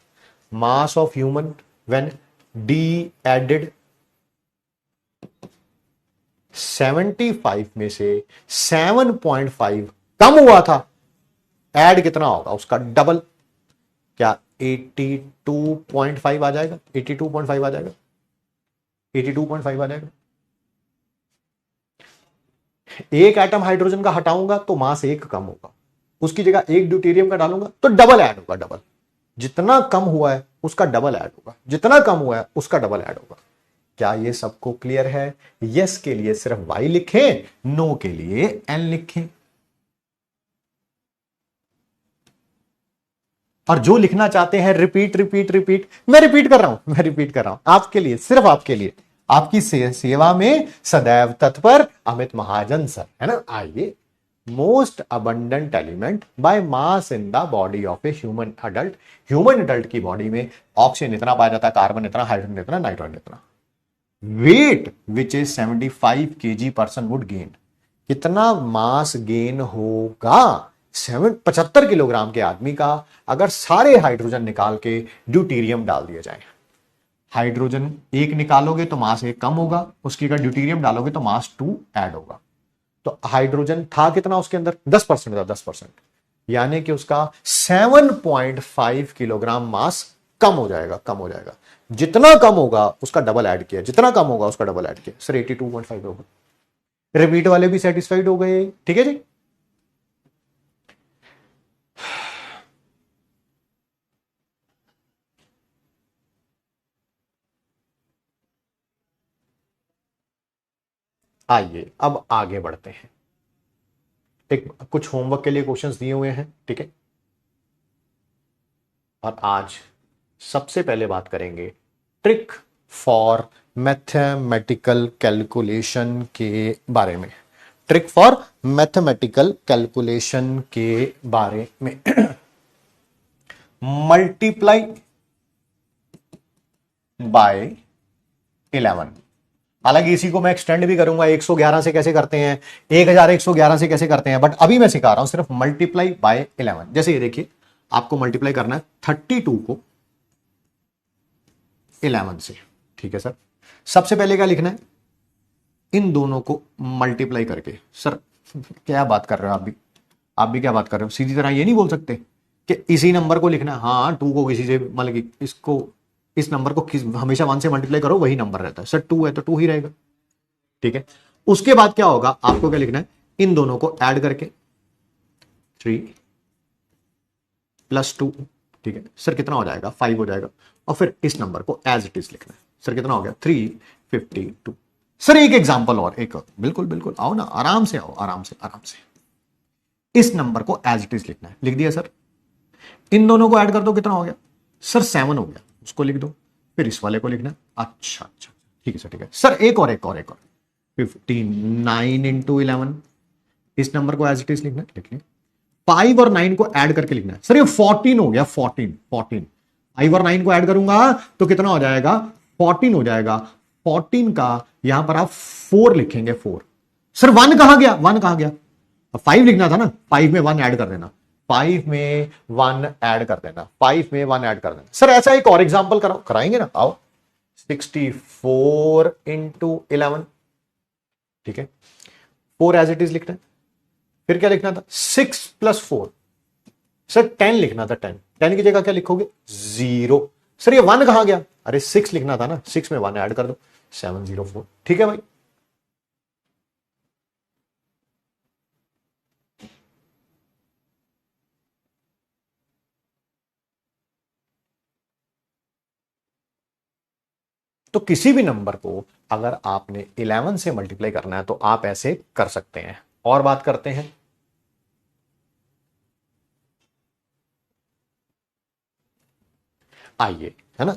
Mass of human when the added 75 में से 7.5 कम हुआ था, ऐड कितना होगा, उसका डबल। क्या 82.5 आ जाएगा, 82.5 आ जाएगा, 82.5 आ जाएगा। एक एटम हाइड्रोजन का हटाऊंगा तो मास 1 कम होगा, उसकी जगह एक ड्यूटेरियम का डालूंगा तो डबल ऐड होगा। डबल जितना कम हुआ है उसका डबल ऐड होगा, जितना कम हुआ है उसका डबल ऐड होगा। क्या ये सबको क्लियर है। यस के लिए सिर्फ वाई लिखें, नो के लिए एन लिखें। और जो लिखना चाहते हैं रिपीट, मैं रिपीट कर रहा हूं आपके लिए, सिर्फ आपके लिए, आपकी सेवा में सदैव तत्पर अमित महाजन सर, है ना। आइए, most abundant element by mass in the body of a human adult की बॉडी में ऑक्सीजन इतना पाया जाता है, कार्बन इतना, हाइड्रोजन इतना, नाइट्रोजन इतना। Weight which is 75 kg person would gain, कितना मास गेन होगा 75 किलोग्राम के आदमी का, अगर सारे हाइड्रोजन निकाल के ड्यूटीरियम डाल दिया जाए। हाइड्रोजन एक निकालोगे तो मास 1 कम होगा, उसकी अगर ड्यूटीरियम डालोगे तो मास 2 ऐड होगा। तो हाइड्रोजन था कितना उसके अंदर, 10% था, 10%, यानी कि उसका 7.5 किलोग्राम मास कम हो जाएगा। जितना कम होगा उसका डबल ऐड किया, सर 82.5 होगा। रिपीट वाले भी सेटिस्फाइड हो गए, ठीक है जी। आइए अब आगे बढ़ते हैं। एक कुछ होमवर्क के लिए क्वेश्चंस दिए हुए हैं, ठीक है। और आज सबसे पहले बात करेंगे ट्रिक फॉर मैथमेटिकल कैलकुलेशन के बारे में। ट्रिक फॉर मैथमेटिकल कैलकुलेशन के बारे में। Multiply by 11। हालांकि इसी को मैं एक्सटेंड भी करूंगा, 111 से कैसे करते हैं, 1111 से कैसे करते हैं, बट अभी मैं सिखा रहा हूं सिर्फ मल्टीप्लाई बाय 11। जैसे ये देखिए, आपको मल्टीप्लाई करना है 32 को 11 से। ठीक है सर, सबसे पहले क्या लिखना है, इन दोनों को मल्टीप्लाई करके। सर क्या बात कर रहे हो आप भी क्या बात कर रहे हो, सीधी तरह ये नहीं बोल सकते कि इसी नंबर को लिखना है। हाँ, 2 को किसी से, मतलब कि इसको, इस नंबर को हमेशा 1 से मल्टीप्लाई करो, वही नंबर रहता है। सर 2 है तो 2 ही रहेगा। ठीक है, उसके बाद क्या होगा, आपको क्या लिखना है, इन दोनों को ऐड करके 3 + 2। ठीक है सर, कितना हो जाएगा, 5 हो जाएगा। और फिर इस नंबर को एज इट इज लिखना है। सर कितना हो गया, 352। सर एक एग्जांपल और, एक और, बिल्कुल बिल्कुल, आओ ना, आराम से आओ, आराम से आराम से। इस नंबर को एज इट इज लिखना है। लिख दिया सर। इन दोनों को ऐड कर दो, कितना हो गया सर, 7 हो गया। उसको लिख दो, फिर इस वाले को लिखना है। अच्छा अच्छा, ठीक है सर, ठीक है सर। एक और 15, 9 × 11। इस नंबर को एज इट इज लिखना है, लिख लिया। 5 और 9 को ऐड करके लिखना है। सर ये 14 हो गया, 14। 5 और 9 को ऐड करूंगा तो कितना हो जाएगा, 14 हो जाएगा। 14 का यहां पर आप 4 लिखेंगे, 4। सर 1 कहां गया, 1 कहां गया, 5 लिखना था ना, 5 में 1 ऐड कर देना, 5 में 1 ऐड कर देना, 5 में 1 ऐड कर देना। सर ऐसा एक और एग्जांपल कराएंगे ना, आओ। 64 × 11। ठीक है, 4 एज इट इज लिखना है। फिर क्या लिखना था, 6 + 4। सर 10 लिखना था, 10 की जगह क्या लिखोगे, 0। सर ये 1 कहां गया, अरे 6 लिखना था ना, 6 में 1 ऐड कर दो, 704। ठीक है भाई। तो किसी भी नंबर को अगर आपने 11 से मल्टीप्लाई करना है तो आप ऐसे कर सकते हैं। और बात करते हैं, आइए, है ना,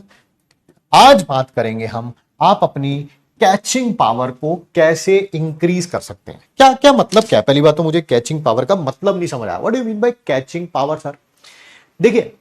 आज बात करेंगे हम, आप अपनी कैचिंग पावर को कैसे इंक्रीज कर सकते हैं। क्या क्या मतलब, क्या, पहली बात तो मुझे कैचिंग पावर का मतलब नहीं समझ आया। What do you mean by catching power sir? देखिए,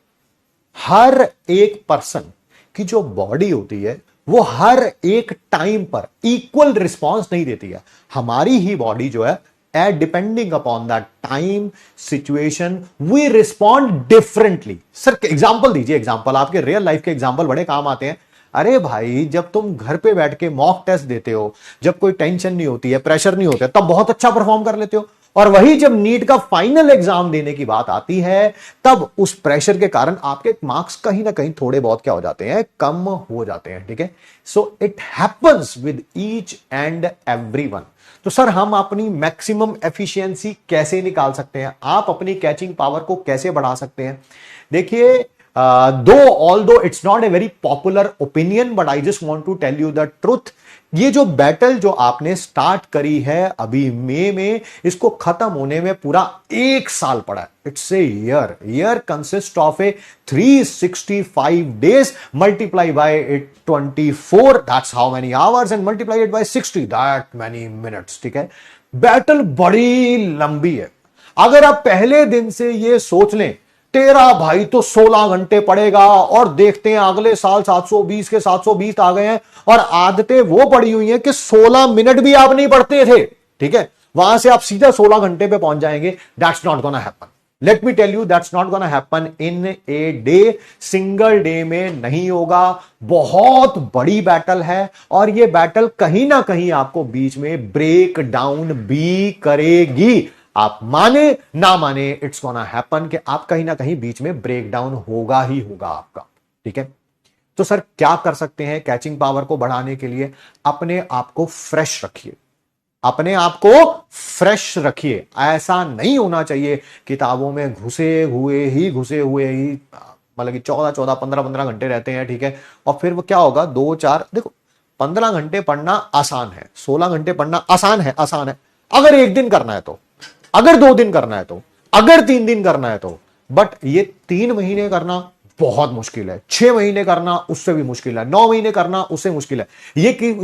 हर एक पर्सन की जो बॉडी होती है वो हर एक टाइम पर इक्वल रिस्पॉन्स नहीं देती है। हमारी ही बॉडी जो है, depending upon that time situation we respond differently. Sir example दीजिए, एग्जांपल, आपके रियल लाइफ के एग्जांपल बड़े काम आते हैं। अरे भाई, जब तुम घर पे बैठ के मॉक टेस्ट देते हो, जब कोई टेंशन नहीं होती है, प्रेशर नहीं होता है, तब बहुत अच्छा परफॉर्म कर लेते हो। और वही जब नीट का फाइनल एग्जाम देने की बात आती है, तब उस प्रेशर के कारण आपके मार्क्स कहीं ना कहीं थोड़े बहुत क्या हो जाते हैं, कम हो जाते हैं। ठीक है, so it happens with each and everyone. तो सर हम अपनी मैक्सिमम एफिशिएंसी कैसे निकाल सकते हैं, आप अपनी कैचिंग पावर को कैसे बढ़ा सकते हैं? देखिए, although it's not a very popular opinion, but I just want to tell you the truth। ये जो बैटल जो आपने स्टार्ट करी है अभी मई में, इसको खत्म होने में पूरा 1 साल पड़ा है। It's a year consist of A 365 days, multiply by it 24, that's how many hours, and multiply it by 60, that many minutes. ठीक है, बैटल बड़ी लंबी है। अगर आप पहले दिन से ये सोच लें, तेरा भाई तो 16 घंटे पड़ेगा, और देखते हैं अगले साल 720 के 720 आ गए हैं, और आदतें वो पड़ी हुई हैं कि 16 मिनट भी आप नहीं पढ़ते थे। ठीक है, वहां से आप सीधा 16 घंटे पे पहुंच जाएंगे। That's not gonna happen, let me tell you, that's not gonna happen in a day. Single day में नहीं होगा। बहुत बड़ी बैटल है, और ये बैटल कहीं ना कहीं आपको बीच में ब्रेक डाउन भी करेगी। आप माने ना माने, इट्स गोना हैपन कि आप कहीं ना कहीं बीच में ब्रेक डाउन होगा ही होगा आपका। ठीक है, तो सर क्या कर सकते हैं कैचिंग पावर को बढ़ाने के लिए? अपने आप को फ्रेश रखिए, अपने आप को फ्रेश रखिए। ऐसा नहीं होना चाहिए किताबों में घुसे हुए ही मतलब कि 14 15 घंटे रहते हैं। ठीक है, और फिर वो क्या होगा, 2 4, देखो 15 घंटे पढ़ना आसान है, 16 घंटे पढ़ना आसान है अगर एक दिन करना है तो, अगर 2 दिन करना है तो, अगर 3 दिन करना है तो, बट ये 3 महीने करना बहुत मुश्किल है। 6 महीने करना उससे भी मुश्किल है, 9 महीने करना उससे मुश्किल है।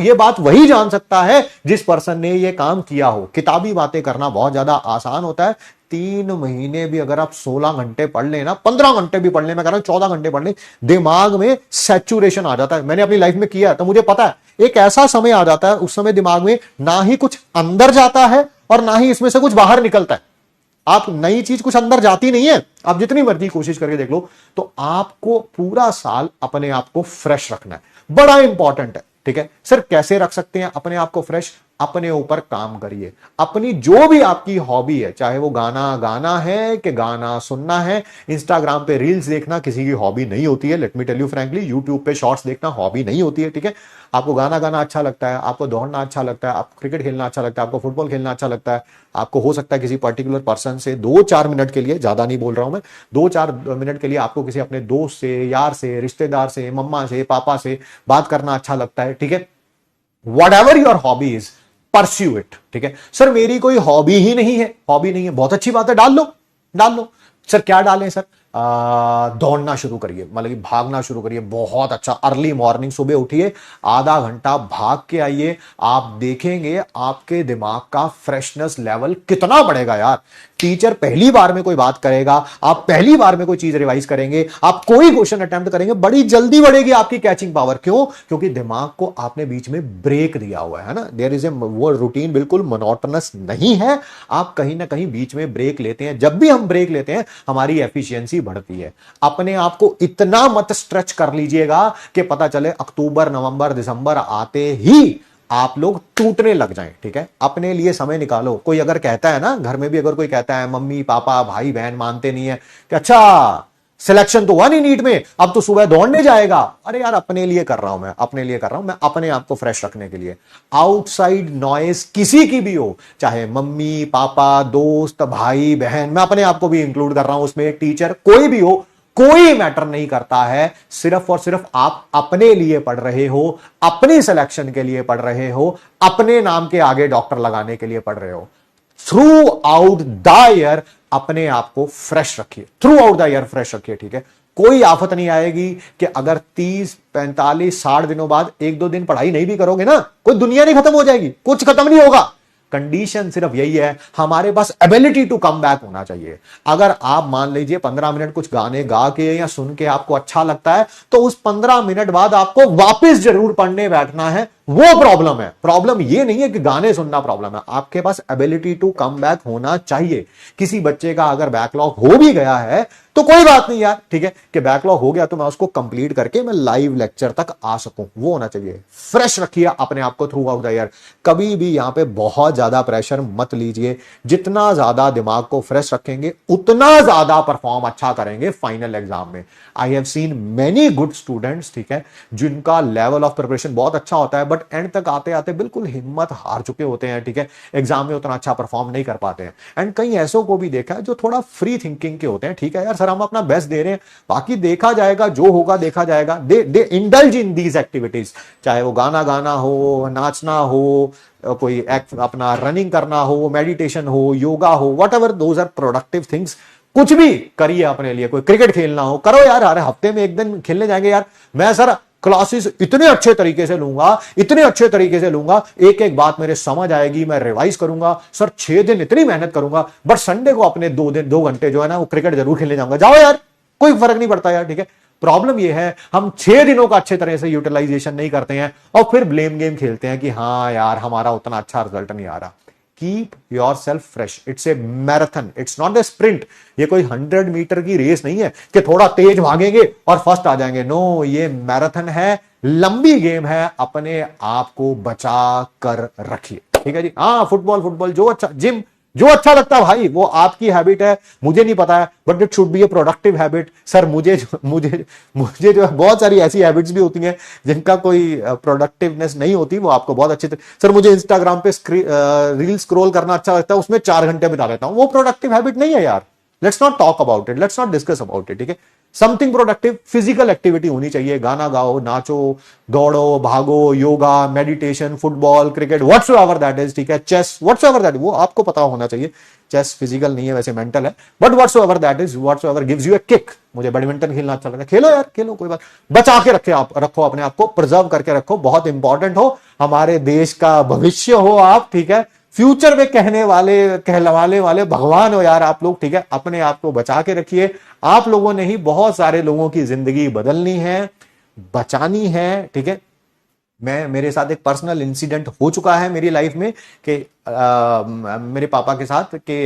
ये बात वही जान सकता है जिस पर्सन ने ये काम किया हो। किताबी बातें करना बहुत ज्यादा आसान होता है। 3 महीने भी अगर आप 16 घंटे पढ़ लेना, 15 घंटे भी पढ़ ले, मैं कह रहा हूं 14 घंटे पढ़ ले, दिमाग में सैचुरेशन आ जाता है। मैंने अपनी लाइफ में किया है तो मुझे पता है एक ऐसा समय आ जाता है, उस समय दिमाग में ना ही कुछ अंदर जाता है और ना ही इसमें से कुछ बाहर निकलता है। आप नई चीज कुछ अंदर जाती नहीं है, आप जितनी मर्जी कोशिश करके देख लो। तो आपको पूरा साल अपने आप को फ्रेश रखना है, बड़ा इंपॉर्टेंट है। ठीक है सर, कैसे रख सकते हैं अपने आप को फ्रेश? अपने ऊपर काम करिए। अपनी जो भी आपकी हॉबी है, चाहे वो गाना गाना है कि गाना सुनना है, इंस्टाग्राम पे रील्स देखना किसी की हॉबी नहीं होती है, let me tell you frankly. YouTube पे शॉर्ट्स देखना हॉबी नहीं होती है। ठीक है, आपको गाना गाना अच्छा लगता है, आपको दौड़ना अच्छा लगता है, आपको क्रिकेट खेलना अच्छा लगता है, आपको फुटबॉल खेलना अच्छा लगता है, आपको हो सकता है किसी पर्टिकुलर पर्सन से 2-4 मिनट के लिए, ज्यादा नहीं बोल रहा हूं मैं, 2-4 मिनट के लिए आपको किसी अपने दोस्त से, यार से, रिश्तेदार से, मम्मा से, पापा से बात करना अच्छा लगता है। ठीक है, what ever your hobby is, pursue it. ठीक है सर, मेरी कोई हॉबी ही नहीं है, हॉबी नहीं है, बहुत अच्छी बात है, डाल लो डाल लो। सर क्या डालें सर? दौड़ना शुरू करिए, मतलब कि भागना शुरू करिए, बहुत अच्छा। अर्ली मॉर्निंग सुबह उठिए, आधा घंटा भाग के आइए, आप देखेंगे आपके दिमाग का फ्रेशनेस लेवल कितना बढ़ेगा यार। टीचर पहली बार में कोई बात करेगा, आप पहली बार में कोई चीज रिवाइज करेंगे, आप कोई क्वेश्चन अटेम्प्ट करेंगे, बड़ी जल्दी बढ़ेगी आपकी कैचिंग पावर। क्यों? क्योंकि दिमाग को आपने बीच में ब्रेक दिया हुआ है ना। देयर इज ए, वो रूटीन बिल्कुल मोनोटोनस नहीं है, आप कहीं ना कहीं बीच में ब्रेक लेते हैं। जब भी हम ब्रेक लेते हैं हमारी एफिशिएंसी बढ़ती है। अपने आप को इतना मत स्ट्रेच कर लीजिएगा कि पता चले अक्टूबर, नवंबर, दिसंबर आते ही आप लोग टूटने लग जाएं। ठीक है, अपने लिए समय निकालो। कोई अगर कहता है ना, घर में भी अगर कोई कहता है, मम्मी पापा भाई बहन मानते नहीं है कि अच्छा सिलेक्शन तो हुआ नहीं नीट में, अब तो सुबह दौड़ने जाएगा। अरे यार, अपने लिए कर रहा हूं मैं, अपने लिए कर रहा हूं मैं, अपने आप को फ्रेश रखने के लिए। आउटसाइड नॉइज किसी की भी हो, चाहे मम्मी पापा, दोस्त, भाई बहन, मैं अपने आप को भी इंक्लूड कर रहा हूं उसमें, टीचर, कोई भी हो, कोई मैटर नहीं करता है। सिर्फ और सिर्फ आप अपने लिए पढ़ रहे हो, अपनी सिलेक्शन के लिए पढ़ रहे हो, अपने नाम के आगे डॉक्टर लगाने के लिए पढ़ रहे हो। थ्रू आउट द ईयर अपने आप को फ्रेश रखिए, through out the year fresh रखिए। ठीक है, कोई आफत नहीं आएगी कि अगर 30, 45, 60 दिनों बाद 1-2 दिन पढ़ाई नहीं भी करोगे ना, कोई दुनिया नहीं खत्म हो जाएगी, कुछ खत्म नहीं होगा। कंडीशन सिर्फ यही है, हमारे पास एबिलिटी टू कम बैक होना चाहिए। अगर आप मान लीजिए 15 मिनट कुछ गाने गा के या सुन के आपको अच्छा लगता है, तो उस 15 मिनट बाद आपको वापस जरूर पढ़ने बैठना है, वो प्रॉब्लम है। प्रॉब्लम ये नहीं है कि गाने सुनना प्रॉब्लम है, आपके पास एबिलिटी टू कम बैक होना चाहिए। किसी बच्चे का अगर बैकलॉग हो भी गया है तो कोई बात नहीं यार, ठीक है, कि बैकलॉग हो गया तो मैं उसको कंप्लीट करके मैं लाइव लेक्चर तक आ सकूं, वो होना चाहिए। फ्रेश रखिए अपने आप को थ्रू आउट द ईयर। कभी भी यहां पे बहुत ज्यादा प्रेशर मत लीजिए। जितना ज्यादा दिमाग को फ्रेश रखेंगे उतना ज्यादा परफॉर्म अच्छा करेंगे फाइनल एग्जाम में। I have seen many good students, ठीक है, जिनका लेवल ऑफ प्रिपरेशन बहुत अच्छा होता है, बट एंड तक आते आते बिल्कुल हिम्मत हार चुके होते हैं। ठीक है, एग्जाम में उतना अच्छा परफॉर्म नहीं कर पाते हैं। एंड कई ऐसों को भी देखा है जो थोड़ा फ्री थिंकिंग के होते हैं, ठीक है यार सर हम अपना बेस्ट दे रहे हैं, बाकी देखा जाएगा, जो होगा देखा जाएगा। दे इंडल्ज इन दीज एक्टिविटीज, चाहे वो गाना गाना हो, नाचना हो, कोई अपना रनिंग करना हो, मेडिटेशन हो, योगा हो, whatever those are productive things. कुछ भी करिए अपने लिए, कोई क्रिकेट खेलना हो करो यार, अरे हफ्ते में एक दिन खेलने जाएंगे यार। मैं सर क्लासेस इतने अच्छे तरीके से लूंगा, इतने अच्छे तरीके से लूंगा, एक एक बात मेरे समझ आएगी, मैं रिवाइज करूंगा सर, 6 दिन इतनी मेहनत करूंगा, बट संडे को अपने 2 घंटे जो है ना वो क्रिकेट जरूर खेलने जाऊंगा। जाओ यार, कोई फर्क नहीं पड़ता यार। ठीक है, प्रॉब्लम यह है हम 6 दिनों का अच्छे तरह से यूटिलाइजेशन नहीं करते हैं और फिर ब्लेम गेम खेलते हैं कि हाँ यार हमारा उतना अच्छा रिजल्ट नहीं आ रहा। Keep your self fresh, it's a marathon, it's not a sprint. ये कोई 100 मीटर की रेस नहीं है कि थोड़ा तेज भागेंगे और फर्स्ट आ जाएंगे। नो, ये मैराथन है, लंबी गेम है, अपने आप को बचा कर रखिए। ठीक है जी, हाँ फुटबॉल जो अच्छा, जिम जो अच्छा लगता है भाई, वो आपकी हैबिट है, मुझे नहीं पता है, but it should be A productive habit. Sir मुझे जो है बहुत सारी ऐसी हैबिट्स भी होती हैं जिनका कोई प्रोडक्टिवनेस नहीं होती, वो आपको बहुत अच्छे सर मुझे इंस्टाग्राम पे रील स्क्रॉल करना अच्छा लगता है, उसमें 4 घंटे बिता लेता हूं, वो प्रोडक्टिव हैबिट नहीं है यार। Let's not talk about it, let's not discuss about it. ठीक है, समथिंग प्रोडक्टिव, फिजिकल एक्टिविटी होनी चाहिए, गाना गाओ, नाचो, दौड़ो, भागो, yoga, meditation, football, cricket, whatsoever that is, ठीक है, चेस, व्हाट्सएवर दैट, वो आपको पता होना चाहिए। चेस फिजिकल नहीं है, वैसे मेंटल है, but whatsoever that is, whatsoever gives you a kick. मुझे बैडमिंटन खेलना अच्छा लगता है, खेलो यार, खेलो, कोई बात, बचा के रखे, आप रखो अपने आप को, प्रिजर्व करके रखो, बहुत इंपॉर्टेंट हो, हमारे देश का भविष्य हो आप, ठीक है, फ्यूचर में कहलवाने वाले भगवान हो यार आप लोग, ठीक है, अपने आप को बचा के रखिए। आप लोगों ने ही बहुत सारे लोगों की जिंदगी बदलनी है, बचानी है, ठीक है। मेरे साथ एक पर्सनल इंसिडेंट हो चुका है मेरी लाइफ में कि मेरे पापा के साथ कि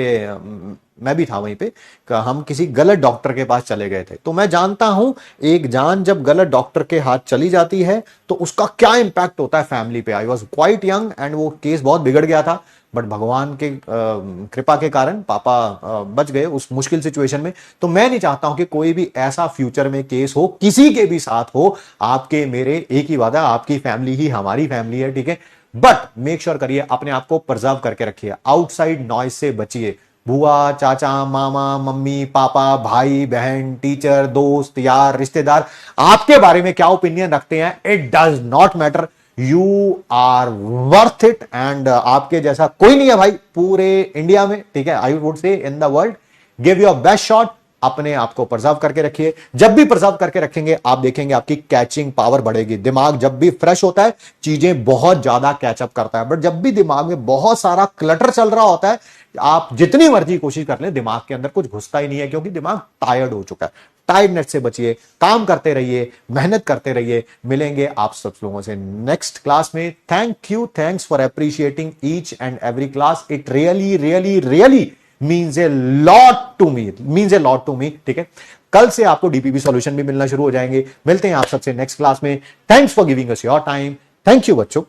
मैं भी था वहीं पे, हम किसी गलत डॉक्टर के पास चले गए थे। तो मैं जानता हूं एक जान जब गलत डॉक्टर के हाथ चली जाती है तो उसका क्या इंपैक्ट होता है फैमिली पे। I was quite young and वो केस बहुत बिगड़ गया था, बट भगवान के कृपा के कारण पापा बच गए उस मुश्किल सिचुएशन में। तो मैं नहीं चाहता हूं कि कोई भी ऐसा फ्यूचर में केस हो, किसी के भी साथ हो, आपके मेरे एक ही वादा, आपकी फैमिली ही हमारी फैमिली है, ठीक है। बट मेक श्योर करिए, अपने आप को प्रिजर्व करके रखिए, आउटसाइड नॉइज से बचिए। बुआ, चाचा, मामा, मम्मी, पापा, भाई बहन, टीचर, दोस्त, यार, रिश्तेदार आपके बारे में क्या ओपिनियन रखते हैं, it does not matter, you are worth it. And आपके जैसा कोई नहीं है भाई पूरे इंडिया में, ठीक है, I would say in the world. Give your best shot, अपने आप को प्रिजर्व करके रखिए। जब भी प्रिजर्व करके रखेंगे आप देखेंगे आपकी कैचिंग पावर बढ़ेगी। दिमाग जब भी फ्रेश होता है चीजें बहुत ज्यादा कैचअप करता है, बट जब भी दिमाग में बहुत सारा क्लटर चल रहा होता है, आप जितनी मर्जी कोशिश कर लें दिमाग के अंदर कुछ घुसता ही नहीं है, क्योंकि दिमाग टायर्ड हो चुका है। टायर्डनेस से बचिए, काम करते रहिए, मेहनत करते रहिए। मिलेंगे आप सब लोगों से नेक्स्ट क्लास में। Thank you, thanks for appreciating each and every class, it really really really means a lot to me, ठीक है। कल से आपको डीपीपी सॉल्यूशन भी मिलना शुरू हो जाएंगे। मिलते हैं आप सबसे नेक्स्ट क्लास में। Thanks for giving us your time. Thank you बच्चों।